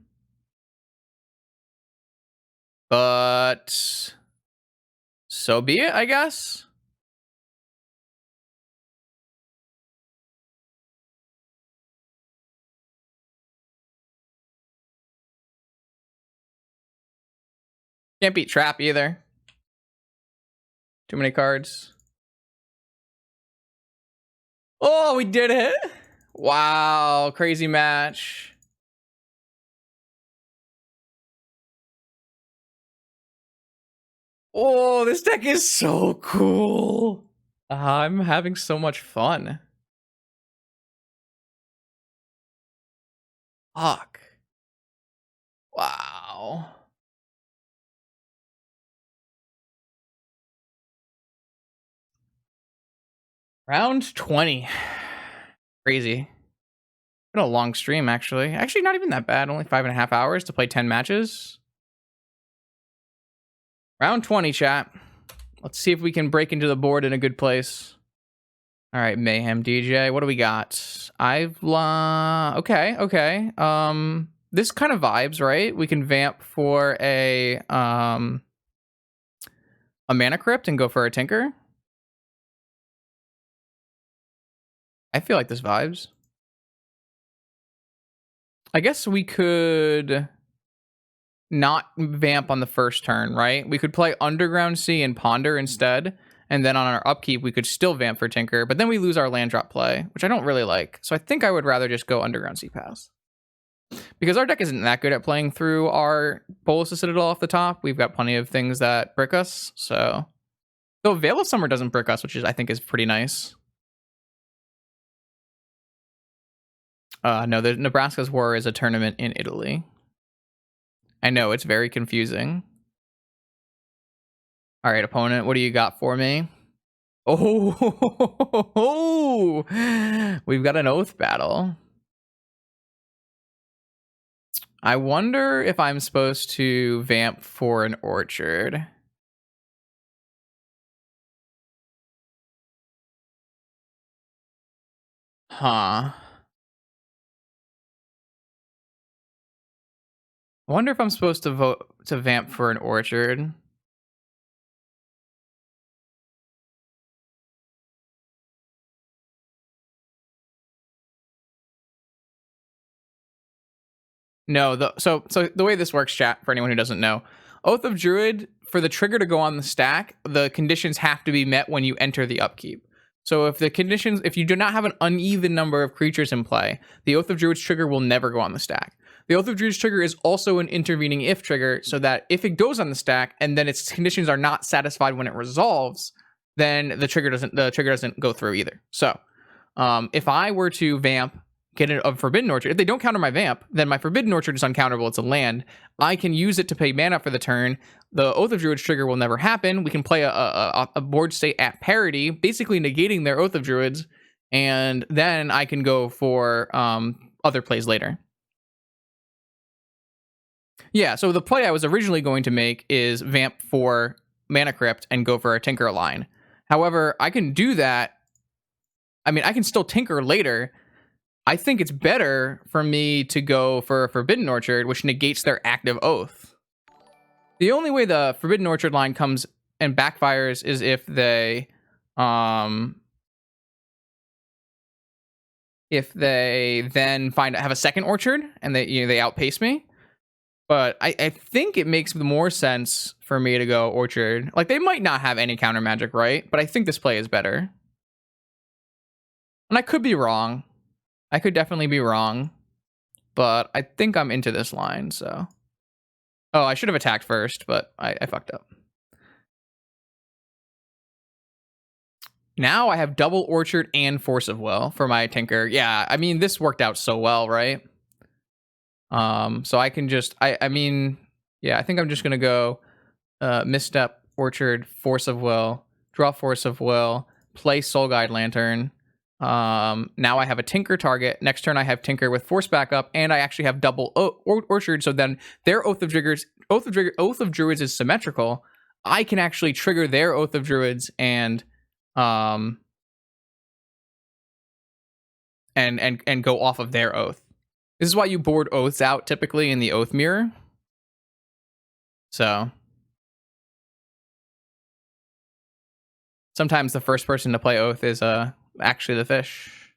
But so be it, I guess. Can't beat Trap either. Too many cards. Oh, we did it. Wow, crazy match. Oh, this deck is so cool. I'm having so much fun. Fuck. Wow. Round 20. Crazy. Been a long stream, actually. Actually, not even that bad. Only 5.5 hours to play 10 matches. Round 20, chat. Let's see if we can break into the board in a good place. All right, Mayhem DJ. What do we got? Okay. This kind of vibes, right? We can vamp for a Mana Crypt and go for a Tinker. I feel like this vibes. I guess we could not vamp on the first turn, right? We could play Underground Sea and Ponder instead, and then on our upkeep, we could still vamp for Tinker, but then we lose our land drop play, which I don't really like. So I think I would rather just go Underground Sea pass. Because our deck isn't that good at playing through our Bolus of Citadel off the top. We've got plenty of things that brick us, so... Though Veil of Summer doesn't brick us, which I think is pretty nice. No, the Nebraska's War is a tournament in Italy. I know, it's very confusing. All right, opponent, what do you got for me? Oh, we've got an Oath Battle. I wonder if I'm supposed to vamp for an Orchard. Huh. I wonder if I'm supposed to vote to vamp for an Orchard. No, so the way this works, chat, for anyone who doesn't know, Oath of Druid, for the trigger to go on the stack, the conditions have to be met when you enter the upkeep. So if you do not have an uneven number of creatures in play, the Oath of Druid's trigger will never go on the stack. The Oath of Druid's trigger is also an intervening if trigger, so that if it goes on the stack and then its conditions are not satisfied when it resolves, then the trigger doesn't go through either. So if I were to vamp, get a Forbidden Orchard, if they don't counter my vamp, then my Forbidden Orchard is uncounterable. It's a land. I can use it to pay mana for the turn. The Oath of Druids trigger will never happen. We can play a board state at parity, basically negating their Oath of Druids, and then I can go for other plays later. Yeah, so the play I was originally going to make is vamp for Mana Crypt and go for a Tinker line. However, I can do that. I mean, I can still Tinker later. I think it's better for me to go for a Forbidden Orchard, which negates their active Oath. The only way the Forbidden Orchard line comes and backfires is if they then have a second Orchard and they outpace me. But I think it makes more sense for me to go Orchard. Like, they might not have any counter magic, right? But I think this play is better. And I could be wrong. I could definitely be wrong. But I think I'm into this line, so. Oh, I should have attacked first, but I fucked up. Now I have double Orchard and Force of Will for my Tinker. Yeah, I mean, this worked out so well, right? So I can just, I mean, yeah, I think I'm just going to go Misstep, Orchard, Force of Will, draw Force of Will, play Soul Guide Lantern. Now I have a Tinker target. Next turn I have Tinker with Force backup, and I actually have double Orchard, so then their Oath of Druids is symmetrical. I can actually trigger their Oath of Druids and go off of their Oath. This is why you board Oaths out typically in the Oath Mirror. So sometimes the first person to play Oath is actually the fish.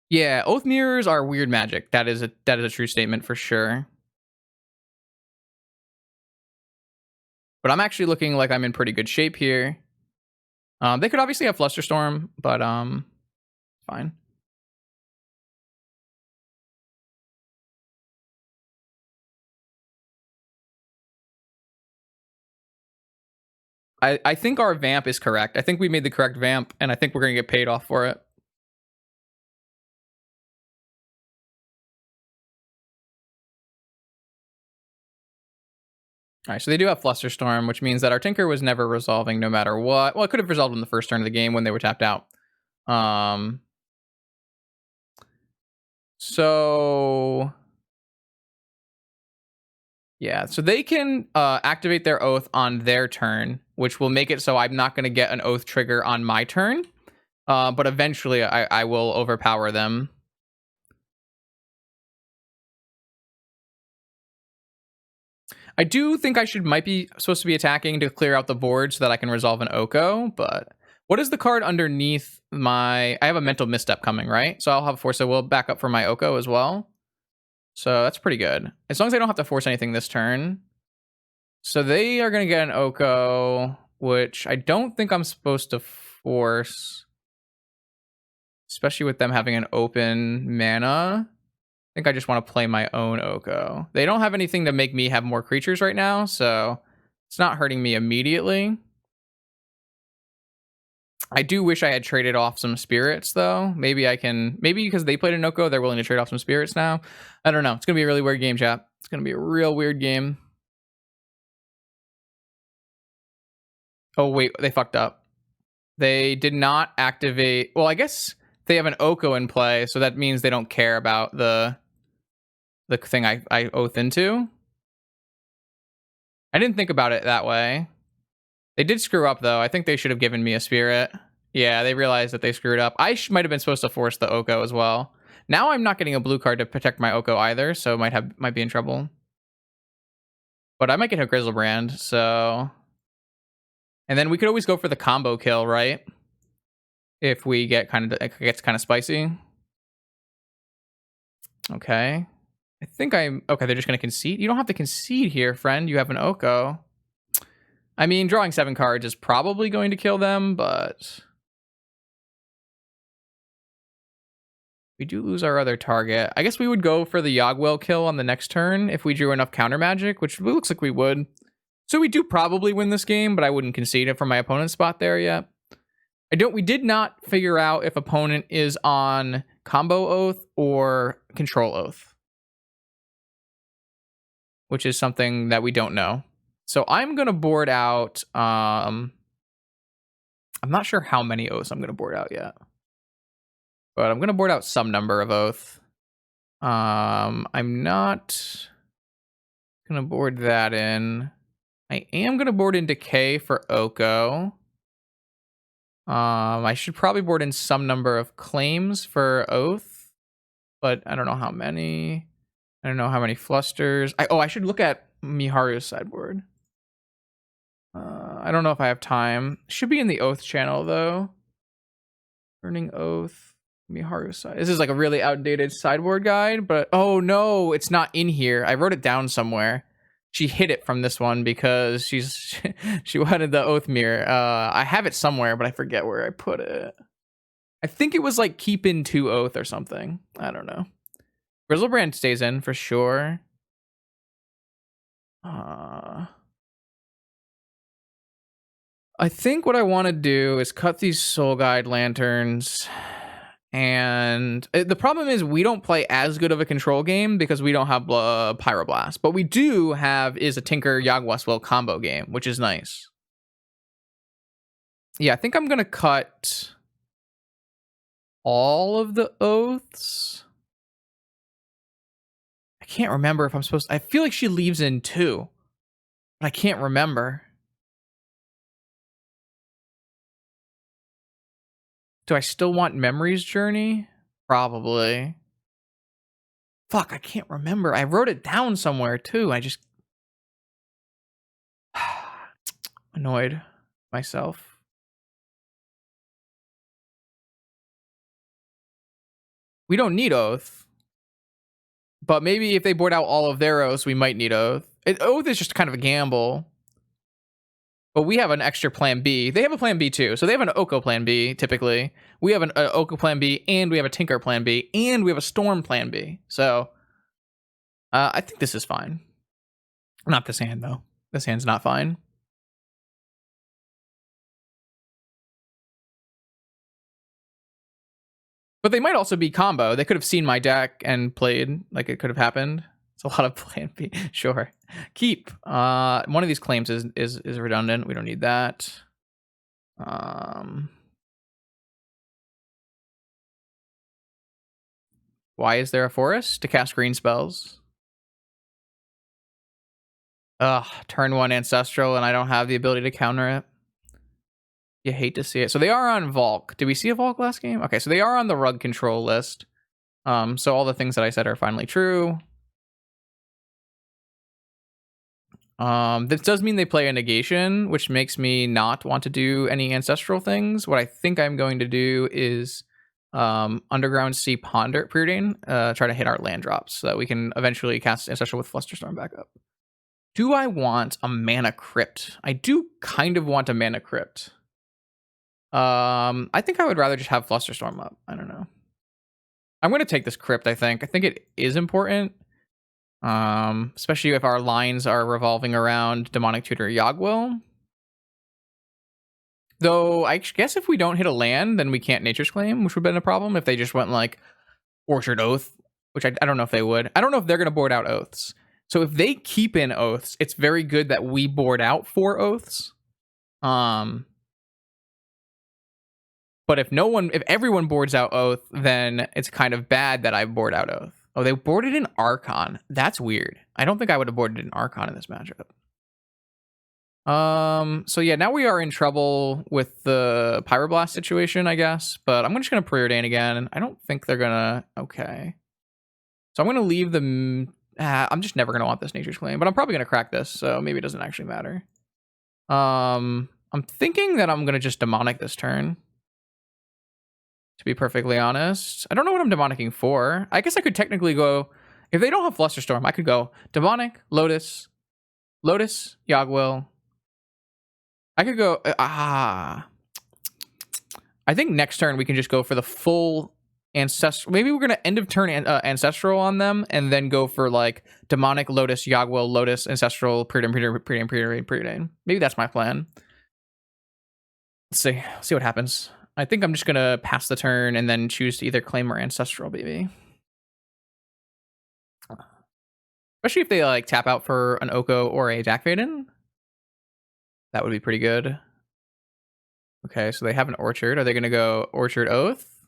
Yeah, Oath Mirrors are weird magic. That is a true statement for sure. But I'm actually looking like I'm in pretty good shape here. They could obviously have Flusterstorm, but fine. I think our vamp is correct. I think we made the correct vamp, and I think we're going to get paid off for it. All right, so they do have Flusterstorm, which means that our Tinker was never resolving no matter what. Well, it could have resolved in the first turn of the game when they were tapped out. So yeah, so they can activate their Oath on their turn, which will make it so I'm not going to get an Oath trigger on my turn. But eventually I will overpower them. I do think I might be supposed to be attacking to clear out the board so that I can resolve an Oko, but what is the card underneath my... I have a Mental Misstep coming, right? So I'll have Force of Will back up for my Oko as well. So that's pretty good. As long as I don't have to force anything this turn. So they are going to get an Oko, which I don't think I'm supposed to force. Especially with them having an open mana. I think I just want to play my own Oko. They don't have anything to make me have more creatures right now, so it's not hurting me immediately. I do wish I had traded off some spirits, though. Maybe because they played an Oko, they're willing to trade off some spirits now. I don't know. It's going to be a really weird game, chat. It's going to be a real weird game. Oh, wait, they fucked up. They did not activate... Well, I guess they have an Oko in play, so that means they don't care about the thing I Oath into. I didn't think about it that way. They did screw up, though. I think they should have given me a spirit. Yeah, they realized that they screwed up. I might have been supposed to force the Oko as well. Now I'm not getting a blue card to protect my Oko either, so might be in trouble. But I might get a Grizzlebrand, so... And then we could always go for the combo kill, right? If we get it gets kind of spicy. Okay. I think okay, they're just going to concede. You don't have to concede here, friend. You have an Oko. I mean, drawing 7 cards is probably going to kill them, but we do lose our other target. I guess we would go for the Yogwell kill on the next turn if we drew enough counter magic, which looks like we would. So we do probably win this game, but I wouldn't concede it from my opponent's spot there yet. We did not figure out if opponent is on Combo Oath or Control Oath, which is something that we don't know. So I'm going to board out, I'm not sure how many oaths I'm going to board out yet, but I'm going to board out some number of oath. I'm not going to board that in. I am going to board in Decay for Oko. I should probably board in some number of claims for Oath, but I don't know how many. I don't know how many flusters. I should look at Miharu's sideboard. I don't know if I have time. Should be in the Oath channel though. Burning Oath, Miharu's side. This is like a really outdated sideboard guide, but oh no, it's not in here. I wrote it down somewhere. She hid it from this one because she wanted the Oath mirror. I have it somewhere, but I forget where I put it. I think it was like keep in 2 Oath or something. I don't know. Grizzlebrand stays in for sure. I think what I want to do is cut these Soul Guide Lanterns. And the problem is we don't play as good of a control game because we don't have Pyroblast. But we do have is a Tinker Yogg-Westwell combo game, which is nice. Yeah, I think I'm going to cut all of the Oaths. I can't remember if I'm supposed to. I feel like she leaves in 2. But I can't remember. Do I still want Memory's Journey? Probably. Fuck, I can't remember. I wrote it down somewhere too. I just annoyed myself. We don't need Oath. But maybe if they board out all of their Oaths, we might need Oath. Oath is just kind of a gamble. But we have an extra plan B. They have a plan B too. So they have an Oko plan B, typically. We have an Oko plan B, and we have a Tinker plan B, and we have a Storm plan B. So I think this is fine. Not this hand, though. This hand's not fine. But they might also be combo. They could have seen my deck and played. Like, it could have happened. It's a lot of plan B. Sure. Keep. One of these claims is redundant. We don't need that. Why is there a forest? To cast green spells. Ugh, turn 1 Ancestral, and I don't have the ability to counter it. You hate to see it. So they are on Volk. Did we see a Volk last game? Okay, so they are on the rug control list. So all the things that I said are finally true. This does mean they play a negation, which makes me not want to do any ancestral things. What I think I'm going to do is Underground Sea Ponder Preordain, try to hit our land drops so that we can eventually cast Ancestral with Flusterstorm back up. Do I want a Mana Crypt? I do kind of want a Mana Crypt. I think I would rather just have Flusterstorm up. I don't know. I'm going to take this Crypt, I think. I think it is important. Especially if our lines are revolving around Demonic Tutor Yogg-Will. Though, I guess if we don't hit a land, then we can't Nature's Claim, which would have been a problem if they just went like Orchard Oath, which I don't know if they would. I don't know if they're going to board out Oaths. So if they keep in Oaths, it's very good that we board out 4 Oaths. But if everyone boards out Oath, then it's kind of bad that I board out Oath. Oh, they boarded in Archon. That's weird. I don't think I would have boarded in Archon in this matchup. So yeah, now we are in trouble with the Pyroblast situation, I guess. But I'm just going to Preordain again. I don't think they're going to... Okay. So I'm going to leave them... I'm just never going to want this Nature's Claim. But I'm probably going to crack this, so maybe it doesn't actually matter. I'm thinking that I'm going to just Demonic this turn. to be perfectly honest. I don't know what I'm demonicing for. I guess I could technically go, if they don't have Flusterstorm, I could go demonic, Lotus, Yogwill. I could go, I think next turn we can just go for the full ancestral. Maybe we're going to end of turn ancestral on them and then go for like demonic, Lotus, Yogwill, Lotus, ancestral, preordain. Maybe that's my plan. Let's see what happens. I think I'm just going to pass the turn and then choose to either claim or ancestral, baby. Especially if they like tap out for an Oko or a Jack Vaden. That would be pretty good. Okay, so they have an Orchard. Are they going to go Orchard Oath?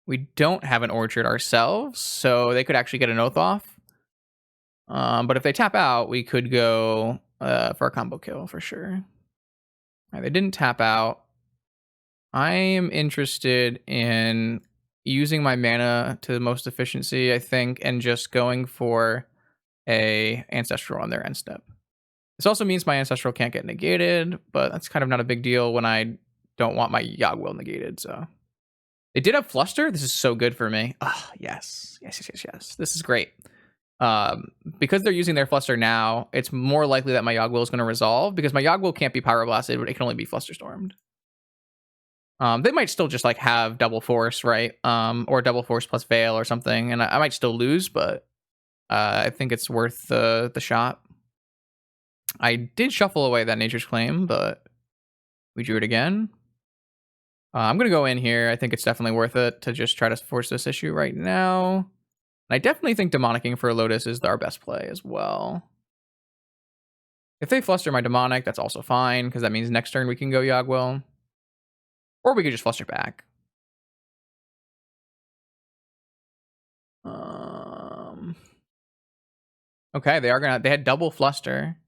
We don't have an Orchard ourselves, so they could actually get an Oath off. But if they tap out, we could go for a combo kill for sure. All right, they didn't tap out. I am interested in using my mana to the most efficiency, I think, and just going for a Ancestral on their end step. This also means my Ancestral can't get negated, but that's kind of not a big deal when I don't want my Yogwill negated, so. They did have Fluster. This is so good for me. Oh, yes. Yes. This is great. Because they're using their Fluster now, it's more likely that my Yogwill is going to resolve, because my Yogwill can't be Pyroblasted, but it can only be Flusterstormed. They might still just like have double force, right? Or double force plus Veil or something, and I might still lose, but I think it's worth the shot. I did shuffle away that Nature's Claim, but we drew it again. I'm going to go in here. I think it's definitely worth it to just try to force this issue right now. And I definitely think demonicking for a Lotus is our best play as well. If they fluster my demonic, that's also fine, because that means next turn we can go Yogwill. Or we could just fluster back. Okay, they had double fluster.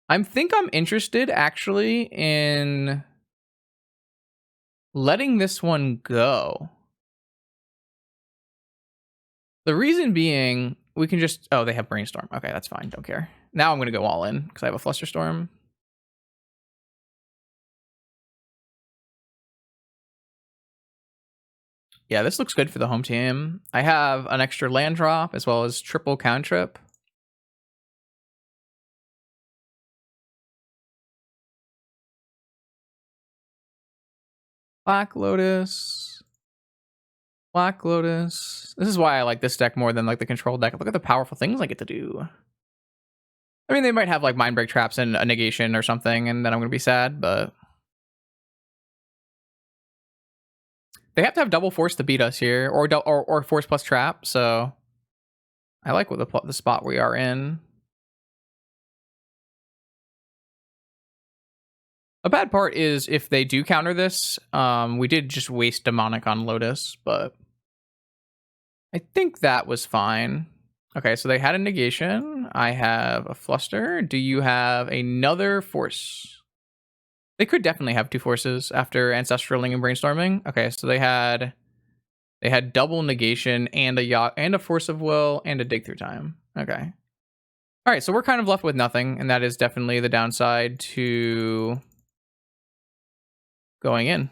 I think I'm interested actually in letting this one go. The reason being, we can just, oh, they have Brainstorm. Okay, that's fine, don't care. Now I'm going to go all in because I have a Flusterstorm. Yeah, this looks good for the home team. I have an extra land drop as well as triple cantrip. Black Lotus. This is why I like this deck more than like the control deck. Look at the powerful things I get to do. I mean, they might have like Mind Break traps and a negation or something, and then I'm going to be sad, but they have to have double force to beat us here, or force plus trap, so I like what the spot we are in. A bad part is if they do counter this, we did just waste Demonic on Lotus, but I think that was fine. Okay, so they had a negation. I have a Fluster. Do you have another force? They could definitely have two forces after Ancestraling and Brainstorming. Okay, so they had double negation and a Force of Will and a Dig Through Time. Okay. All right, so we're kind of left with nothing, and that is definitely the downside to going in.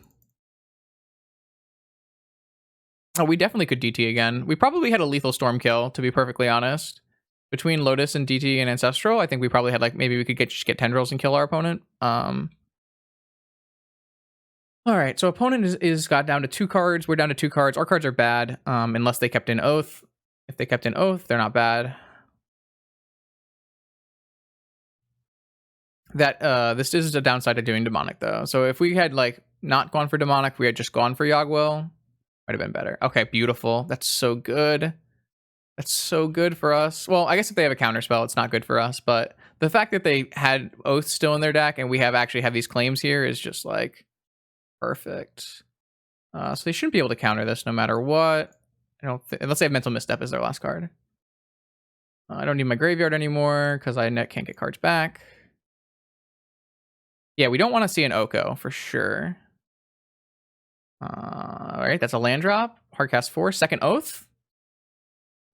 Oh, we definitely could DT again. We probably had a Lethal Storm kill, to be perfectly honest. Between Lotus and DT and Ancestral, I think we probably had like, maybe we could just get Tendrils and kill our opponent. All right, so opponent is got down to 2 cards. We're down to 2 cards. Our cards are bad, unless they kept in Oath. If they kept in Oath, they're not bad. That this is a downside to doing Demonic though. So if we had like not gone for Demonic, we had just gone for Yogwill, might have been better. Okay, beautiful. That's so good. That's so good for us. Well, I guess if they have a counter spell, it's not good for us. But the fact that they had Oath still in their deck and we actually have these claims here is just like perfect. So they shouldn't be able to counter this no matter what. Unless they have Mental Misstep as their last card. I don't need my graveyard anymore because I can't get cards back. Yeah, we don't want to see an Oko for sure. All right, that's a land drop. Hardcast 4. Second Oath.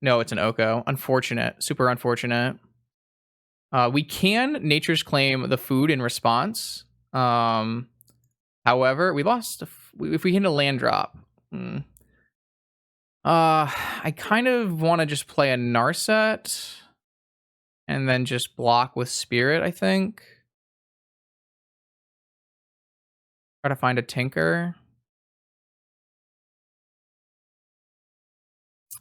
No, it's an Oko. Unfortunate. Super unfortunate. We can Nature's Claim the food in response. I However, we lost if we hit a land drop. I kind of want to just play a Narset and then just block with Spirit, I think. Try to find a Tinker.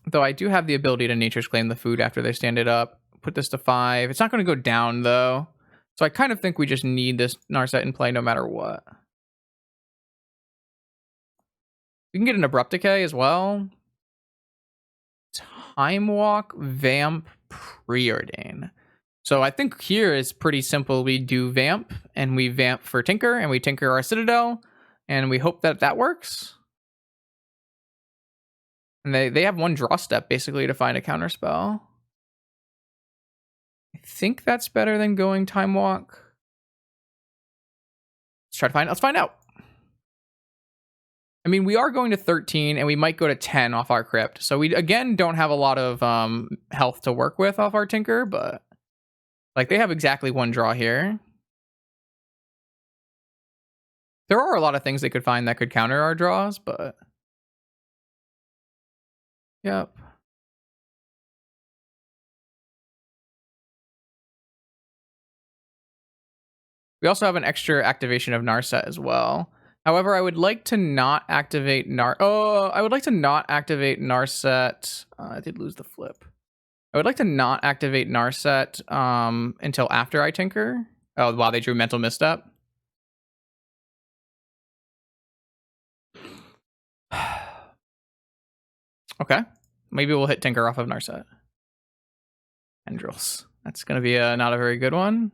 Though I do have the ability to Nature's Claim the food after they stand it up. Put this to 5. It's not going to go down, though. So I kind of think we just need this Narset in play no matter what. We can get an Abrupt Decay as well. Time Walk, Vamp, Preordain. So I think here is pretty simple. We do Vamp, and we Vamp for Tinker, and we Tinker our Citadel, and we hope that that works. And they have one draw step, basically, to find a counterspell. I think that's better than going Time Walk. Let's find out. I mean, we are going to 13, and we might go to 10 off our Crypt. So we, again, don't have a lot of health to work with off our Tinker, but like they have exactly one draw here. There are a lot of things they could find that could counter our draws, but... Yep. We also have an extra activation of Narset as well. However, I would like to not activate I would like to not activate Narset. I did lose the flip. I would like to not activate Narset until after I Tinker. Oh, wow, they drew Mental Misstep. Okay. Maybe we'll hit Tinker off of Narset. Tendrils. That's going to be not a very good one.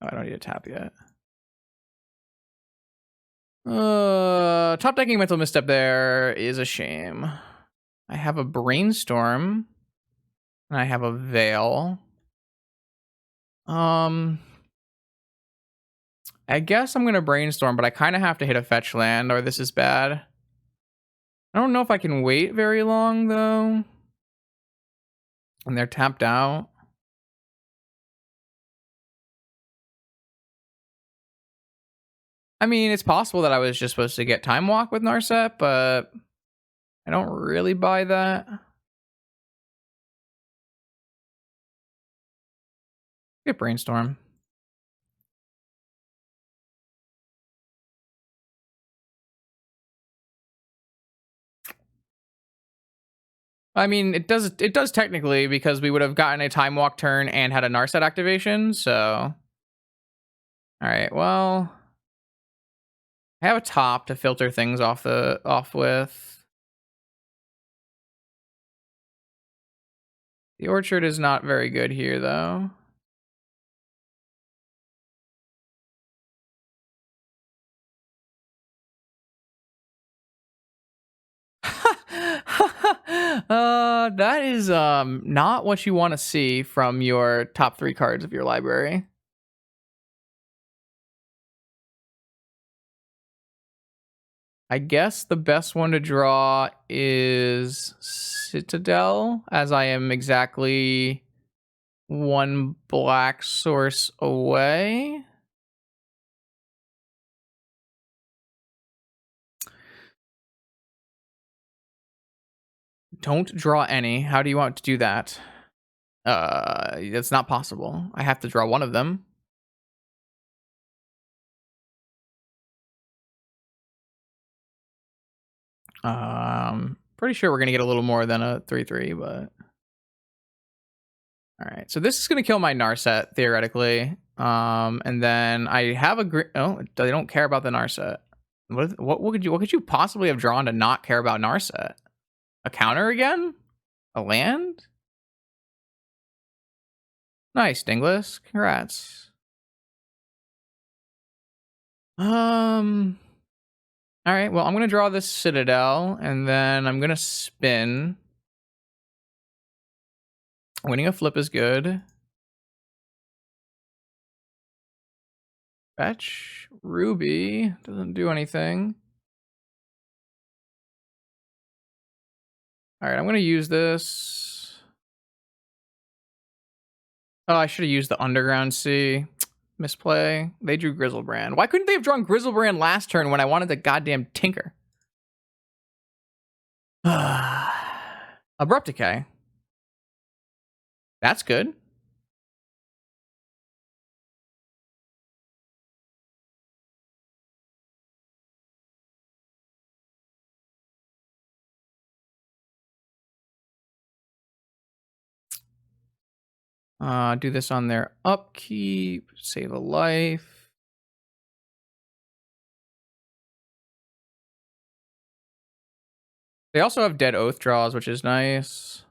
Oh, I don't need to tap yet. Top decking Mental Misstep there is a shame. I have a Brainstorm. And I have a Veil. I guess I'm going to Brainstorm, but I kind of have to hit a fetch land or this is bad. I don't know if I can wait very long, though. And they're tapped out. I mean, it's possible that I was just supposed to get Time Walk with Narset, but I don't really buy that. Get Brainstorm. I mean, it does technically because we would have gotten a Time Walk turn and had a Narset activation, so... Alright, well... I have a top to filter things off with. The Orchard is not very good here, though. That is not what you want to see from your top 3 cards of your library. I guess the best one to draw is Citadel, as I am exactly 1 black source away. Don't draw any. How do you want to do that? That's not possible. I have to draw one of them. Pretty sure we're gonna get a little more than a 3/3, but all right. So this is gonna kill my Narset theoretically. And then I have a oh, they don't care about the Narset. What could you possibly have drawn to not care about Narset? A counter again? A land? Nice, Dinglis. Congrats. All right, well, I'm going to draw this Citadel, and then I'm going to spin. Winning a flip is good. Fetch. Ruby. Doesn't do anything. All right, I'm going to use this. Oh, I should have used the Underground Sea. Misplay. They drew Grizzlebrand. Why couldn't they have drawn Grizzlebrand last turn when I wanted the goddamn Tinker? Abrupt Decay. That's good. Do this on their upkeep. Save a life. They also have Dead Oath draws, which is nice.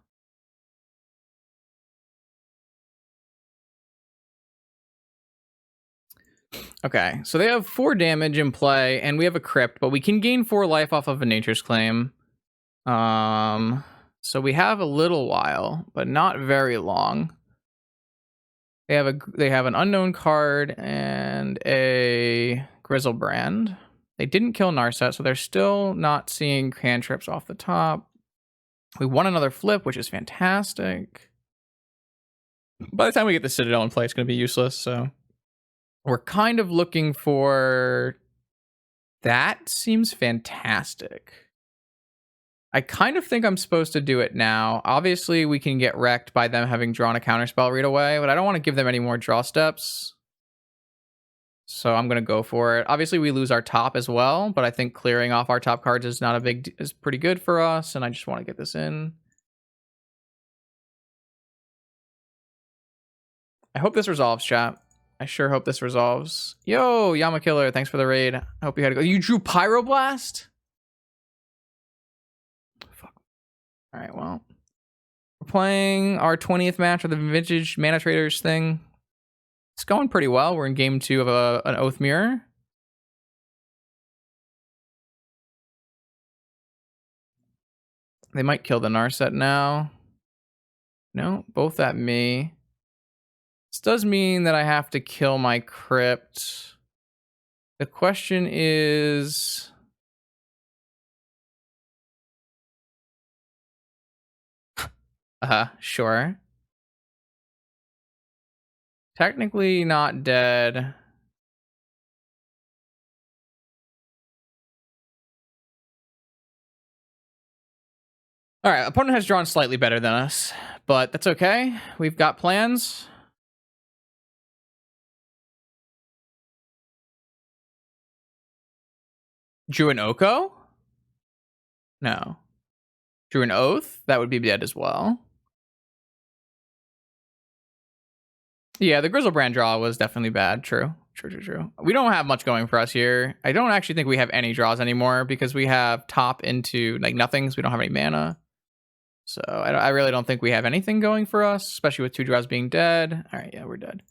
Okay, so they have 4 damage in play, and we have a Crypt, but we can gain 4 life off of a Nature's Claim. So we have a little while, but not very long. They have an unknown card and a Grizzlebrand. They didn't kill Narset, so they're still not seeing cantrips off the top. We won another flip, which is fantastic. By the time we get the Citadel in play, it's going to be useless, so we're kind of looking for... That seems fantastic. I kind of think I'm supposed to do it now. Obviously, we can get wrecked by them having drawn a counterspell right away, but I don't want to give them any more draw steps. So I'm going to go for it. Obviously, we lose our top as well, but I think clearing off our top cards is pretty good for us, and I just want to get this in. I hope this resolves, chat. I sure hope this resolves. Yo, Yama Killer, thanks for the raid. I hope you had a go. You drew Pyroblast? All right, well, we're playing our 20th match of the Vintage ManaTraders thing. It's going pretty well. We're in game 2 of an Oath Mirror. They might kill the Narset now. No, both at me. This does mean that I have to kill my Crypt. The question is... Sure. Technically not dead. All right, opponent has drawn slightly better than us, but that's okay. We've got plans. Drew an Oko? No. Drew an Oath? That would be dead as well. Yeah, the Grizzlebrand draw was definitely bad. True. We don't have much going for us here. I don't actually think we have any draws anymore because we have top into like nothings. We don't have any mana. So I really don't think we have anything going for us, especially with 2 draws being dead. All right, yeah, we're dead.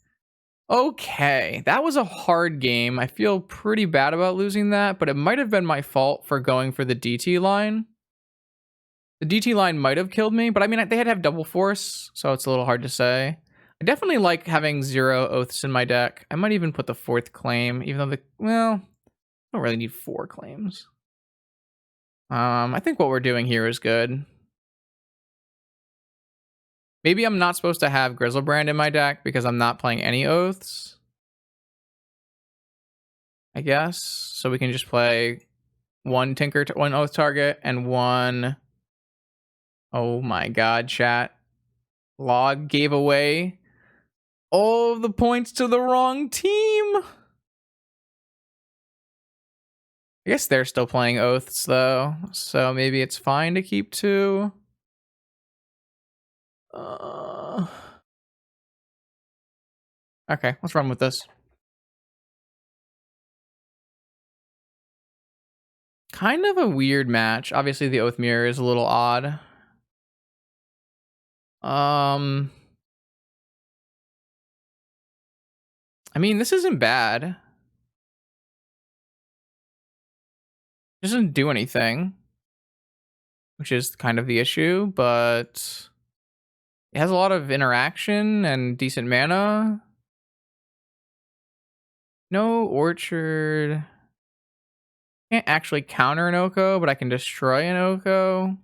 Okay, that was a hard game. I feel pretty bad about losing that, but it might have been my fault for going for the DT line. The DT line might have killed me, but I mean, they had to have double force, so it's a little hard to say. I definitely like having 0 oaths in my deck. I might even put the 4th claim, even though well, I don't really need 4 claims. I think what we're doing here is good. Maybe I'm not supposed to have Grizzlebrand in my deck because I'm not playing any oaths. I guess. So we can just play 1 Tinker, 1 oath target, and 1... Oh my god, chat. Log gave away all of the points to the wrong team. I guess they're still playing oaths though, so maybe it's fine to keep 2. Okay, let's run with this. Kind of a weird match. Obviously the Oath Mirror is a little odd. I mean, this isn't bad. It doesn't do anything, which is kind of the issue, but it has a lot of interaction and decent mana. No Orchard. Can't actually counter an Oko, but I can destroy an Oko.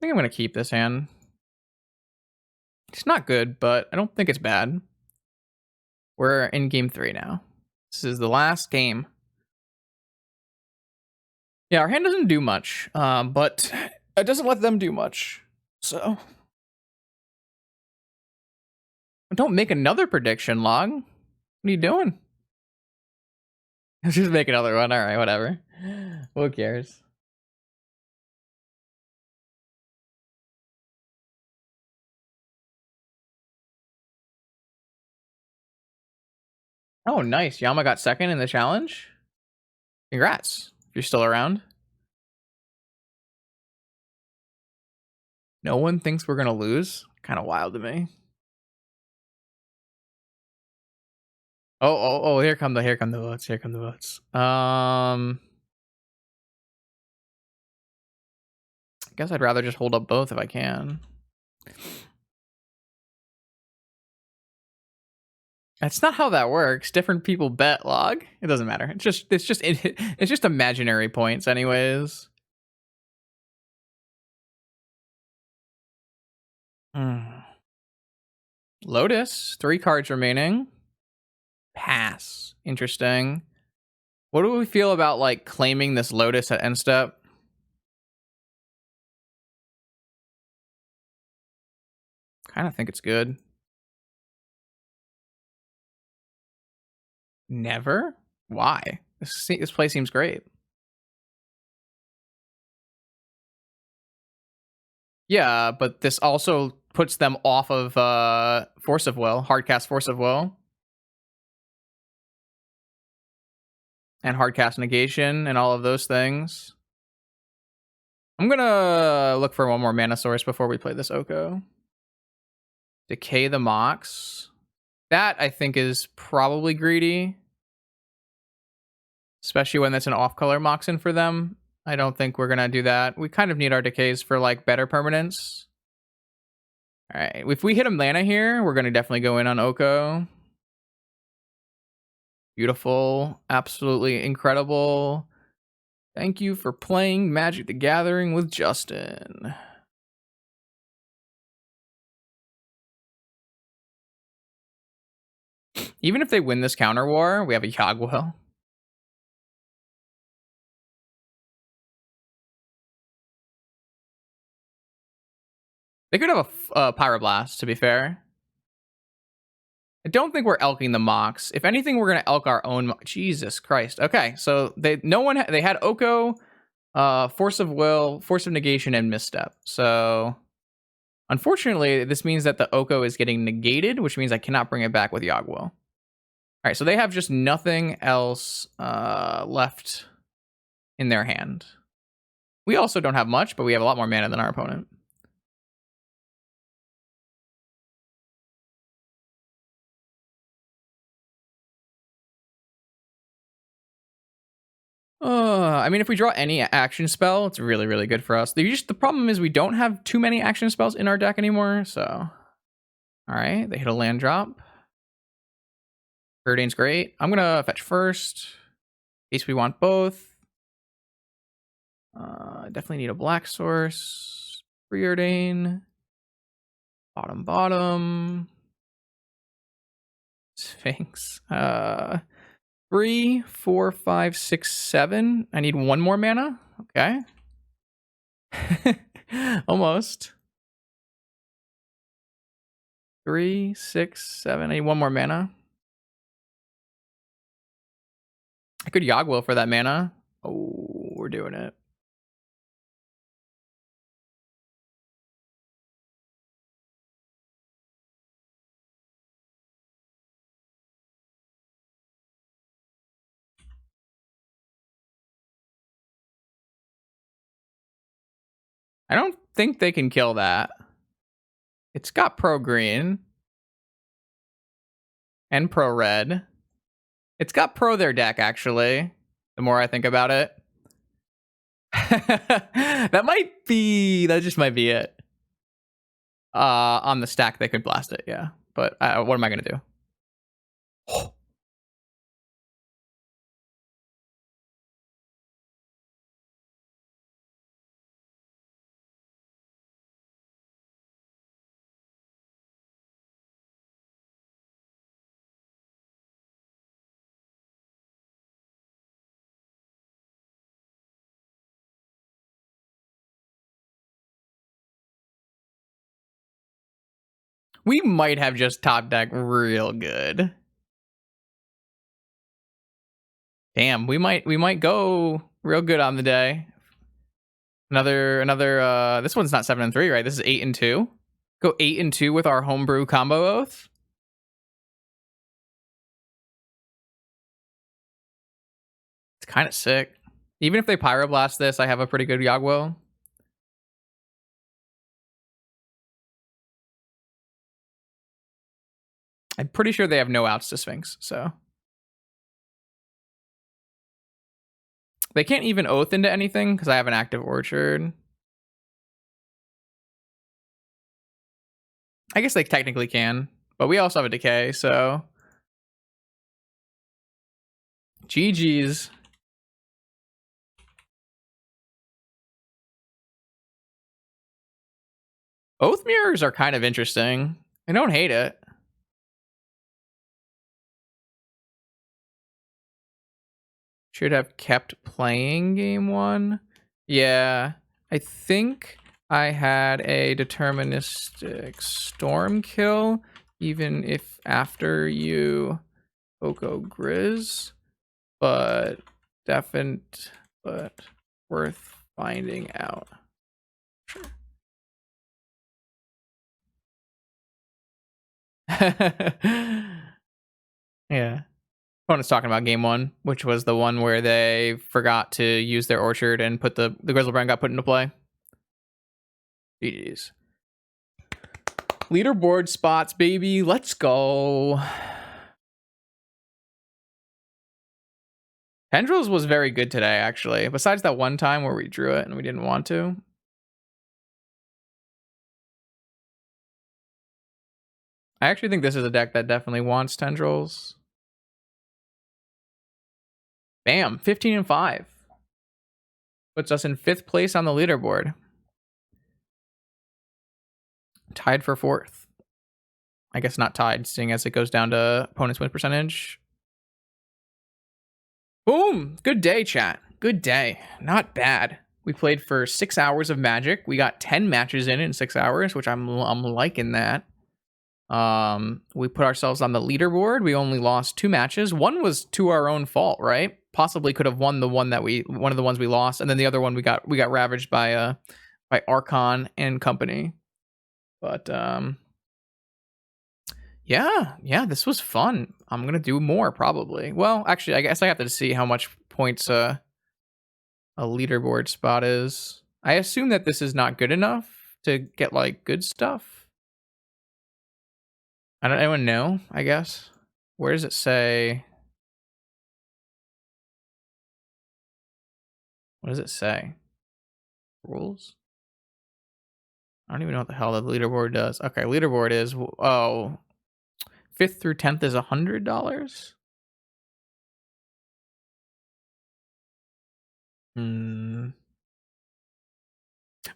I think I'm going to keep this hand. It's not good, but I don't think it's bad. We're in game 3 now. This is the last game. Yeah, our hand doesn't do much, but it doesn't let them do much. So, don't make another prediction log. What are you doing? Let's just make another one. All right, whatever. Who cares? Oh, nice. Yama got second in the challenge. Congrats. If you're still around. No one thinks we're going to lose. Kind of wild to me. Oh, here come the votes. Here come the votes. I guess I'd rather just hold up both if I can. That's not how that works. Different people bet log. It doesn't matter. It's just imaginary points anyways. Lotus, 3 cards remaining. Pass. Interesting. What do we feel about like claiming this Lotus at end step? Kind of think it's good. Never? Why? This play seems great. Yeah, but this also puts them off of Force of Will, hardcast Force of Will. And hardcast negation and all of those things. I'm gonna look for one more mana source before we play this Oko. Decay the Mox. That, I think, is probably greedy. Especially when that's an off-color Moxen for them. I don't think we're gonna do that. We kind of need our decays for like better permanence. Alright, if we hit a mana here, we're gonna definitely go in on Oko. Beautiful. Absolutely incredible. Thank you for playing Magic the Gathering with Justin. Even if they win this counter war, we have a Yagwell. They could have a Pyroblast, to be fair. I don't think we're elking the Mox. If anything, we're gonna elk our own. Jesus Christ. Okay, so they had Oko, Force of Will, Force of Negation, and Misstep. So unfortunately, this means that the Oko is getting negated, which means I cannot bring it back with Yagwell. All right, so they have just nothing else left in their hand. We also don't have much, but we have a lot more mana than our opponent. I mean, if we draw any action spell, it's really, really good for us. The problem is we don't have too many action spells in our deck anymore, so... Alright, they hit a land drop. Preordain's great. I'm gonna fetch first, in case we want both. Definitely need a black source. Preordain. Bottom. Sphinx. 3, 4, 5, 6, 7. I need one more mana. Okay. Almost. 3, 6, 7. I need one more mana. I could Yagwell for that mana. Oh, we're doing it. I don't think they can kill that. It's got pro green. And pro red. It's got pro their deck, actually. The more I think about it. That just might be it. On the stack, they could blast it, yeah. But what am I going to do? We might have just top deck real good. Damn, we might go real good on the day. Another this one's not 7-3, right? This is 8-2. Go 8-2 with our homebrew combo oath. It's kind of sick. Even if they pyroblast this, I have a pretty good Yagwell. I'm pretty sure they have no outs to Sphinx, so they can't even oath into anything because I have an active orchard. I guess they technically can, but we also have a decay, so GG's. Oath mirrors are kind of interesting. I don't hate it. Should have kept playing game one. Yeah, I think I had a deterministic storm kill, even if after you Oko Grizz, but worth finding out. Sure. Yeah. Opponent's talking about game one, which was the one where they forgot to use their orchard and put the Grizzlebrand got put into play. GG's. Leaderboard spots, baby. Let's go. Tendrils was very good today, actually. Besides that one time where we drew it and we didn't want to. I actually think this is a deck that definitely wants Tendrils. Bam, 15-5. Puts us in 5th place on the leaderboard. Tied for 4th. I guess not tied, seeing as it goes down to opponent's win percentage. Boom! Good day, chat. Good day. Not bad. We played for 6 hours of Magic. We got 10 matches in 6 hours, which I'm liking that. We put ourselves on the leaderboard. We only lost 2 matches. One was to our own fault, right? Possibly could have won one of the ones we lost, and then the other one we got ravaged by Archon and company. But yeah, this was fun. I'm gonna do more probably. Well, actually, I guess I have to see how much points a leaderboard spot is. I assume that this is not good enough to get like good stuff. I don't anyone know, I guess. Where does it say? What does it say? Rules? I don't even know what the hell the leaderboard does. Okay, leaderboard is 5th through 10th is $100.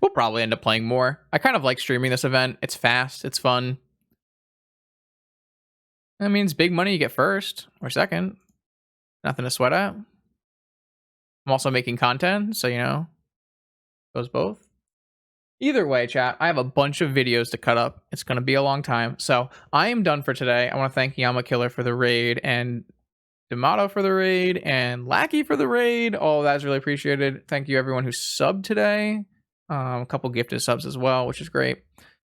We'll probably end up playing more. I kind of like streaming this event. It's fast, it's fun. That means big money you get first or second. Nothing to sweat at. I'm also making content, so goes both. Either way, chat, I have a bunch of videos to cut up. It's going to be a long time. So I am done for today. I want to thank Yama Killer for the raid and D'Amato for the raid and Lackey for the raid. All of that is really appreciated. Thank you everyone who subbed today. A couple gifted subs as well, which is great.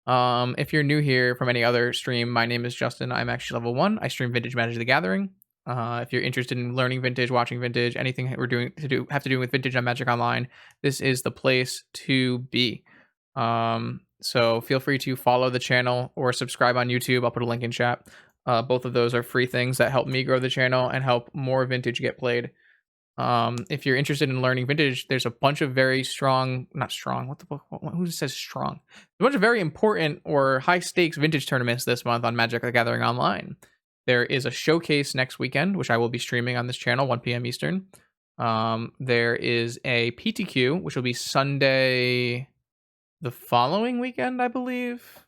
If you're new here from any other stream, my name is Justin. I'm actually level 1. I stream Vintage Magic the Gathering. If you're interested in learning Vintage, watching Vintage, anything have to do with Vintage on Magic Online, this is the place to be. So feel free to follow the channel or subscribe on YouTube. I'll put a link in chat. Both of those are free things that help me grow the channel and help more Vintage get played. If you're interested in learning Vintage, there's a bunch of very strong, not strong, what the fuck, who says strong? A bunch of very important or high stakes Vintage tournaments this month on Magic the Gathering Online. There is a showcase next weekend, which I will be streaming on this channel, 1 p.m. Eastern. There is a PTQ, which will be Sunday the following weekend, I believe.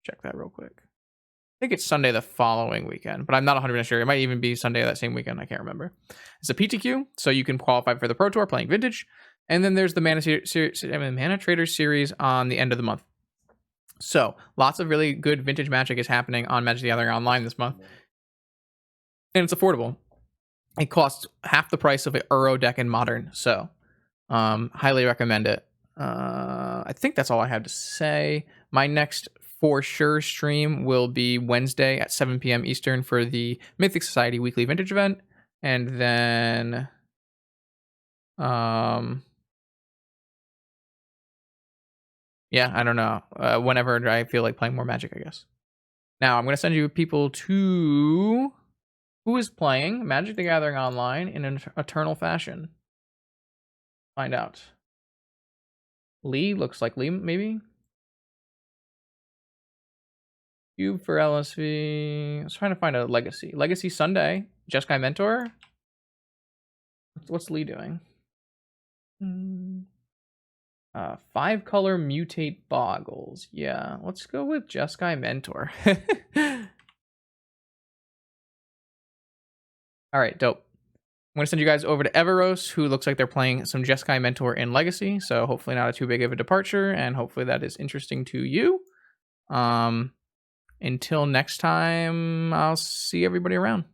Check that real quick. I think it's Sunday the following weekend, but I'm not 100% sure. It might even be Sunday that same weekend. I can't remember. It's a PTQ, so you can qualify for the Pro Tour playing Vintage. And then there's the ManaTraders series on the end of the month. So lots of really good vintage Magic is happening on Magic the Gathering Online this month, and it's affordable. It costs half the price of an Uro deck in Modern, so highly recommend it. I think that's all I have to say. My next for sure stream will be Wednesday at 7 p.m. Eastern for the Mythic Society weekly vintage event, and then yeah, I don't know. Whenever I feel like playing more Magic, I guess. Now I'm gonna send you people to who is playing Magic the Gathering Online in an eternal fashion. Find out. Lee looks like Lee, maybe. Cube for LSV. I was trying to find a Legacy. Legacy Sunday. Jeskai Mentor. What's Lee doing? 5-color Mutate Boggles. Yeah, let's go with Jeskai Mentor. All right, dope. I'm going to send you guys over to Everos, who looks like they're playing some Jeskai Mentor in Legacy, so hopefully not too big of a departure, and hopefully that is interesting to you. Until next time, I'll see everybody around.